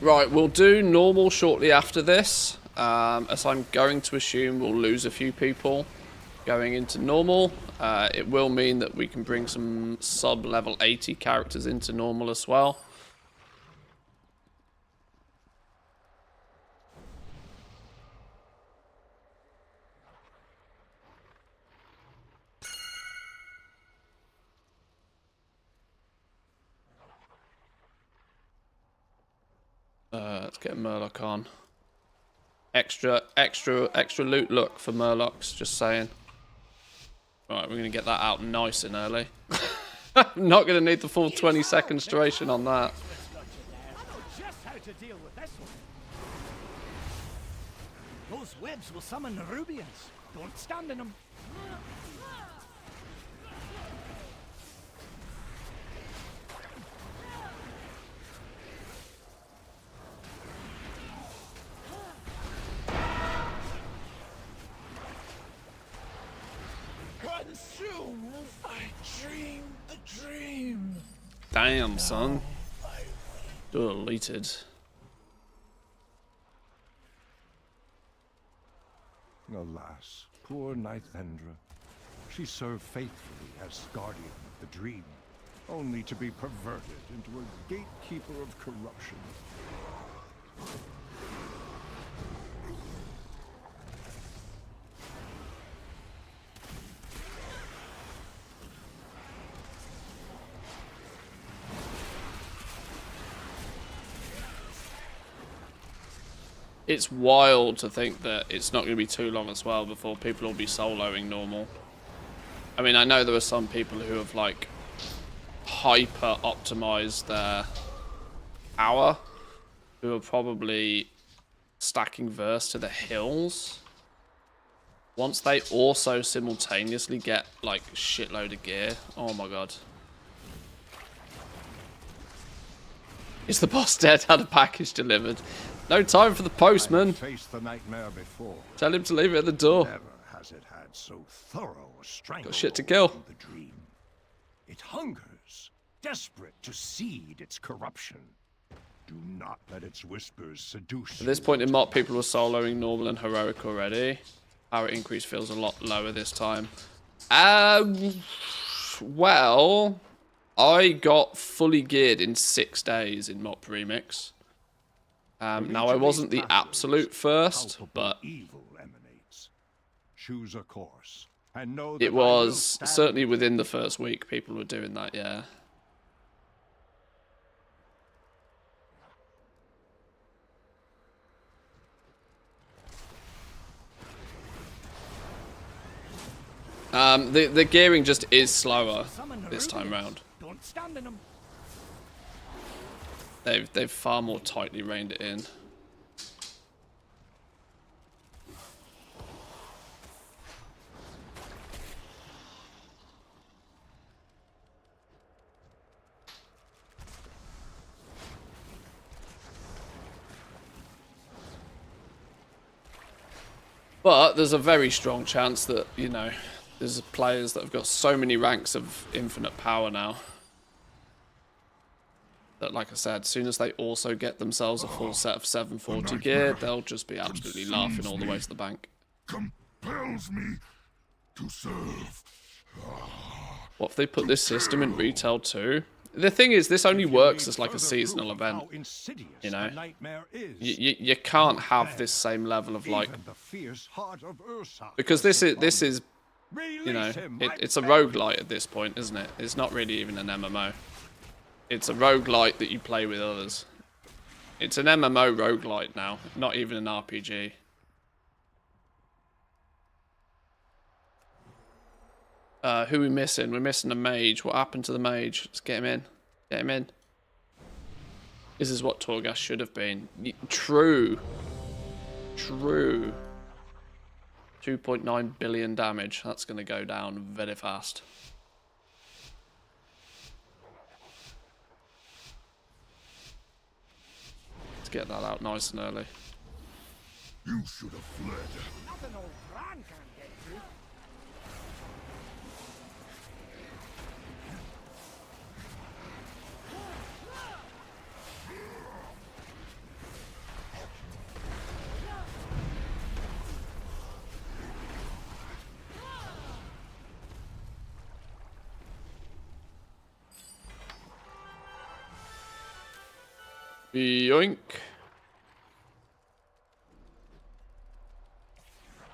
A: Right, we'll do normal shortly after this, as I'm going to assume we'll lose a few people going into normal. It will mean that we can bring some sub-level 80 characters into normal as well. Let's get a Murloc on. Extra loot look for Murlocs, just saying. Right, we're going to get that out nice and early. I'm not going to need the full 20-second duration on that.
O: I know just how to deal with this one. Those webs will summon the Rubians. Don't stand in them. Consume! I dreamed the dream.
A: Damn, son. Deleted.
G: Alas, poor Nithendra. She served faithfully as guardian of the dream, only to be perverted into a gatekeeper of corruption.
A: It's wild to think that it's not going to be too long as well before people will be soloing normal. I mean, I know there are some people who have, like, hyper-optimized their power, who are probably stacking verse to the hills. Once they also simultaneously get, like, shitload of gear. Oh my god. Is the boss dead? Had a package delivered. No time for the postman.
G: Faced the nightmare before.
A: Tell him to leave it at the door.
G: Never has it had so thorough a stranglehold
A: Got shit to kill.
G: on the dream. It hungers, desperate to seed its corruption. Do not let its whispers seduce
A: At this point in MOP, people were soloing normal and heroic already. Power increase feels a lot lower this time. Well, I got fully geared in 6 days in MOP Remix. Now, I wasn't the absolute first, but
G: evil emanates. Choose a course, and know
A: it
G: that I will
A: was
G: stand
A: certainly within the first week people were doing that, yeah. The gearing just is slower this time round.
O: Don't stand in them.
A: They've far more tightly reined it in. But there's a very strong chance that, you know, there's players that have got so many ranks of infinite power now that, like I said, as soon as they also get themselves a full set of 740 gear, they'll just be absolutely laughing all the way to the bank.
D: Compels me to serve.
A: What if they put this system in retail too? The thing is, this only works as like a seasonal event. You know, you can't have this same level of like, because this is you know, it's a roguelite at this point, isn't it? It's not really even an MMO. It's a roguelite that you play with others. It's an MMO roguelite now, not even an RPG. Who are we missing? We're missing a mage. What happened to the mage? Let's get him in. Get him in. This is what Torghast should have been. True. True. 2.9 billion damage. That's going to go down very fast. Let's get that out nice and early.
D: You should have fled.
O: Nothing old Bran can't get through.
A: Yoink.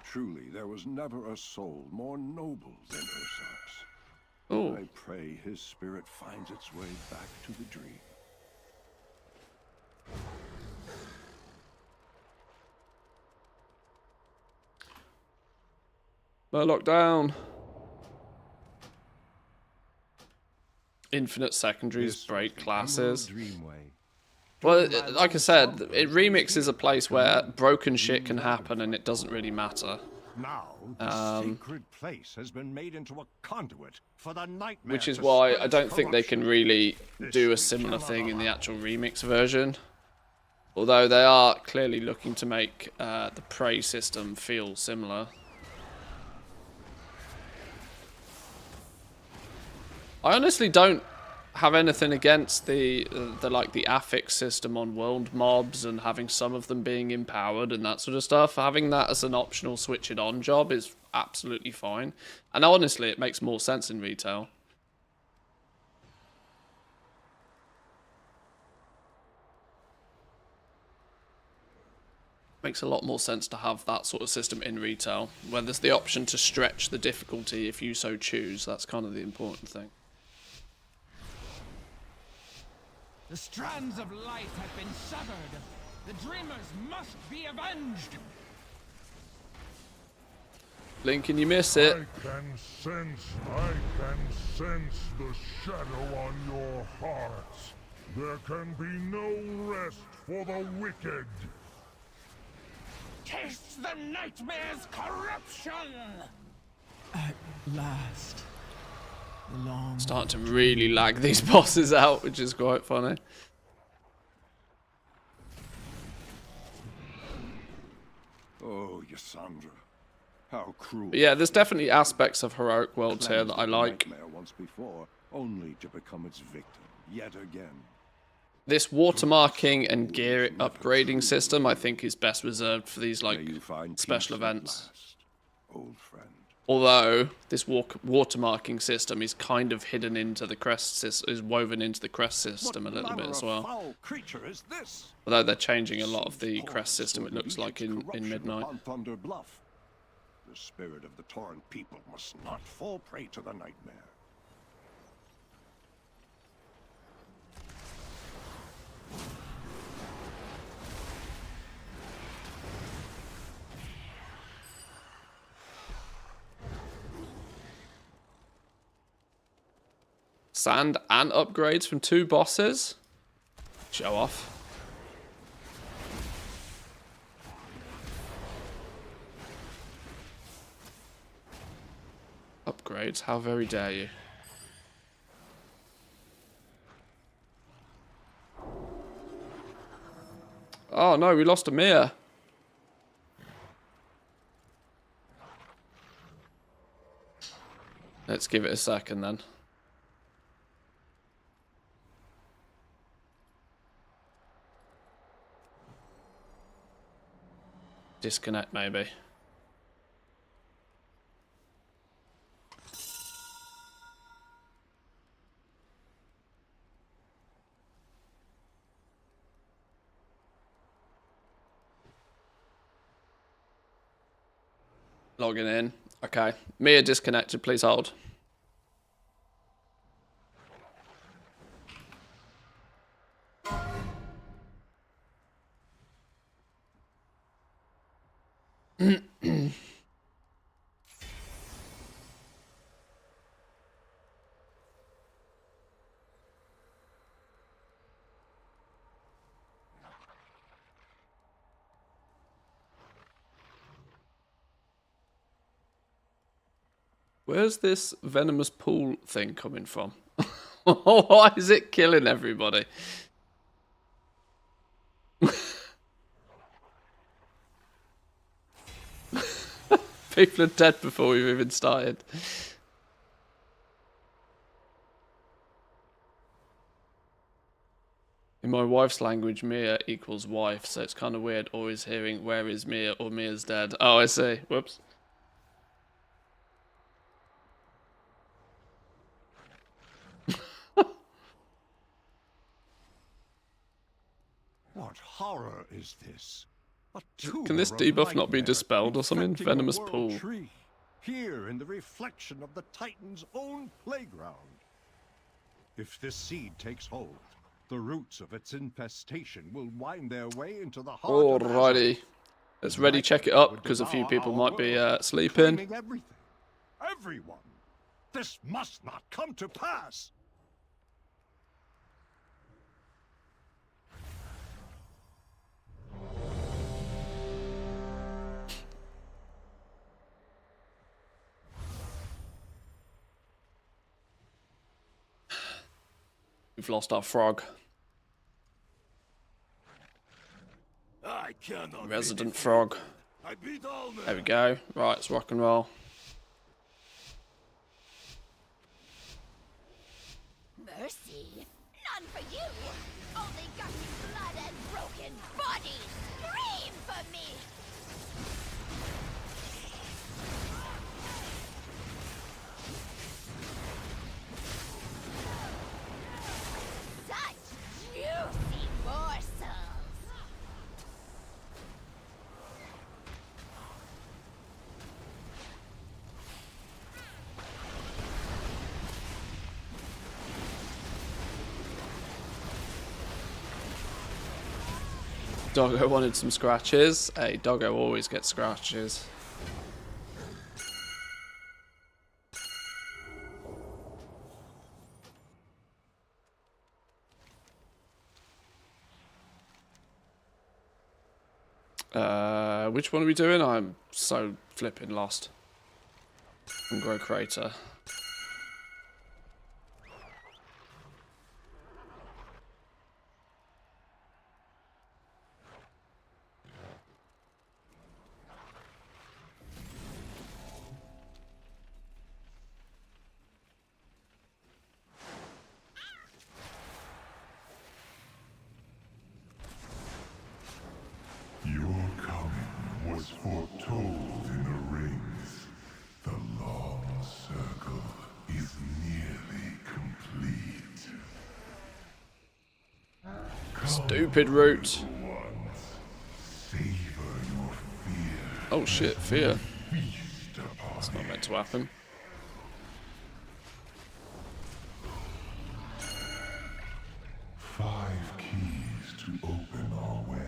G: Truly, there was never a soul more noble than Ursark's.
A: Oh.
G: I pray his spirit finds its way back to the dream.
A: Murloc down. Infinite secondaries break classes. Well, like I said, Remix is a place where broken shit can happen and it doesn't really matter.
G: Now, the sacred place has been made into a conduit for the nightmare.
A: Which is why I don't think they can really do a similar thing in the actual Remix version. Although they are clearly looking to make the Prey system feel similar. I honestly don't have anything against the affix system on world mobs and having some of them being empowered and that sort of stuff. Having that as an optional switch it on job is absolutely fine. And honestly, it makes more sense in retail. Makes a lot more sense to have that sort of system in retail, where there's the option to stretch the difficulty if you so choose. That's kind of the important thing.
O: The strands of life have been severed. The dreamers must be avenged.
A: Link, can you miss it?
D: I can sense the shadow on your hearts. There can be no rest for the wicked.
O: Taste the nightmare's corruption!
E: At last. The long
A: Starting to really lag these bosses out, which is quite funny.
G: Oh, Yasandra. How cruel.
A: But yeah, there's definitely aspects of Heroic Worlds here that I like.
G: Once before, only to become its victim yet again.
A: This watermarking and gear upgrading system, I think, is best reserved for these like special events.
G: Old friend.
A: Although this watermarking system is kind of hidden into the crest system, is woven into the crest system a little bit as well.
G: Foul creature is this?
A: Although they're changing a lot of the crest system, it looks like in Midnight.
G: Upon Thunder Bluff. The spirit of the Torrent people must not fall prey to the nightmare.
A: Sand and upgrades from 2 bosses. Show off. Upgrades, how very dare you. Oh no, we lost Amir. Let's give it a second then. Disconnect maybe. Logging in. Okay. Mia disconnected, please hold. Where's this venomous pool thing coming from? Why is it killing everybody? People are dead before we've even started. In my wife's language, Mia equals wife, so it's kind of weird always hearing where is Mia or Mia's dead. Oh, I see. Whoops.
G: What horror is this?
A: Can this debuff not be dispelled or something? Venomous pool.
G: Tree, here in the reflection of the Titan's own playground. If this seed takes hold, the roots of its infestation will wind their way into the heart of
A: Alrighty. Let's ready check it up, because a few people might be sleeping.
G: Everything. Everyone. This must not come to pass.
A: We've lost our frog.
K: I cannot
A: Resident frog.
K: I beat all men.
A: There we go. Right, let's rock and roll.
I: Mercy? None for you! Only gushing blood and broken bodies! Scream for me! Such juicy morsels!
A: Doggo wanted some scratches. Hey, Doggo always gets scratches. Which one are we doing? I'm so flipping lost. And grow crater.
D: Your coming was foretold in the rings. The circle is nearly complete.
A: Stupid route.
D: Savor your fear.
A: Oh shit, fear.
D: Feast upon
A: That's not meant to happen.
D: Five keys to open our way.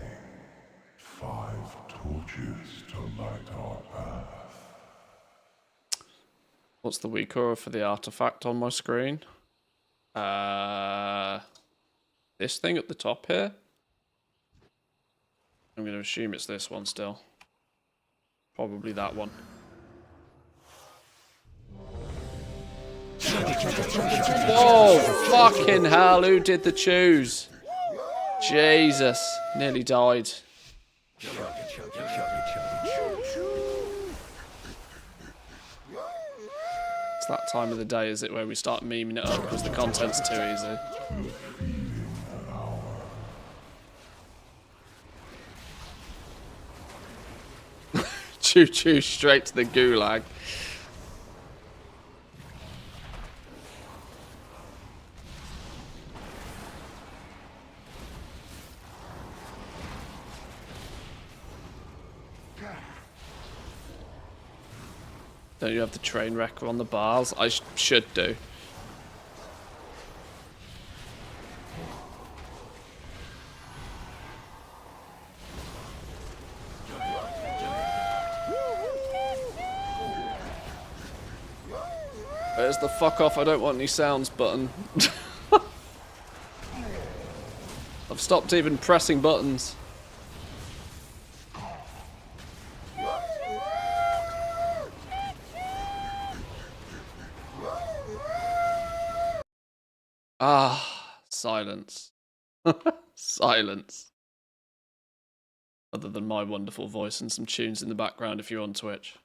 D: 5 torches to light our path.
A: What's the weak aura for the artifact on my screen? This thing at the top here? I'm going to assume it's this one still. Probably that one. Whoa! Fucking hell, who did the choose? Jesus, nearly died. It's that time of the day, is it, where we start memeing it up because the content's too easy. Choo choo straight to the gulag. Don't you have the train wrecker on the bars? I should do. Where's the fuck off, I don't want any sounds button? I've stopped even pressing buttons. Ah, silence. Silence. Other than my wonderful voice and some tunes in the background if you're on Twitch.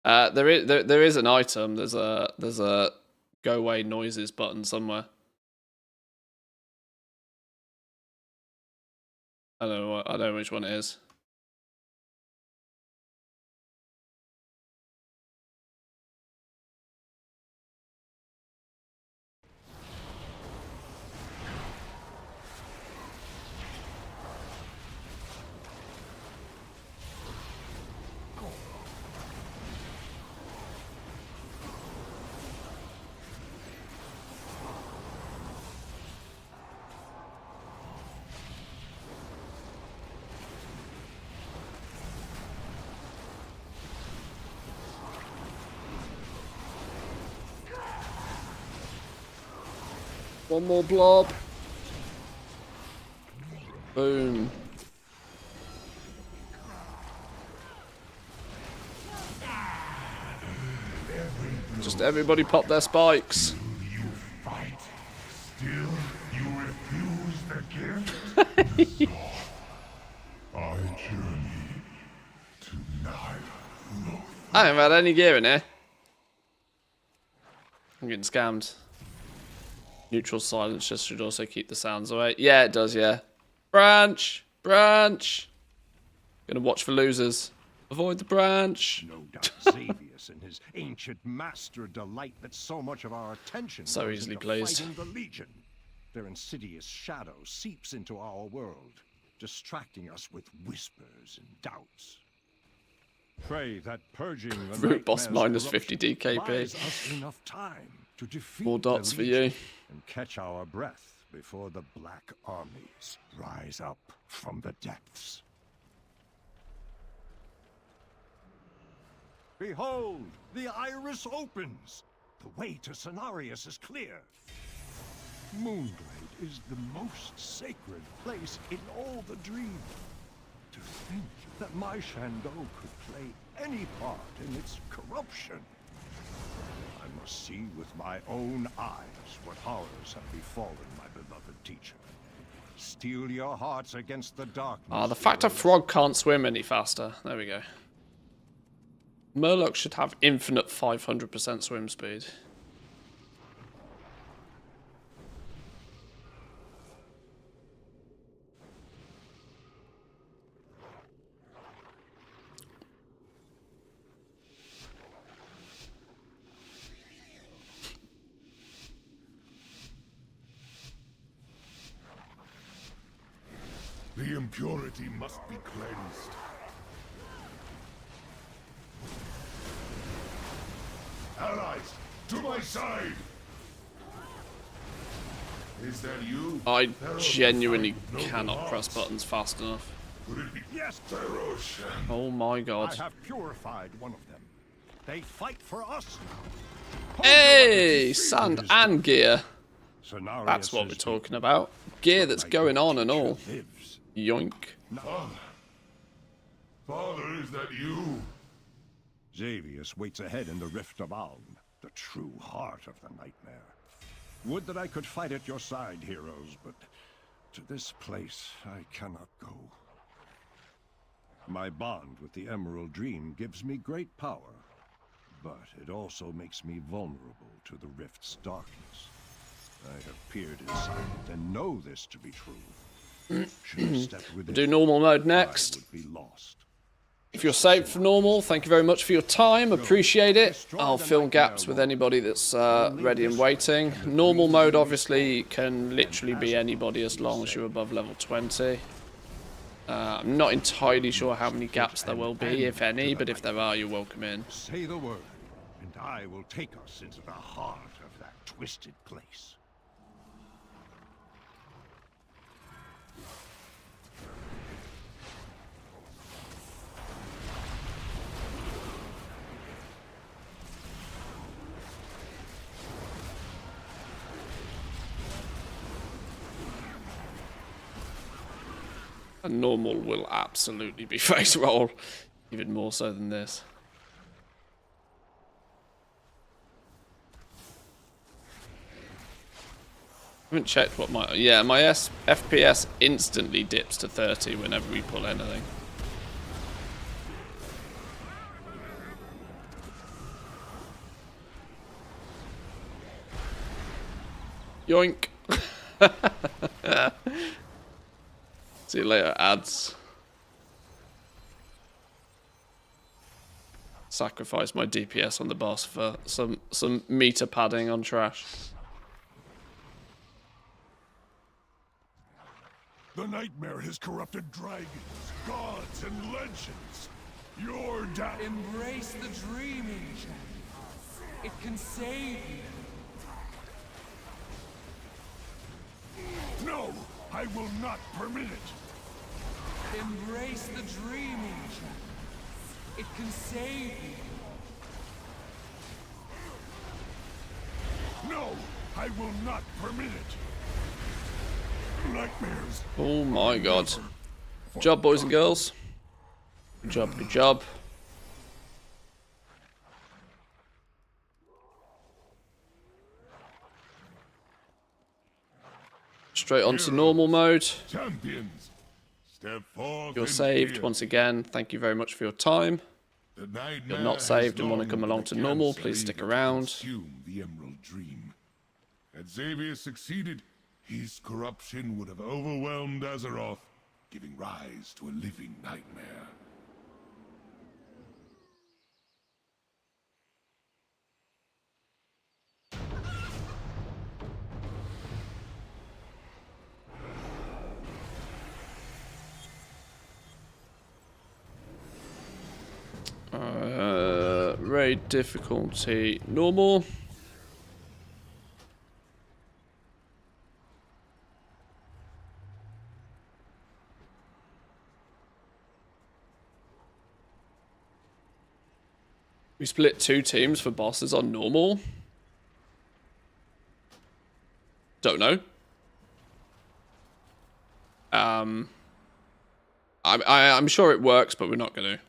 A: There is an item. There's a go away noises button somewhere. I don't know which one it is. One more blob. Boom. Just everybody pop their spikes.
D: You fight. Still, you refuse the gift. I journey tonight.
A: I haven't had any gear in here. I'm getting scammed. Neutral silence just should also keep the sounds away. Yeah, it does, yeah. Branch! Branch! Gonna watch for losers. Avoid the branch.
G: No doubt Xavius and his ancient master delight that so much of our attention
A: so
G: goes
A: easily
G: into
A: pleased.
G: fighting the Legion. Their insidious shadow seeps into our world, distracting us with whispers and doubts. Pray that purging the
A: Root boss
G: nightmare's
A: minus 50
G: corruption buys
A: DKP.
G: us enough time to defeat
A: More dots
G: the
A: for
G: Legion
A: you.
G: and catch our breath before the black armies rise up from the depths. Behold, the iris opens. The way to Cenarius is clear. Moonglade is the most sacred place in all the dream. To think that my Shandou could play any part in its corruption. I must see with my own eyes what horrors have befallen my beloved teacher. Steel your hearts against the darkness.
A: Ah, the fact a frog can't swim any faster. There we go. Murloc should have infinite 500% swim speed.
D: impurity must be cleansed. Allies, to my side! Is that you?
A: I genuinely cannot press buttons fast enough.
D: Could it be? Yes, Ferosh.
A: Oh my god.
G: I have purified one of them. They fight for us.
A: Hey, sand and gear.
G: Cenarius
A: That's what we're talking about. Gear that's going on and all. Yoink.
D: Father, is that you?
G: Xavius waits ahead in the Rift of Aln, the true heart of the nightmare. Would that I could fight at your side, heroes, but to this place I cannot go. My bond with the Emerald Dream gives me great power, but it also makes me vulnerable to the Rift's darkness. I have peered inside it and know this to be true. Should I step within,
A: Do normal mode next.
G: I would be lost.
A: If you're saved for normal, thank you very much for your time. Appreciate it. I'll fill gaps with anybody that's ready and waiting. Normal mode obviously can literally be anybody as long as you're above level 20. I'm not entirely sure how many gaps there will be, if any, but if there are, you're welcome in.
G: Say the word, and I will take us into the heart of that twisted place.
A: A normal will absolutely be face roll, even more so than this. I haven't checked what my... Yeah, my FPS instantly dips to 30 whenever we pull anything. Yoink! See you later, ads. Sacrifice my DPS on the boss for some meter padding on trash.
D: The nightmare has corrupted dragons, gods, and legends. Your down.
O: Embrace the dreaming, champion. It can save you.
D: No, I will not permit it.
O: Embrace the dreaming, champion. It can save you.
D: No, I will not permit it. Nightmares.
A: Oh my god. Good job, boys and girls. Good job, good job. Straight onto normal mode.
D: Champions, step forth.
A: You're saved once again. Thank you very much for your time. If you're not saved and want to come along to normal, please stick around.
D: The Emerald Dream. Had Xavier succeeded, his corruption would have overwhelmed Azeroth, giving rise to a living nightmare.
A: Raid difficulty normal. We split 2 teams for bosses on normal. Don't know. I'm sure it works, but we're not going to.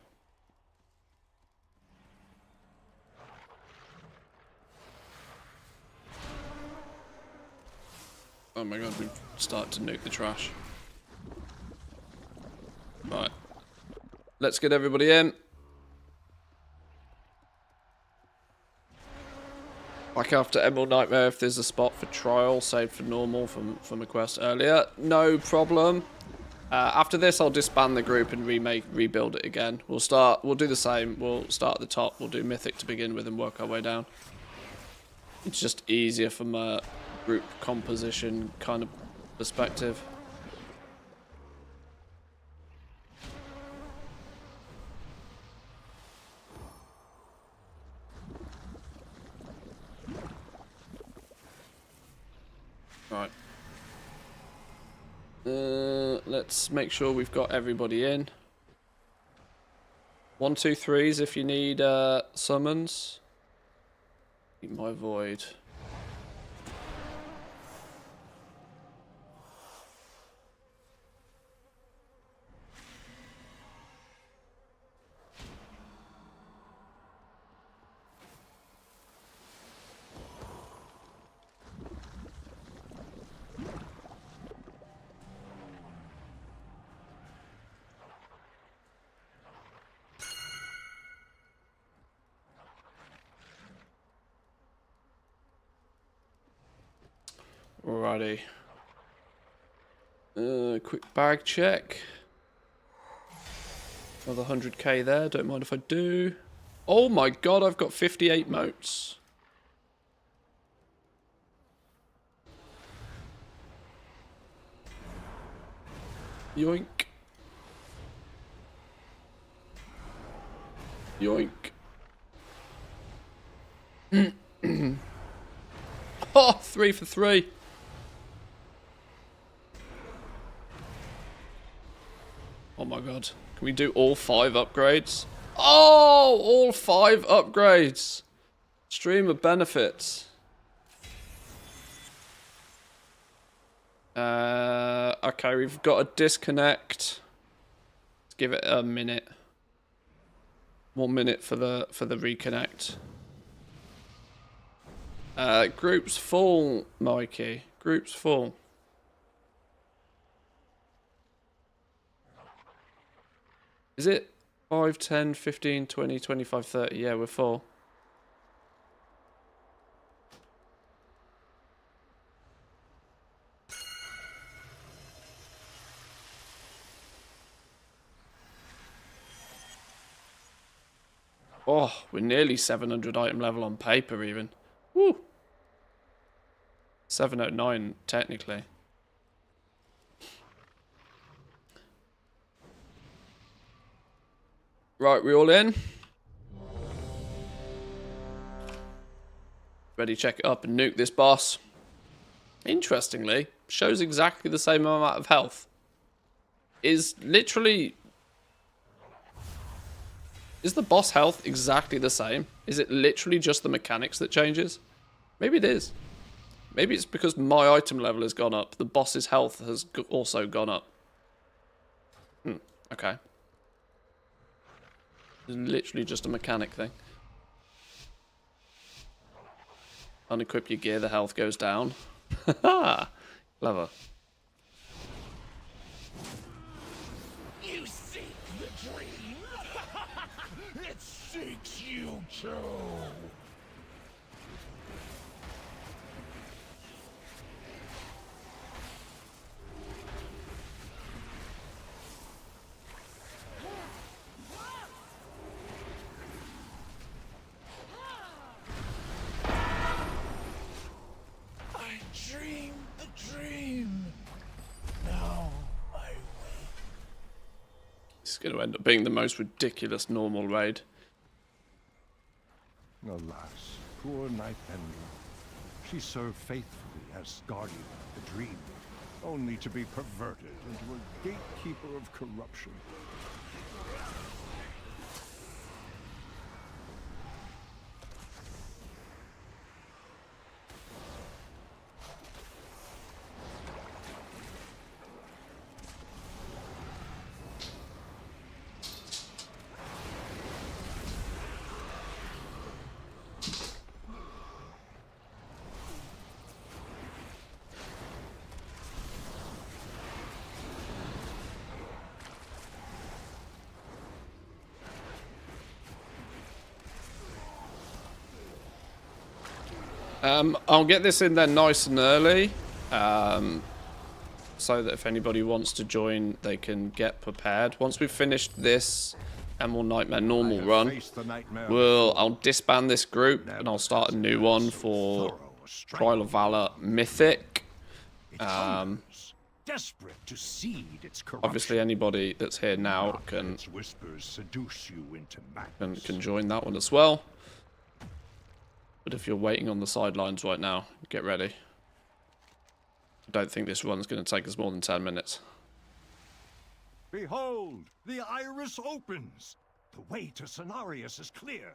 A: Oh my god, we've started to nuke the trash. Right. Let's get everybody in. Back after Emerald Nightmare if there's a spot for trial, saved for normal from a quest earlier. No problem. After this I'll disband the group and rebuild it again. We'll do the same. We'll start at the top, we'll do Mythic to begin with and work our way down. It's just easier from a group composition kind of perspective. Right. Let's make sure we've got everybody in. 1, 2, 3s if you need summons. Keep my void. Alrighty. Quick bag check. Another 100k there, don't mind if I do. Oh my god, I've got 58 motes. Yoink. Yoink. Oh, 3 for 3. Oh my god. Can we do all 5 upgrades? Oh, all 5 upgrades. Stream of benefits. Okay, we've got a disconnect. Let's give it a minute. 1 minute for the reconnect. Group's full, Mikey. Group's full. Is it 5, 10, 15, 20, 25, 30? Yeah, we're full. Oh, we're nearly 700 item level on paper even. Woo! 709 technically. Right, we all in? Ready, check it up and nuke this boss. Interestingly, shows exactly the same amount of health. Is the boss health exactly the same? Is it literally just the mechanics that changes? Maybe it is. Maybe it's because my item level has gone up. The boss's health has also gone up. Okay. It's literally just a mechanic thing. Unequip your gear, the health goes down. Haha! Clever.
D: You seek the dream? It seeks you too. I dreamed the dream. Now I wait.
A: It's going to end up being the most ridiculous normal raid.
G: Alas, poor Nightbender. She served faithfully as guardian of the dream, only to be perverted into a gatekeeper of corruption.
A: I'll get this in there nice and early, so that if anybody wants to join, they can get prepared. Once we've finished this Emerald Nightmare normal run, I'll disband this group and I'll start a new one for Trial of Valor Mythic.
G: Desperate to seed its corruption.
A: Obviously, anybody that's here now can join that one as well. But if you're waiting on the sidelines right now, get ready. I don't think this run's going to take us more than 10 minutes.
G: Behold, the iris opens. The way to Cenarius is clear.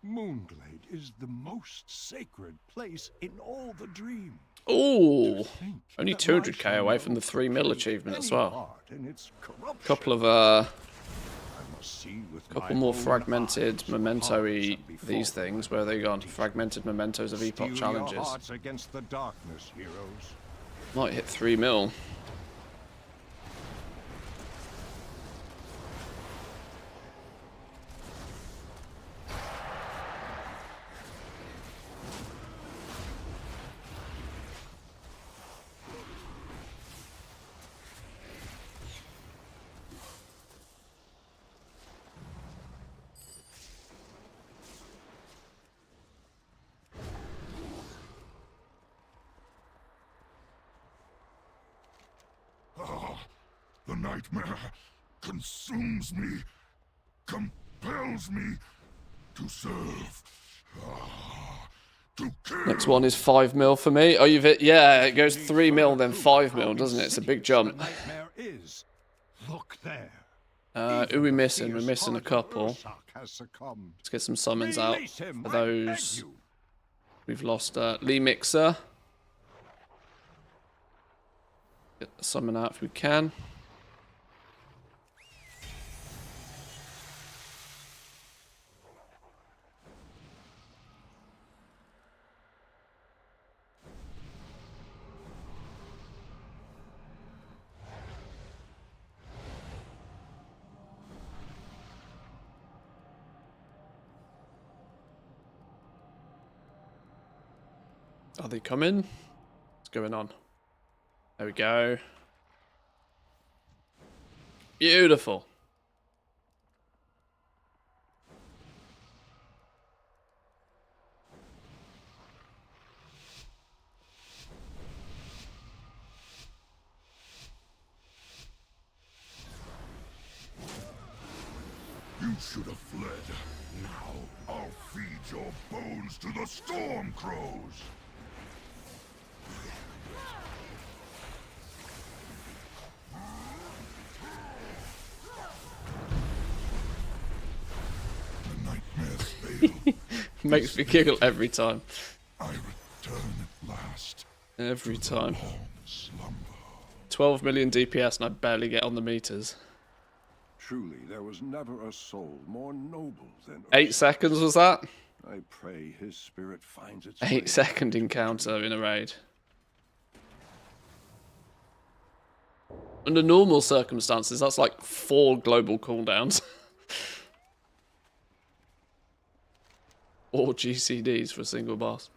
G: Moonglade is the most sacred place in all the dream.
A: Ooh, only 200k away from the 3 mil achievement as well. Couple of couple more fragmented memento-y these things. Where are they gone? Fragmented mementos of epoch challenges.
G: Against the darkness, heroes.
A: Might hit 3 mil.
D: The nightmare consumes me, compels me to serve, to kill.
A: Next one is 5 mil for me. Oh, you've hit, yeah, it goes 3 mil, then 5 mil, doesn't it? It's a big jump.
G: Look there.
A: Who are we missing? We're missing a couple. Let's get some summons out for those. We've lost Lee Mixer. Get the summon out if we can. Are they coming? What's going on? There we go. Beautiful.
D: You should have fled. Now I'll feed your bones to the storm crows.
A: Makes me giggle every time.
D: I return at last.
A: Every time. 12 million DPS and I barely get on the meters.
G: Truly, there was never a soul more noble than
A: 8 seconds was that?
G: I pray his spirit finds its
A: 8-second encounter in a raid. Under normal circumstances, that's like 4 global cooldowns. Or GCDs for a single boss.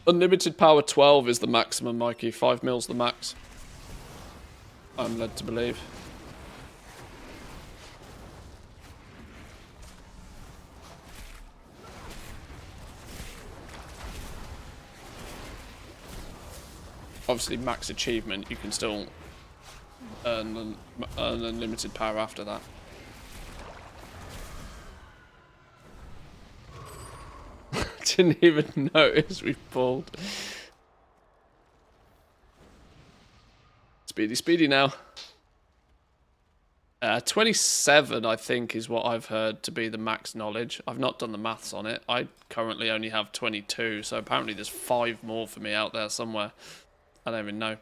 A: Unlimited power 12 is the maximum, Mikey. 5 mil's the max. I'm led to believe. Obviously, max achievement, you can still earn unlimited power after that. Didn't even notice we pulled. Speedy, speedy now. 27, I think, is what I've heard to be the max knowledge. I've not done the maths on it. I currently only have 22, so apparently there's 5 more for me out there somewhere. I don't even know.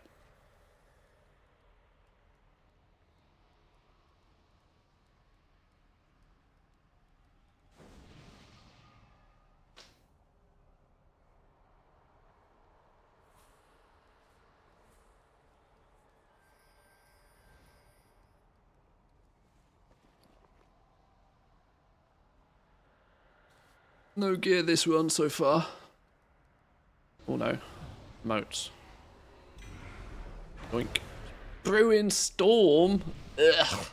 A: No gear this run so far. Oh no. Moats. Boink. Brewing Storm. Ugh.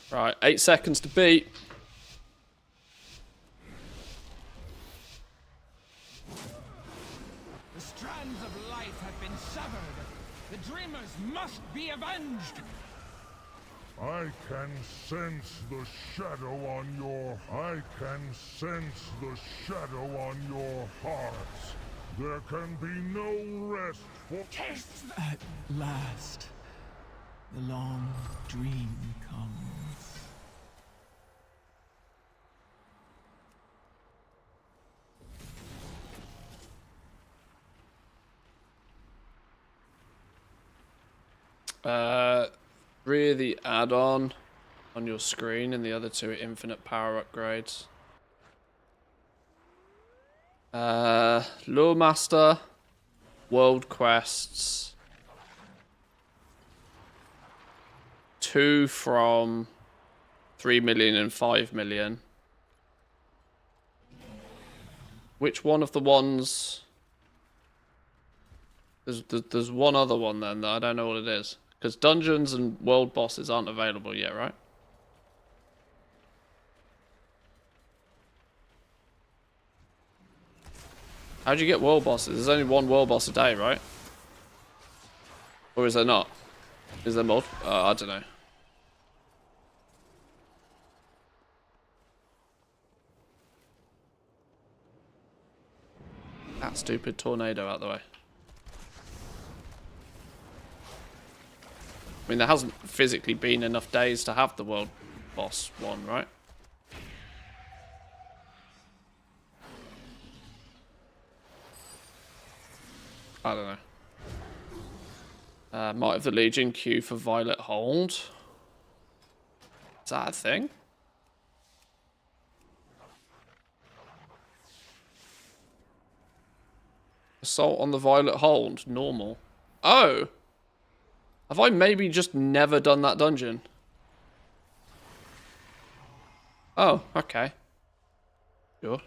A: Right, 8 seconds to beat.
O: have been severed. The dreamers must be avenged.
D: I can sense the shadow on your... I can sense the shadow on your hearts. There can be no rest for...
E: At last, the long dream comes.
A: Really add-on on your screen, and the other two are infinite power upgrades. Lure Master, World Quests, 2 from 3 million and 5 million. Which one of the ones? There's one other one then that I don't know what it is. Because dungeons and world bosses aren't available yet, right? How'd you get world bosses? There's only one world boss a day, right? Or is there not? Is there more? I don't know. That stupid tornado out the way. I mean, there hasn't physically been enough days to have the world boss one, right? I don't know. Might of the Legion queue for Violet Hold. Is that a thing? Assault on the Violet Hold. Normal. Oh! Have I maybe just never done that dungeon? Oh, okay. Sure.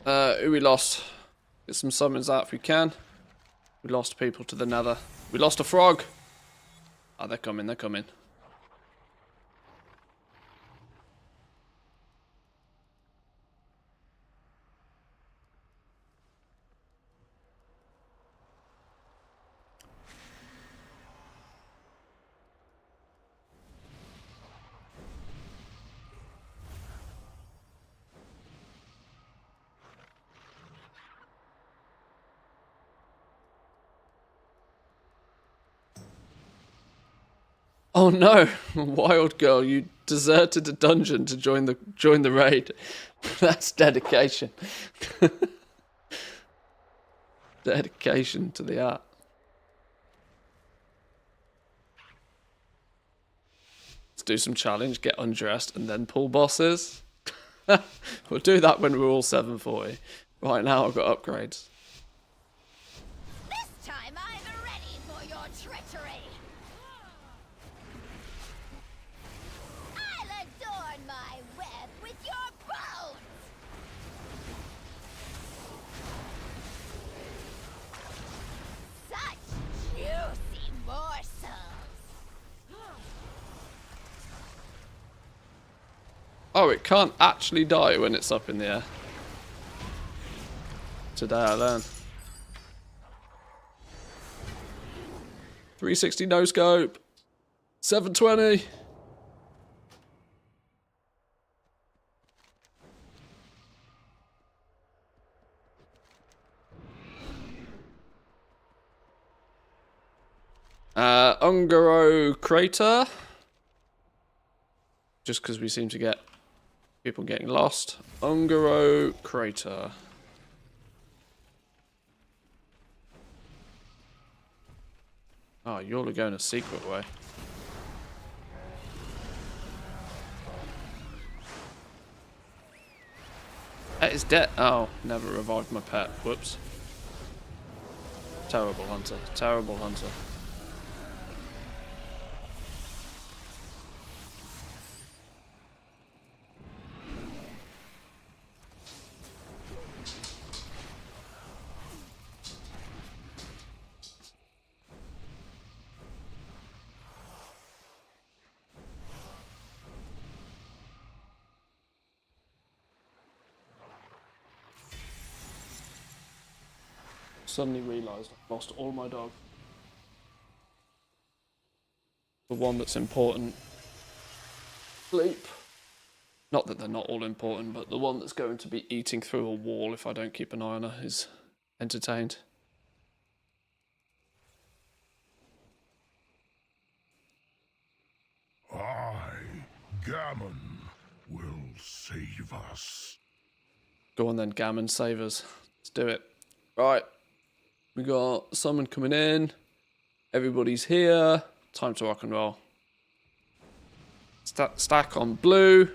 A: Who we lost? Get some summons out if we can. We lost people to the nether. We lost a frog! Oh, they're coming, they're coming. Oh no, Wild Girl, you deserted a dungeon to join the raid. That's dedication. Dedication to the art. Let's do some challenge, get undressed, and then pull bosses. We'll do that when we're all 740. Right now I've got upgrades.
I: This time I'm ready for your treachery. I'll adorn my web with your bones. Such juicy morsels.
A: Oh, it can't actually die when it's up in the air. Today I learned. 360 no scope. 720. Ungaro Crater. Just because we seem to get people getting lost. Ungaro Crater. Oh, you're all going a secret way. Pet is dead. Oh, never revived my pet. Whoops. Terrible hunter. Terrible hunter. suddenly realised I've lost all my dogs. The one that's important. Sleep. Not that they're not all important, but the one that's going to be eating through a wall if I don't keep an eye on her is entertained.
D: I, Gammon, will save us.
A: Go on then, Gammon, save us. Let's do it. Right. We got someone coming in. Everybody's here. Time to rock and roll. Stack on blue.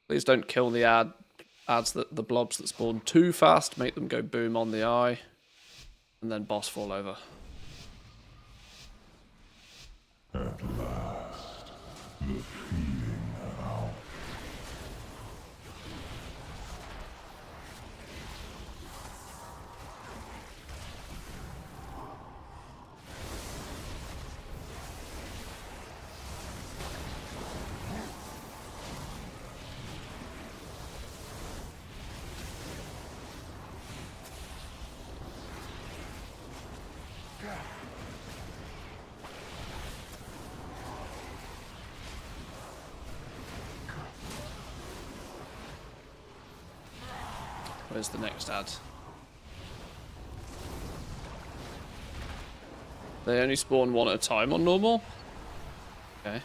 A: Please don't kill the ads that the blobs that spawn too fast. Make them go boom on the eye. And then boss fall over.
D: At last, the feeling out.
A: Where's the next ad? They only spawn one at a time on normal? Okay.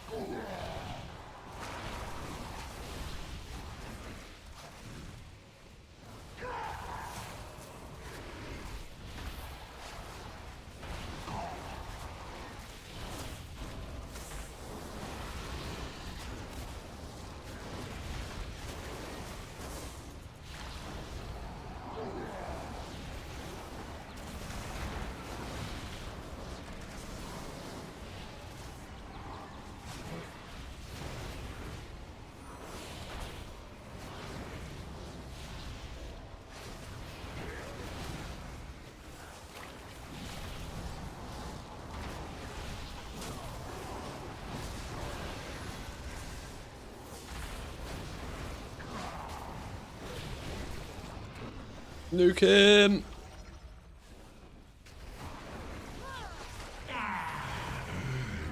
A: Nuke him!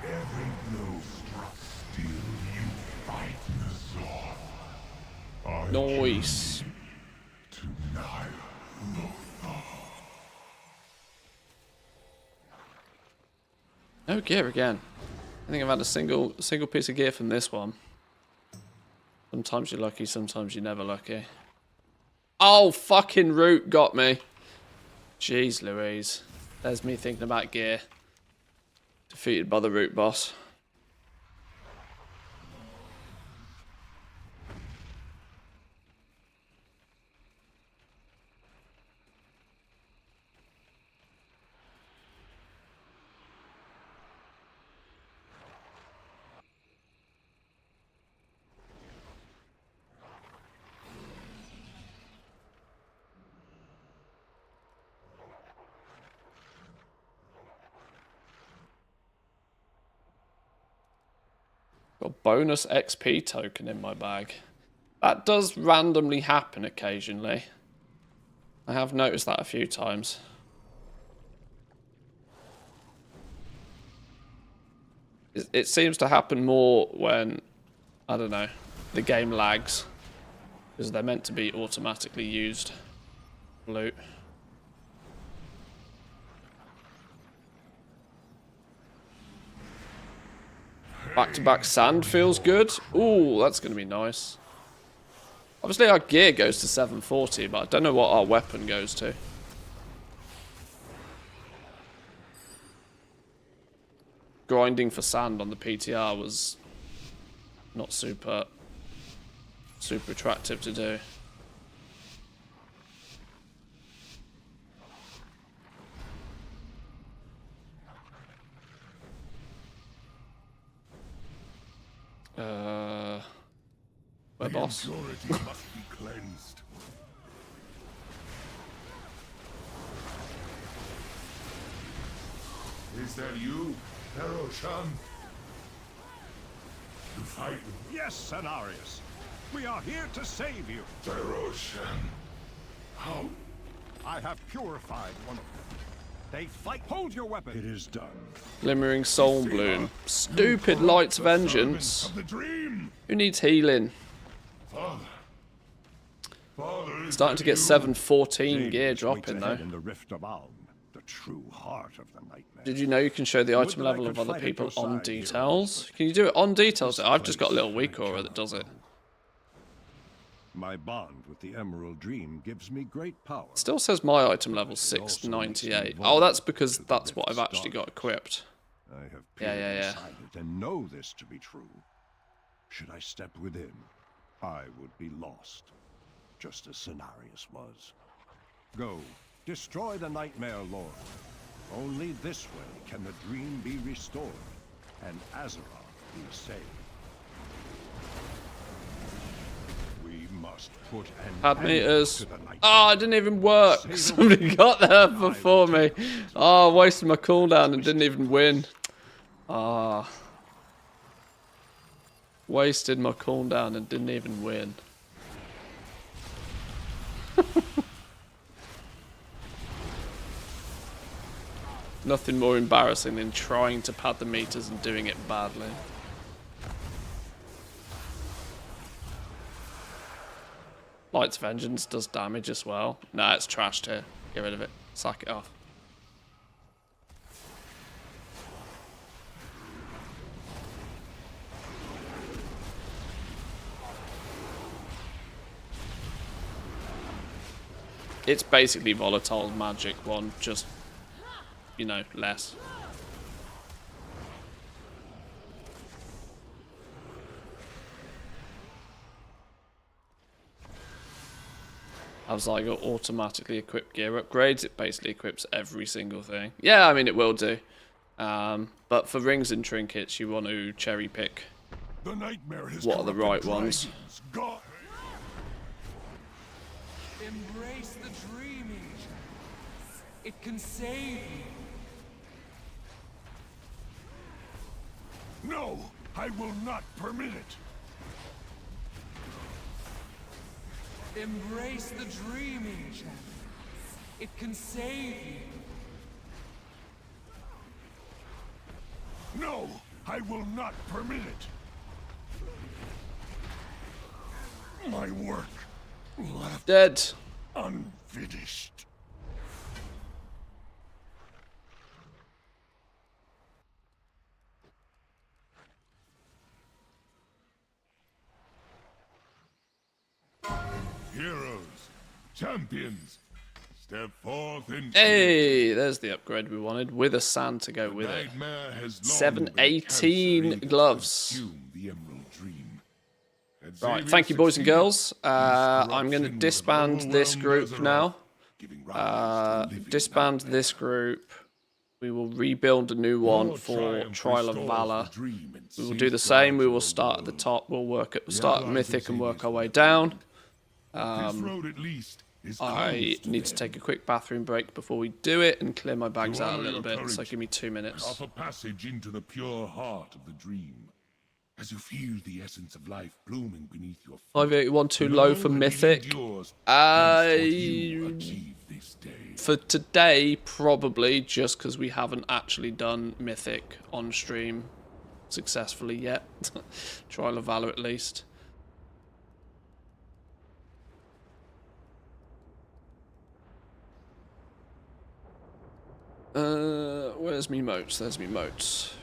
D: Every blow struck steel, you fight Nazar.
A: Nice.
D: To Nile Lothar.
A: No gear again. I think I've had a single piece of gear from this one. Sometimes you're lucky, sometimes you're never lucky. Oh, fucking Root got me. Jeez Louise. There's me thinking about gear. Defeated by the Root boss. Got a bonus XP token in my bag. That does randomly happen occasionally. I have noticed that a few times. It seems to happen more when, I don't know, the game lags. Because they're meant to be automatically used. Loot. Back-to-back sand feels good. Ooh, that's going to be nice. Obviously our gear goes to 740, but I don't know what our weapon goes to. Grinding for sand on the PTR was not super attractive to do. Where, boss?
D: Impurity must be cleansed. Is that you, Hero-chan? You fight with me?
G: Yes, Cenarius. We are here to save you.
D: Hero-chan. How?
G: I have purified one of them. They fight. Hold your weapon. It is done.
A: Glimmering Soul Bloom. Stupid Light's Vengeance. Who needs healing? Starting to get 714 gear dropping though.
G: In the Rift of Alm, the true heart of the nightmare.
A: Did you know you can show the item level of other people on details? Can you do it on details? I've just got a little weak aura that does it.
G: My bond with the Emerald Dream gives me great power.
A: Still says my item level 698. Oh, that's because that's what I've actually got equipped.
G: I have
A: Yeah.
G: and know this to be true. Should I step within, I would be lost, just as Cenarius was. Go, destroy the Nightmare Lord. Only this way can the dream be restored, and Azeroth be saved. We must put an
A: Pad
G: end
A: meters.
G: to the Nightmare.
A: Oh, it didn't even work. Somebody got there before me. Oh, I wasted my cooldown and didn't even win. Ah. Wasted my cooldown and didn't even win. Nothing more embarrassing than trying to pad the meters and doing it badly. Light's Vengeance does damage as well. Nah, it's trashed here. Get rid of it. Sack it off. It's basically volatile magic one, just, you know, less. As I got automatically equipped gear upgrades, it basically equips every single thing. Yeah, I mean, it will do. But for rings and trinkets, you want to cherry pick what are the right ones.
O: Embrace the dreaming. It can save you.
D: No, I will not permit it.
O: Embrace the dreaming, champion. It can save you.
D: No, I will not permit it. My work left
A: Dead.
D: Unfinished. Heroes, champions, step forth and
A: Hey, there's the upgrade we wanted, with a sand to go with it. 718 gloves. Right, thank you, boys and girls. I'm going to disband this group now. Disband this group. We will rebuild a new one for Trial of Valor. We will do the same. We will start at the top. We'll start at Mythic and work our way down. I need to take a quick bathroom break before we do it and clear my bags out a little bit. So give me 2 minutes.
D: Offer passage into the pure heart of the dream. As you feel the essence of life blooming beneath your feet.
A: 581 too low for Mythic. For today, probably, just because we haven't actually done Mythic on stream successfully yet. Trial of Valor at least. Where's me moats? There's me moats.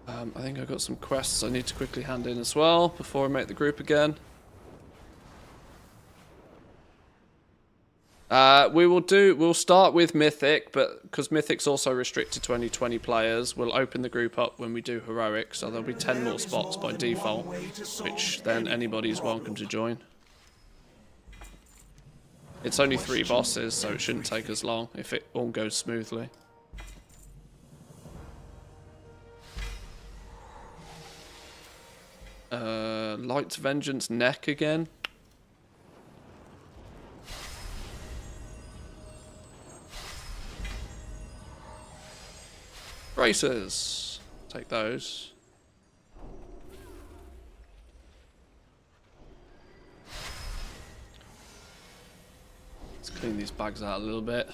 A: I think I've got some quests I need to quickly hand in as well before I make the group again. We'll start with Mythic, but because Mythic's also restricted to only 20 players, we'll open the group up when we do Heroic, so there'll be 10 more spots by default, which then anybody's welcome to join. It's only 3 bosses, so it shouldn't take as long if it all goes smoothly. Light's Vengeance neck again. Bracers. Take those. Let's clean these bags out a little bit.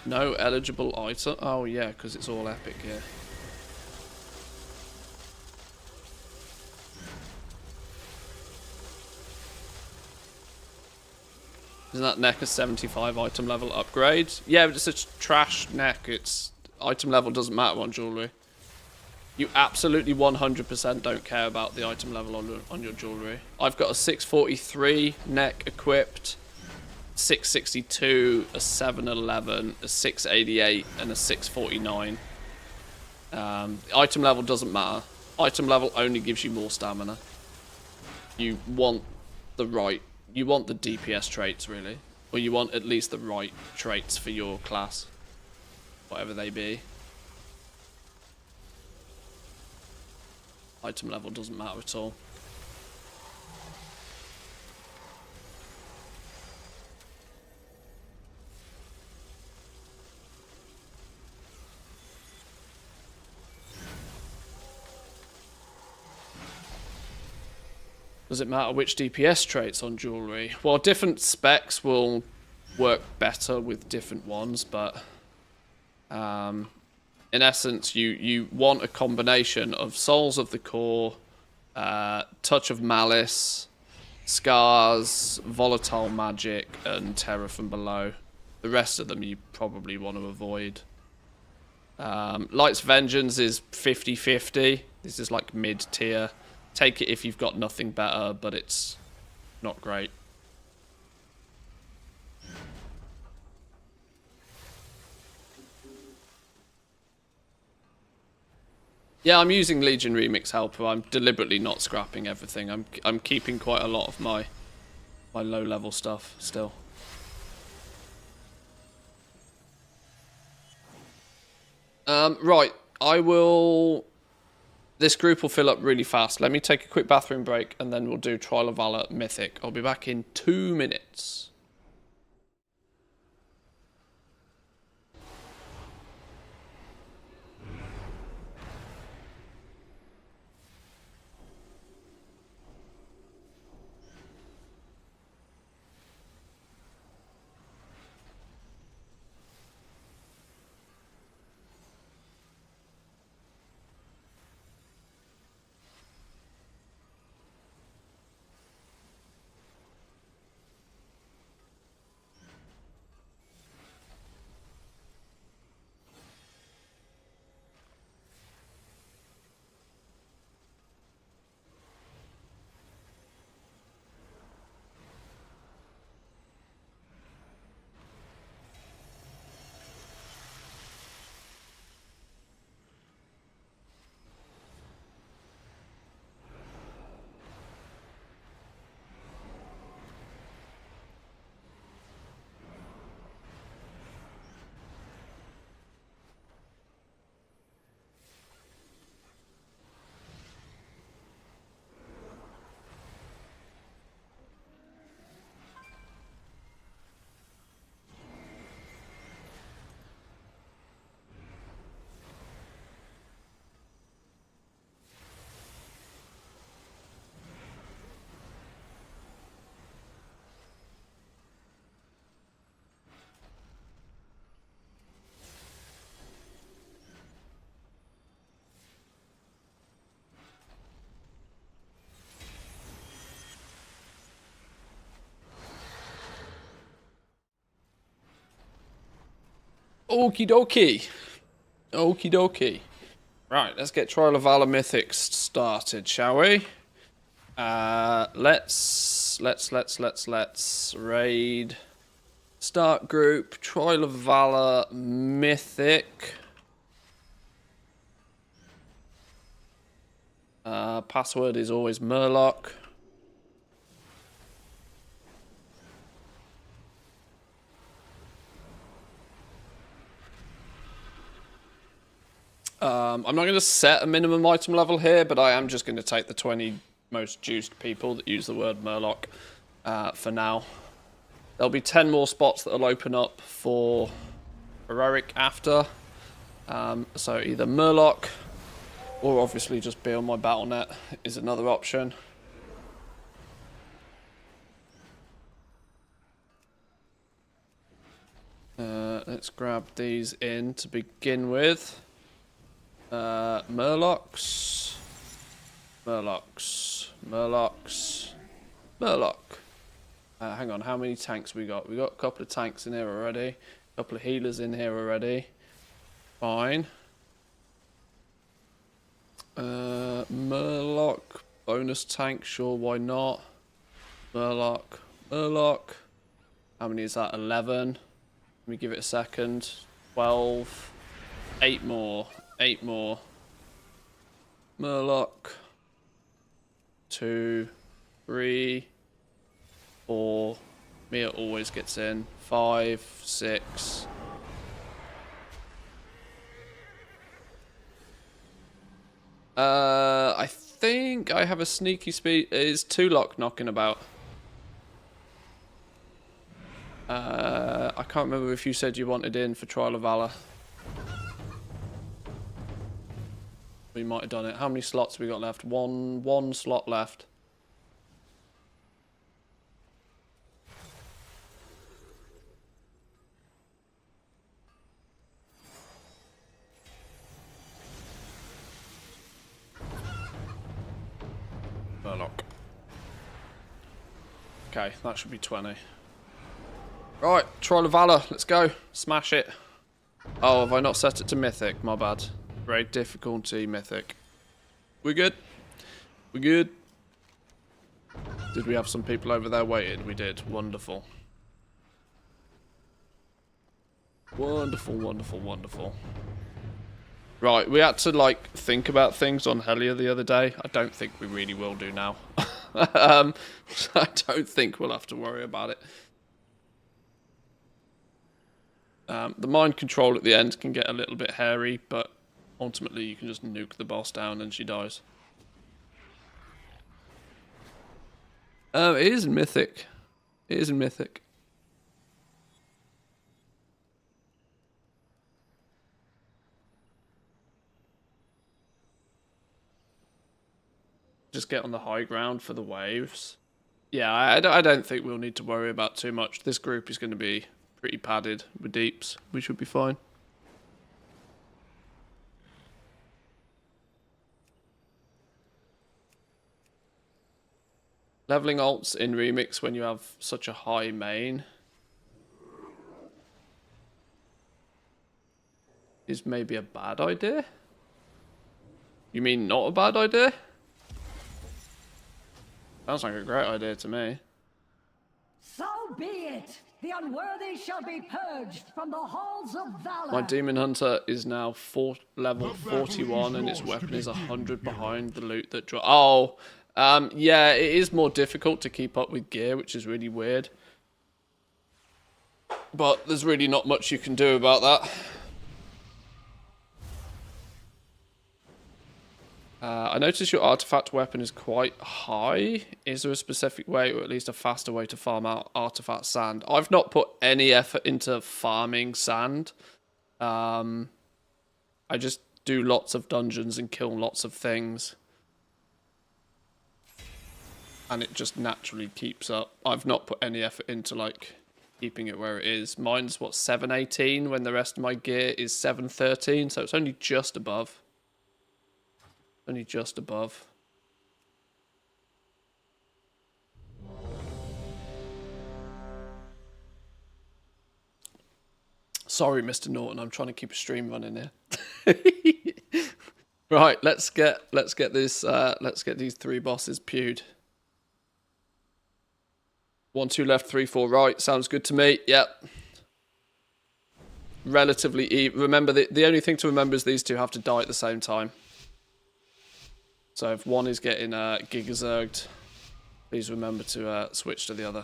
A: No eligible item. Oh yeah, because it's all epic here. Isn't that neck a 75 item level upgrade? Yeah, but it's a trash neck. It's item level doesn't matter on jewelry. You absolutely 100% don't care about the item level on your jewelry. I've got a 643 neck equipped, 662, a 711, a 688, and a 649. The item level doesn't matter. Item level only gives you more stamina. You want the DPS traits, really. Or you want at least the right traits for your class. Whatever they be. Item level doesn't matter at all. Does it matter which DPS traits on jewelry? Well, different specs will work better with different ones, but in essence, you want a combination of Souls of the Core, Touch of Malice, Scars, Volatile Magic, and Terror from Below. The rest of them you probably want to avoid. Light's Vengeance is 50-50. This is like mid-tier. Take it if you've got nothing better, but it's not great. Yeah, I'm using Legion Remix Helper. I'm deliberately not scrapping everything. I'm keeping quite a lot of my low level stuff still. Right, this group will fill up really fast. Let me take a quick bathroom break and then we'll do Trial of Valor Mythic. I'll be back in 2 minutes. Okie dokie. Okie dokie. Right, let's get Trial of Valor Mythics started, shall we? Let's raid. Start group, Trial of Valor Mythic. Password is always Murloc. I'm not going to set a minimum item level here, but I am just going to take the 20 most juiced people that use the word Murloc for now. There'll be 10 more spots that will open up for Heroic after. So either Murloc or obviously just be on my Battle.net is another option. Let's grab these in to begin with. Murlocs. Hang on, how many tanks we got? We got a couple of tanks in here already. A couple of healers in here already. Fine. Murloc. Bonus tank, sure, why not? Murloc. How many is that? 11. Let me give it a second. 12. 8 more. Murloc. 2, 3, 4. Mia always gets in. 5, 6. I think I have a sneaky speed. Is 2-lock knocking about? I can't remember if you said you wanted in for Trial of Valor. We might have done it. How many slots have we got left? One slot left. Murloc. Okay, that should be 20. Right, Trial of Valor, let's go. Smash it. Oh, have I not set it to Mythic? My bad. Great difficulty, Mythic. We good? We good? Did we have some people over there waiting? We did. Wonderful. Wonderful. Right, we had to, like, think about things on Hellier the other day. I don't think we really will do now. I don't think we'll have to worry about it. The mind control at the end can get a little bit hairy, but ultimately you can just nuke the boss down and she dies. It is in Mythic. Just get on the high ground for the waves. Yeah, I don't think we'll need to worry about too much. This group is going to be pretty padded with deeps. We should be fine. Leveling alts in Remix when you have such a high main is maybe a bad idea? You mean not a bad idea? Sounds like a great idea to me.
P: So be it! The unworthy shall be purged from the halls of valor.
A: My Demon Hunter is now level 41 and its weapon is 100 behind the loot that dropped. Oh, yeah, it is more difficult to keep up with gear, which is really weird. But there's really not much you can do about that. I noticed your artifact weapon is quite high. Is there a specific way, or at least a faster way, to farm out artifact sand? I've not put any effort into farming sand. I just do lots of dungeons and kill lots of things. And it just naturally keeps up. I've not put any effort into, like, keeping it where it is. Mine's, what, 718, when the rest of my gear is 713, so it's only just above. Only just above. Sorry, Mr. Norton, I'm trying to keep a stream running here. Right, let's get these 3 bosses pewed. 1, 2 left, 3, 4 right. Sounds good to me. Yep. Relatively even. Remember, the only thing to remember is these two have to die at the same time. So if one is getting gigazerged, please remember to switch to the other.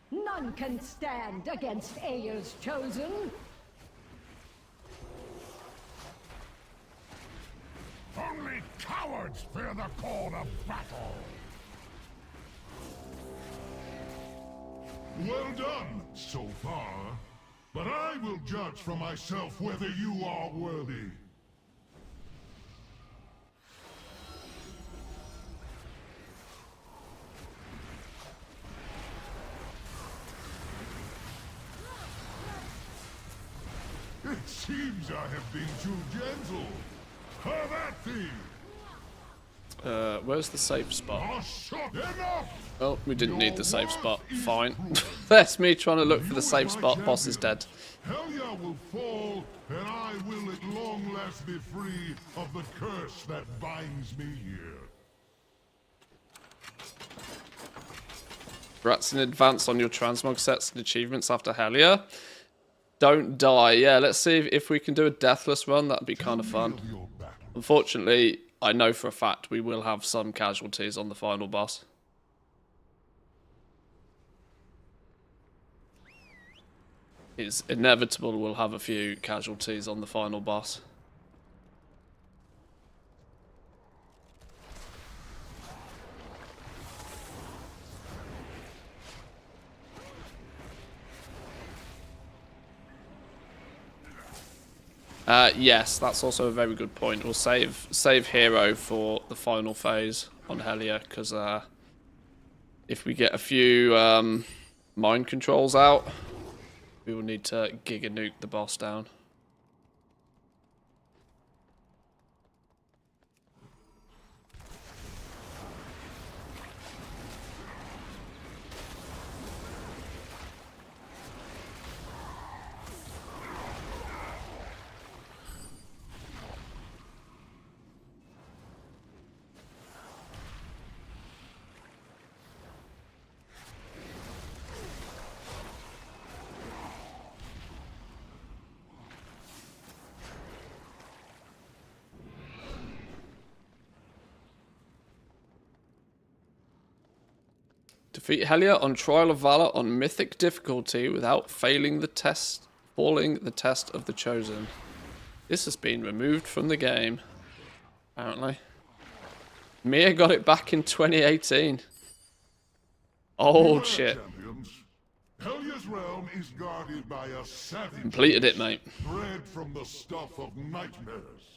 P: None can stand against Ayer's chosen.
D: Only cowards fear the call of battle. Well done, so far. But I will judge for myself whether you are worthy. It seems I have been too gentle. Have at thee!
A: Where's the safe spot?
D: Enough!
A: Oh, we didn't need the safe spot. Fine. That's me trying to look for the safe spot. Boss is dead.
D: Helya will fall, and I will at long last be free of the curse that binds me here.
A: Congrats in advance on your transmog sets and achievements after Helya. Don't die. Yeah, let's see if we can do a deathless run. That'd be kind of fun. Unfortunately, I know for a fact we will have some casualties on the final boss. It's inevitable we'll have a few casualties on the final boss. Yes, that's also a very good point. We'll save hero for the final phase on Helya, because if we get a few mind controls out, we will need to Giga Nuke the boss down. Defeat Helya on Trial of Valor on Mythic difficulty without falling the test of the Chosen. This has been removed from the game, apparently. Mia got it back in 2018. Old shit.
D: Helya's realm is guarded by a savage.
A: Completed it, mate.
D: Bred from the stuff of nightmares.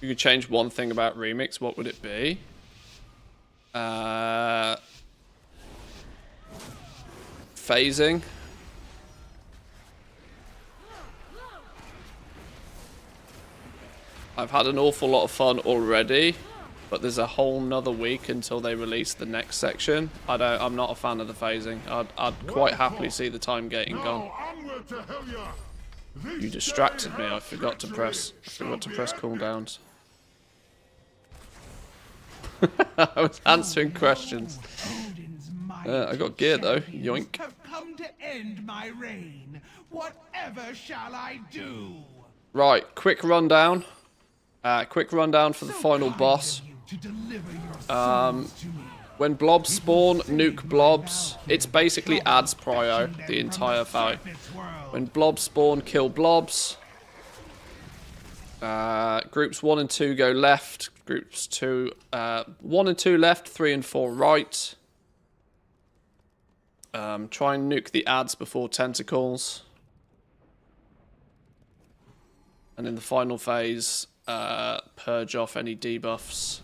A: You could change one thing about Remix, what would it be? Phasing. I've had an awful lot of fun already, but there's a whole nother week until they release the next section. I'm not a fan of the phasing. I'd quite happily see the time gating gone. You distracted me. I forgot to press cooldowns. I was answering questions. I got gear though. Yoink.
O: Have come to end my reign. Whatever shall I do?
A: Right, quick rundown. Quick rundown for the final boss. When blobs spawn, nuke blobs. It's basically adds prio the entire fight. When blobs spawn, kill blobs. Groups 1 and 2 go left. Groups 1 and 2 left, 3 and 4 right. Try and nuke the adds before tentacles. And in the final phase, purge off any debuffs.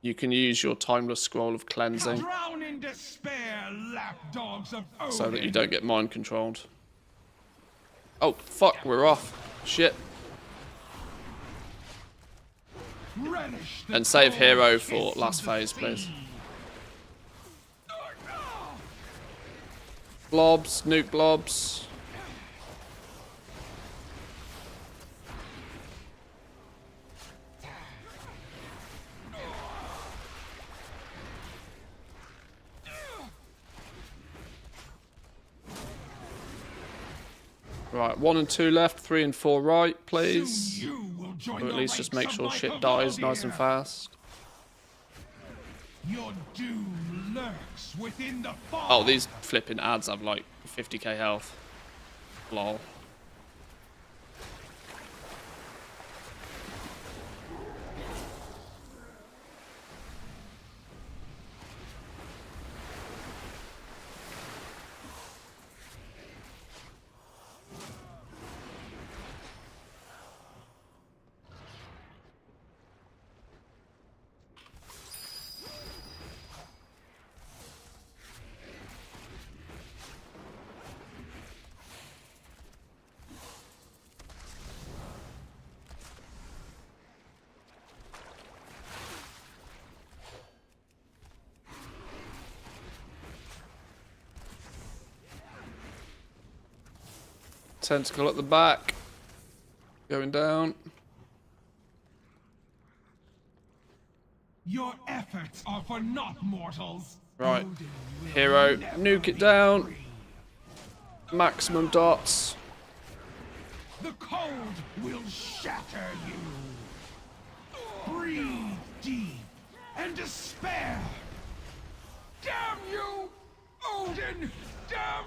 A: You can use your timeless scroll of cleansing
O: Drown in despair, lapdogs of Odin.
A: so that you don't get mind controlled. Oh fuck, we're off. Shit. And save hero for last phase, please. Blobs, nuke blobs. Right, 1 and 2 left, 3 and 4 right, please. Or at least just make sure shit dies nice and fast.
O: Your doom lurks within the fog.
A: Oh, these flipping ads have like 50k health. Lol. Tentacle at the back. Going down.
O: Your efforts are for naught, mortals.
A: Right. Hero, nuke it down. Maximum dots.
O: The cold will shatter you. Breathe deep and despair. Damn you, Odin! Damn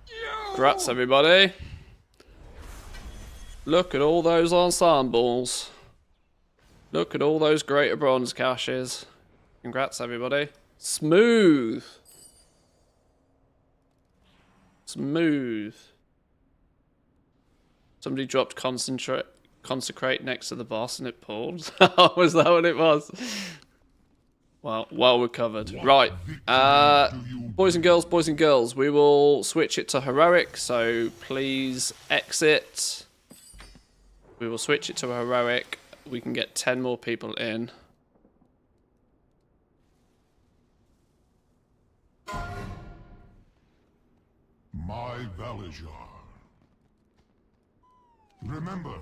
O: you!
A: Congrats, everybody. Look at all those ensembles. Look at all those greater bronze caches. Congrats, everybody. Smooth. Smooth. Somebody dropped consecrate next to the boss and it pulled. Was that what it was? Well recovered. Right. Boys and girls, we will switch it to heroic, so please exit. We will switch it to heroic. We can get 10 more people in.
D: My Valajar. Remember,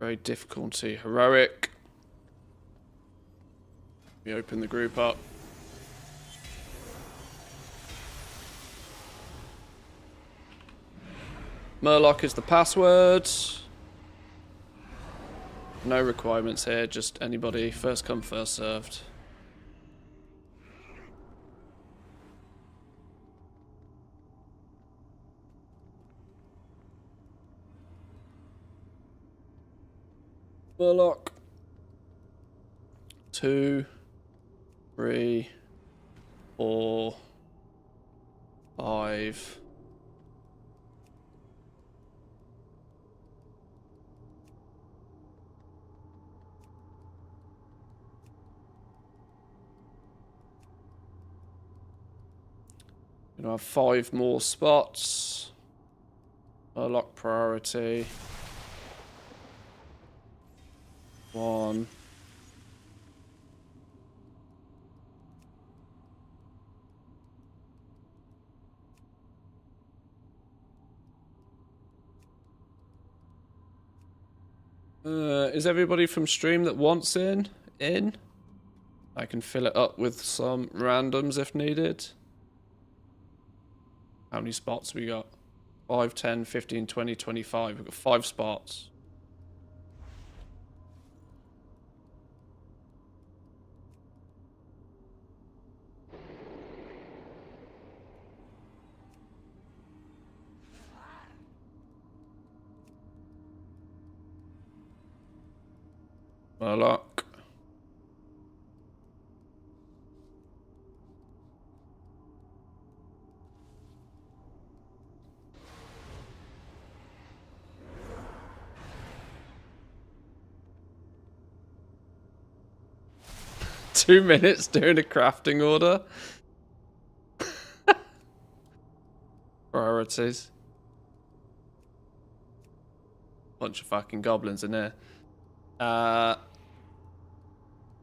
A: Very difficulty. Heroic. We open the group up. Murloc is the password. No requirements here, just anybody. First come, first served. Murloc. 2, 3, 4, 5. We're gonna have 5 more spots. Murloc priority. 1. Is everybody from stream that wants in? I can fill it up with some randoms if needed. How many spots we got? 5, 10, 15, 20, 25. We've got 5 spots. Murloc. Two minutes doing a crafting order. Priorities. Bunch of fucking goblins in here.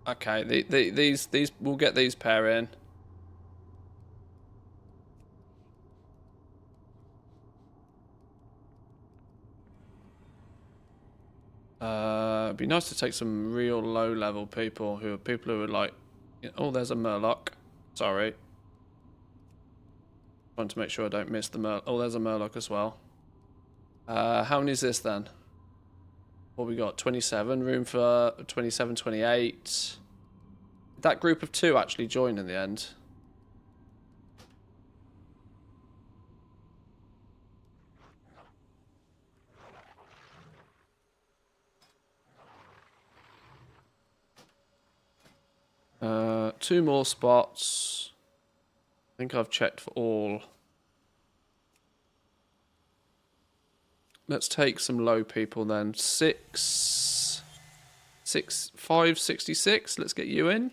A: Okay, these we'll get these pair in. It'd be nice to take some real low level people who are like, oh, there's a Murloc. Sorry. Trying to make sure I don't miss the Murloc. Oh, there's a Murloc as well. How many is this then? What we got? 27. Room for 27, 28. Did that group of 2 actually join in the end? Two more spots. I think I've checked for all. Let's take some low people then. 566. Let's get you in.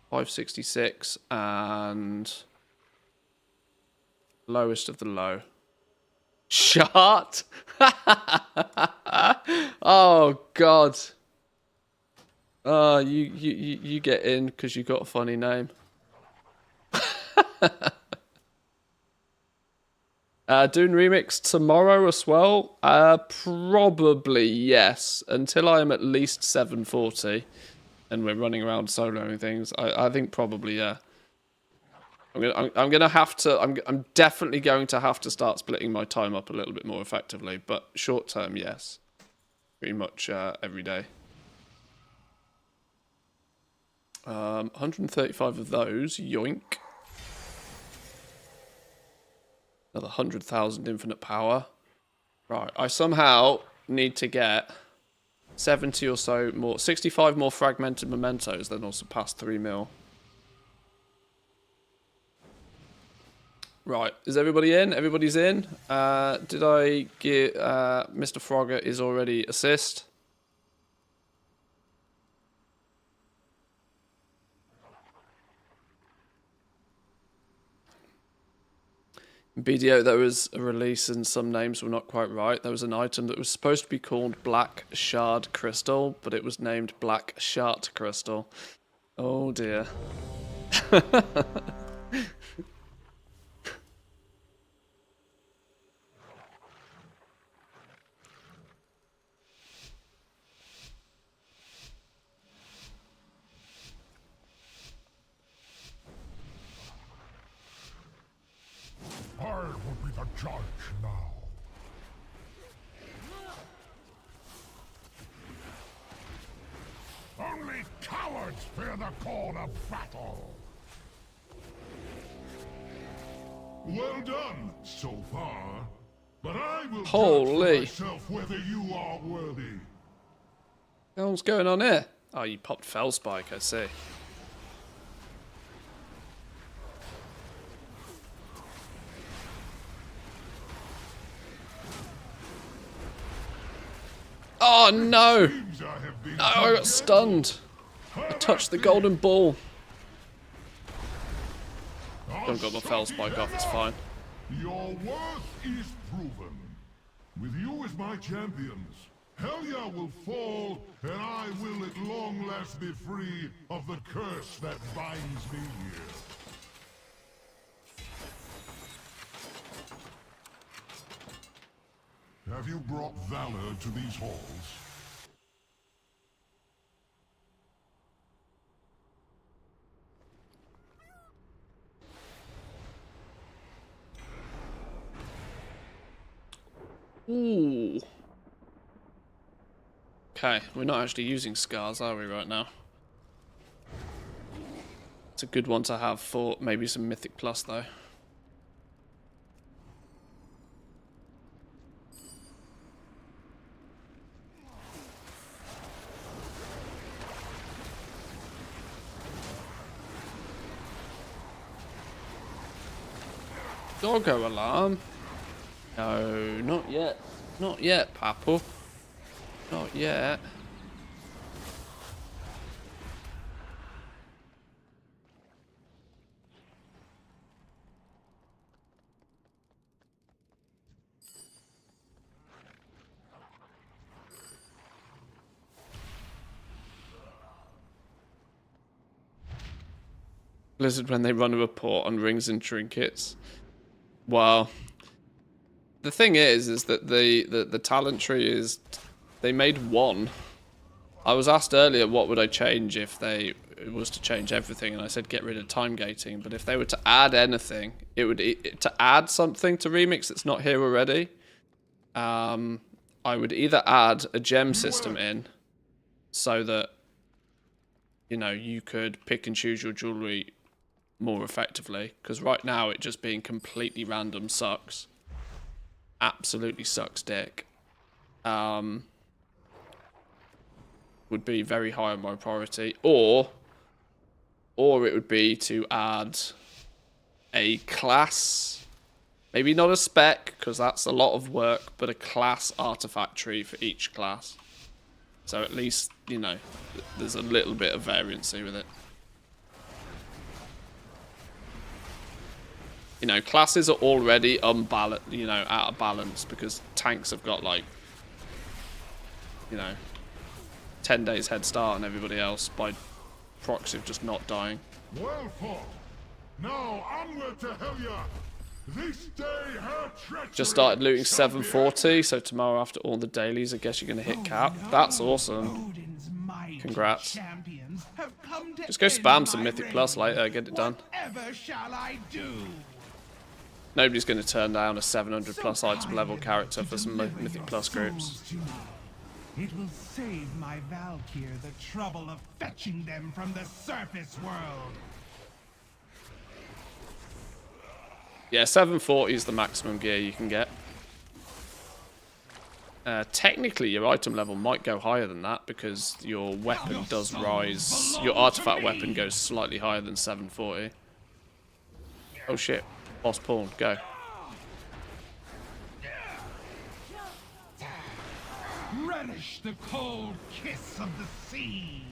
A: 566 and lowest of the low. Shut. Oh God. You get in because you got a funny name. Doing remix tomorrow as well? Probably yes. Until I am at least 740, and we're running around soloing things. I think probably yeah. I'm gonna have to. I'm definitely going to have to start splitting my time up a little bit more effectively. But short term, yes, pretty much every day. 135 of those. Yoink. Another 100,000 infinite power. Right, I somehow need to get 70 or so more, 65 more fragmented mementos, then I'll surpass 3 mil. Right, is everybody in? Everybody's in. Did I get Mr. Frogger is already assist? BDO, there was a release and some names were not quite right. There was an item that was supposed to be called Black Shard Crystal, but it was named Black Shart Crystal. Oh dear.
D: I will be the judge now. Only cowards fear the call of battle. Well done so far, but I will judge for myself whether you are worthy.
A: What hell's going on here? Oh, you popped Fellspike, I see. Oh no! No, I got stunned. I touched the golden ball. I've got my Fellspike off, it's fine.
D: Your worth is proven. With you as my champions, Helya will fall, and I will at long last be free of the curse that binds me here. Have you brought valor to these halls?
A: Ooh. Okay, we're not actually using scars, are we, right now? It's a good one to have for maybe some Mythic Plus, though. Doggo alarm? No, not yet. Not yet, Papal. Not yet. Blizzard when they run a report on rings and trinkets. Well, the thing is that the talent tree is, they made one. I was asked earlier what would I change if it was to change everything, and I said get rid of time gating. But if they were to add anything, it would to add something to Remix that's not here already. I would either add a gem system in, so that you could pick and choose your jewelry more effectively, because right now it just being completely random sucks. Absolutely sucks dick. Would be very high on my priority, or it would be to add a class, maybe not a spec because that's a lot of work, but a class artifact tree for each class, so at least there's a little bit of variancy with it. Classes are already unbalanced, out of balance, because tanks have got 10 10 days head start on everybody else by proxy of just not dying.
D: Well fought. Now onward to Helya. This day her treachery
A: Just started looting
D: shall be
A: 740, so tomorrow after all the dailies, I guess you're going to hit cap. That's awesome. Congrats. Just go spam some Mythic Plus later, get it done.
O: Whatever shall I do?
A: Nobody's going to turn down a 700 plus item level character for some Mythic Plus groups.
O: It will save my Valkyr the trouble of fetching them from the surface world.
A: Yeah, 740 is the maximum gear you can get. Technically, your item level might go higher than that because your weapon does rise. Your artifact weapon goes slightly higher than 740. Oh shit. Boss pawn, go.
O: Relish the cold kiss of the sea.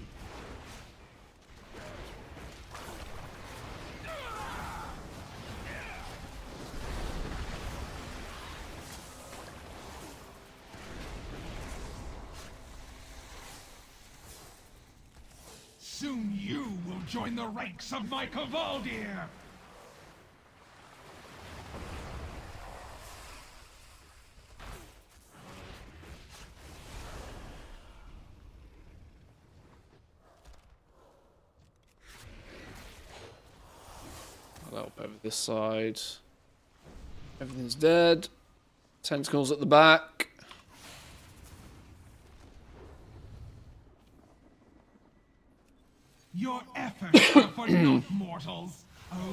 O: Soon you will join the ranks of my Cavaldir.
A: I'll help over this side. Everything's dead. Tentacles at the back.
O: Your efforts are for naught, mortals. Odin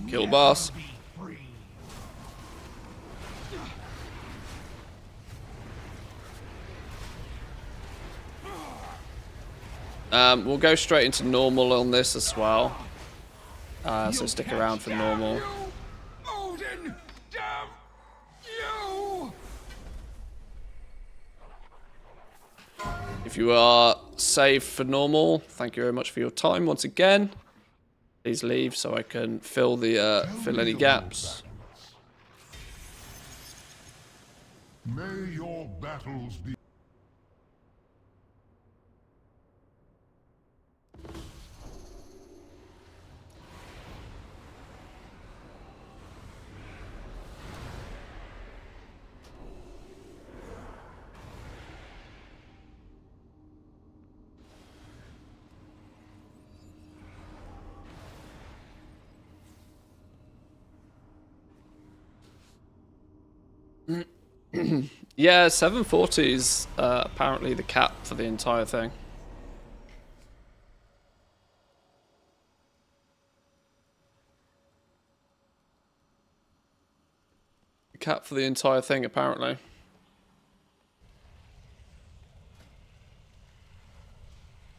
O: will
A: Kill
O: never
A: boss.
O: be free.
A: We'll go straight into normal on this as well. So stick around for normal.
O: Odin, damn you!
A: If you are saved for normal, thank you very much for your time once again. Please leave so I can fill any gaps.
D: May your battles be
A: Yeah, 740 is apparently the cap for the entire thing. The cap for the entire thing, apparently.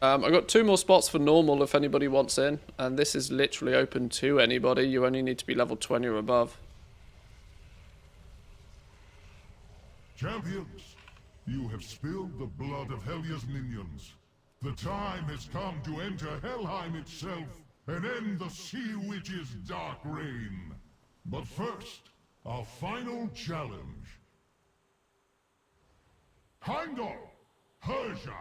A: I got 2 more spots for normal if anybody wants in, and this is literally open to anybody. You only need to be level 20 or above.
D: champions. You have spilled the blood of Helya's minions. The time has come to enter Helheim itself and end the Sea Witch's dark reign. But first, our final challenge. Heimdall, Persia,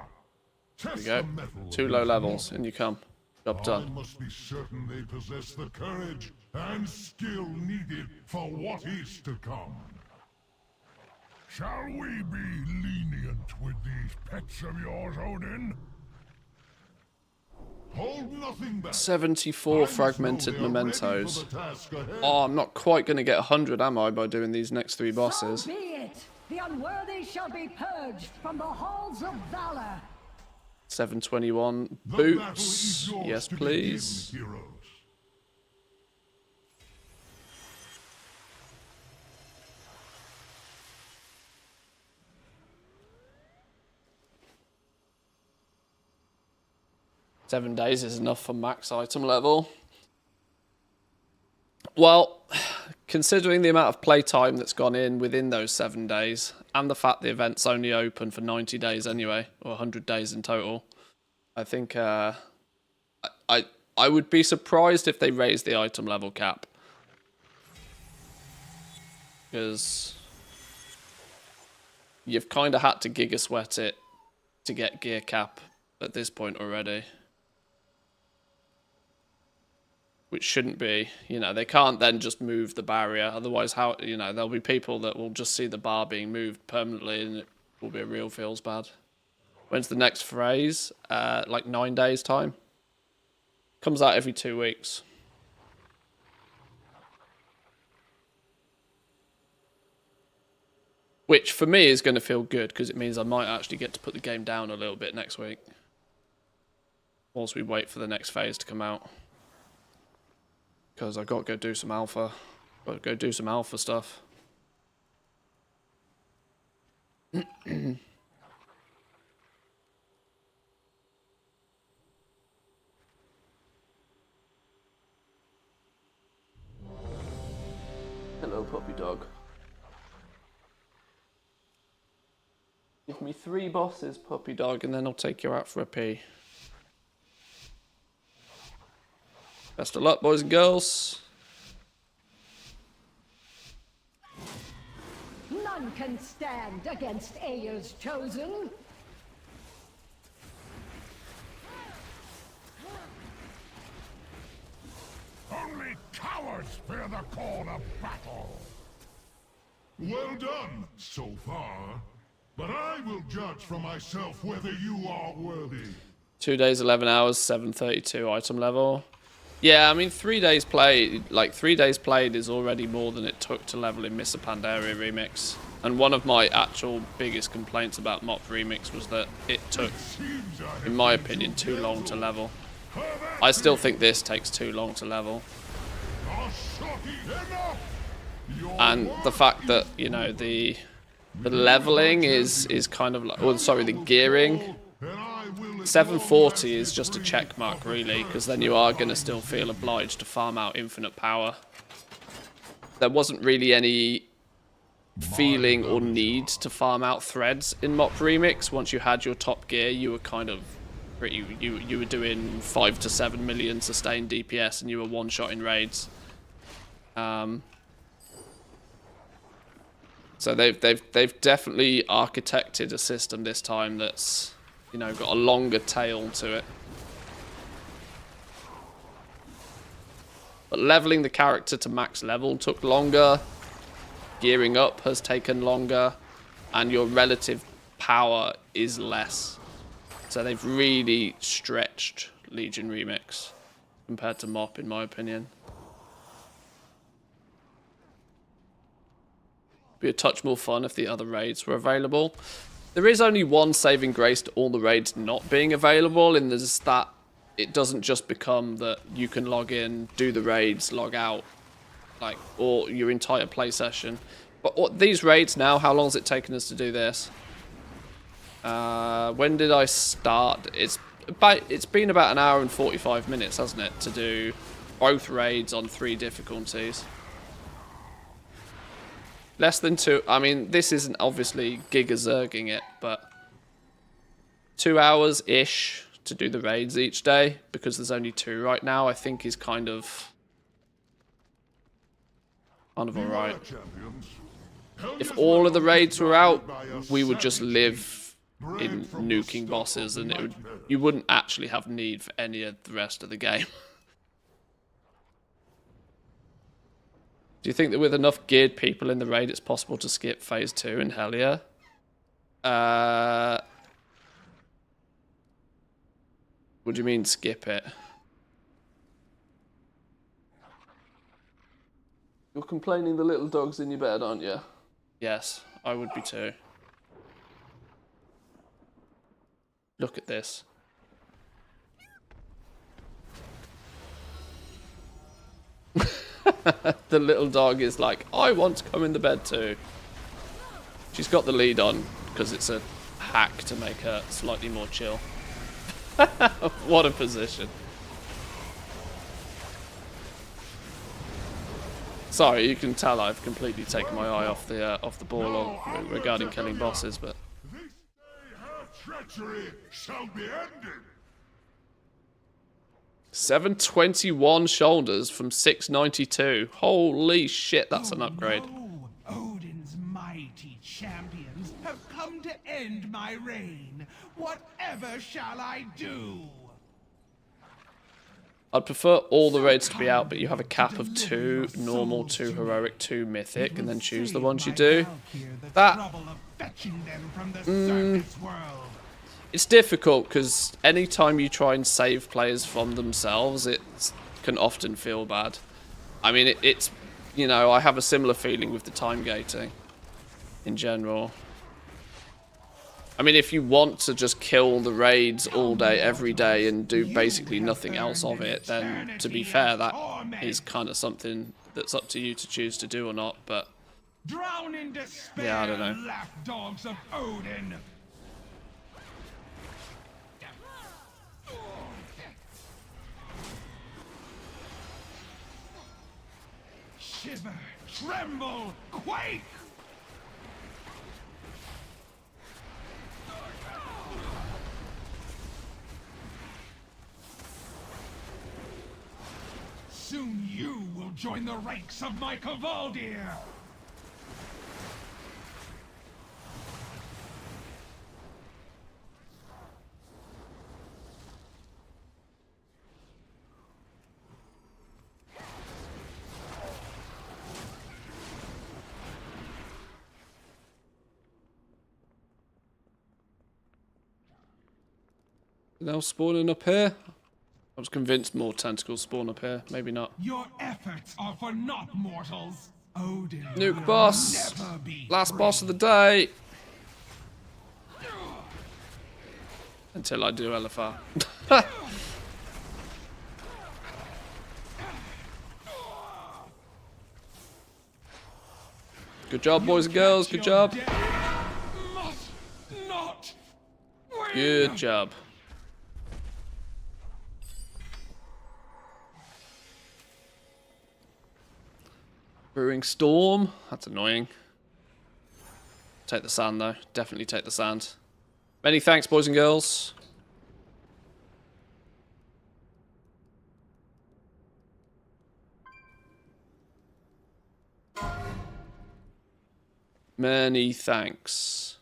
A: There
D: test
A: you go.
D: the mettle
A: 2
D: of
A: low
D: these
A: levels, and you come. Job
D: I
A: done.
D: must be certain they possess the courage and skill needed for what is to come. Shall we be lenient with these pets of yours, Odin? Hold nothing back.
A: 74 fragmented mementos. Oh, I'm not quite going to get 100, am I, by doing these next 3 bosses?
P: So be it. The unworthy shall be purged from the halls of valor.
A: 721 boots. Yes, please. 7 days is enough for max item level. Well, considering the amount of playtime that's gone in within those 7 days, and the fact the event's only open for 90 days anyway, or 100 days in total, I think I would be surprised if they raise the item level cap. Because you've kind of had to Giga Sweat it to get gear cap at this point already. Which shouldn't be, you know, they can't then just move the barrier. Otherwise, how, you know, there'll be people that will just see the bar being moved permanently and it will be a real feels bad. When's the next phrase? Like 9 days time. Comes out every 2 weeks. Which for me is going to feel good because it means I might actually get to put the game down a little bit next week. Whilst we wait for the next phase to come out. Because I've got to go do some alpha. Got to go do some alpha stuff. Hello, puppy dog. Give me 3 bosses, puppy dog, and then I'll take you out for a pee. Best of luck, boys and girls.
P: None can stand against Aya's chosen.
D: Only cowards fear the call of battle. Well done, so far. But I will judge for myself whether you are worthy.
A: 2 days, 11 hours, 732 item level. Yeah, I mean, 3 days played, like 3 days played is already more than it took to level in Mr. Pandaria Remix. And one of my actual biggest complaints about Mop Remix was that it took, in my opinion, too long to level. I still think this takes too long to level. And the fact that, you know, the leveling is kind of like, well, sorry, the gearing. 740 is just a check mark, really, because then you are going to still feel obliged to farm out infinite power. There wasn't really any feeling or need to farm out threads in Mop Remix. Once you had your top gear, you were kind of pretty, you were doing 5 to 7 million sustained DPS and you were one-shotting raids. So they've definitely architected a system this time that's, you know, got a longer tail to it. But leveling the character to max level took longer. Gearing up has taken longer. And your relative power is less. So they've really stretched Legion Remix compared to Mop, in my opinion. Be a touch more fun if the other raids were available. There is only one saving grace to all the raids not being available, and there's that it doesn't just become that you can log in, do the raids, log out, like, or your entire play session. But these raids now, how long has it taken us to do this? When did I start? It's been about an hour and 45 minutes, hasn't it, to do both raids on 3 difficulties. Less than 2. I mean, this isn't obviously giga-zerging it, but 2 hours-ish to do the raids each day, because there's only 2 right now, I think is kind of alright. If all of the raids were out, we would just live in nuking bosses, and you wouldn't actually have need for any of the rest of the game. Do you think that with enough geared people in the raid, it's possible to skip phase 2 in Hellier? What do you mean skip it? You're complaining the little dog's in your bed, aren't you? Yes, I would be too. Look at this. The little dog is like, I want to come in the bed too. She's got the lead on because it's a hack to make her slightly more chill. What a position. Sorry, you can tell I've completely taken my eye off the ball regarding killing bosses, but
D: This day her treachery shall be ended.
A: 721 shoulders from 692. Holy shit, that's an upgrade.
O: Odin's mighty champions have come to end my reign. Whatever shall I do?
A: I'd prefer all the raids to be out, but you have a cap of 2 normal, 2 heroic, 2 mythic, and then choose the ones you do. That... it's difficult, because anytime you try and save players from themselves, it can often feel bad. I mean, it's... you know, I have a similar feeling with the time gating, in general. I mean, if you want to just kill the raids all day, every day, and do basically nothing else of it, then, to be fair, that is kind of something that's up to you to choose to do or not, but...
O: Drown in despair,
A: yeah, I don't know.
O: lapdogs of Odin! Shiver, tremble, quake! Soon you will join the ranks of my Cavaldir!
A: Now spawning up here? I was convinced more tentacles spawn up here. Maybe not.
O: Your efforts are for naught, mortals. Odin
A: Nuke boss! Last boss of the day! Until I do LFR. Good job, boys and girls. Good job. Good job. Brewing storm. That's annoying. Take the sand though. Definitely take the sand. Many thanks, boys and girls. Many thanks.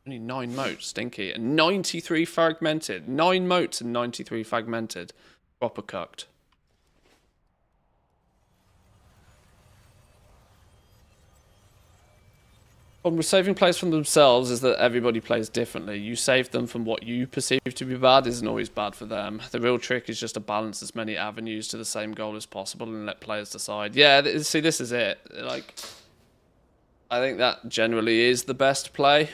A: Only 9 motes, stinky. And 93 fragmented. 9 motes and 93 fragmented. Proper cucked. Problem with saving players from themselves is that everybody plays differently. You save them from what you perceive to be bad isn't always bad for them. The real trick is just to balance as many avenues to the same goal as possible and let players decide. Yeah, see, this is it. Like, I think that generally is the best play.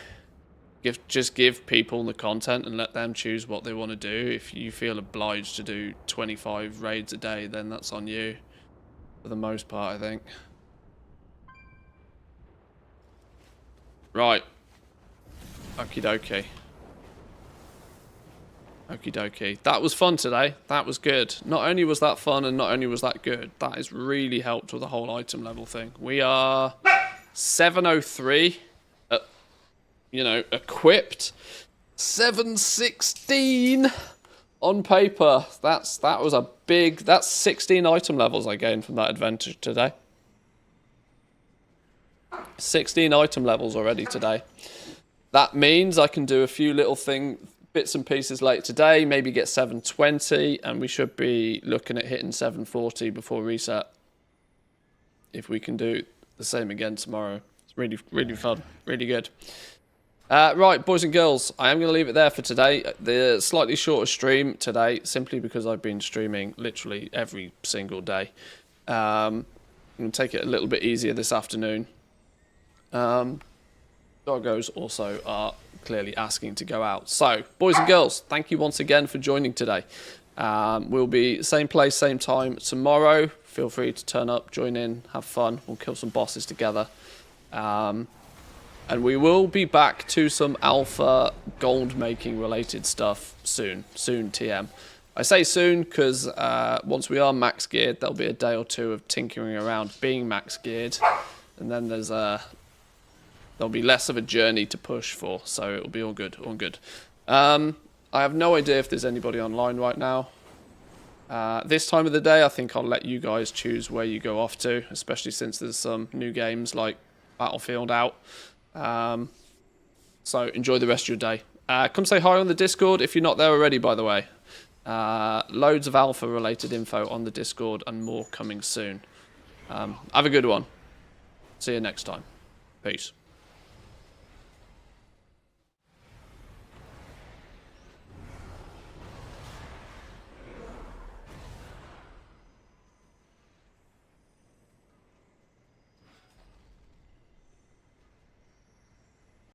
A: Just give people the content and let them choose what they want to do. If you feel obliged to do 25 raids a day, then that's on you. For the most part, I think. Right. Okie dokie. Okie dokie. That was fun today. That was good. Not only was that fun and not only was that good, that has really helped with the whole item level thing. We are 703. You know, equipped. 716 on paper. That was a big... That's 16 item levels I gained from that adventure today. 16 item levels already today. That means I can do a few little bits and pieces later today, maybe get 720, and we should be looking at hitting 740 before reset. If we can do the same again tomorrow. It's really, really fun. Really good. Right, boys and girls, I am going to leave it there for today. The slightly shorter stream today, simply because I've been streaming literally every single day. I'm going to take it a little bit easier this afternoon. Doggos also are clearly asking to go out. So, boys and girls, thank you once again for joining today. We'll be same place, same time tomorrow. Feel free to turn up, join in, have fun. We'll kill some bosses together. And we will be back to some alpha gold making related stuff soon. Soon, TM. I say soon because once we are max geared, there'll be a day or two of tinkering around being max geared. And then there'll be less of a journey to push for, so it'll be all good, all good. I have no idea if there's anybody online right now. This time of the day, I think I'll let you guys choose where you go off to, especially since there's some new games like Battlefield out. So enjoy the rest of your day, Come say hi on the Discord if you're not there already, by the way. Loads of alpha-related info on the Discord and more coming soon. Have a good one. See you next time. Peace.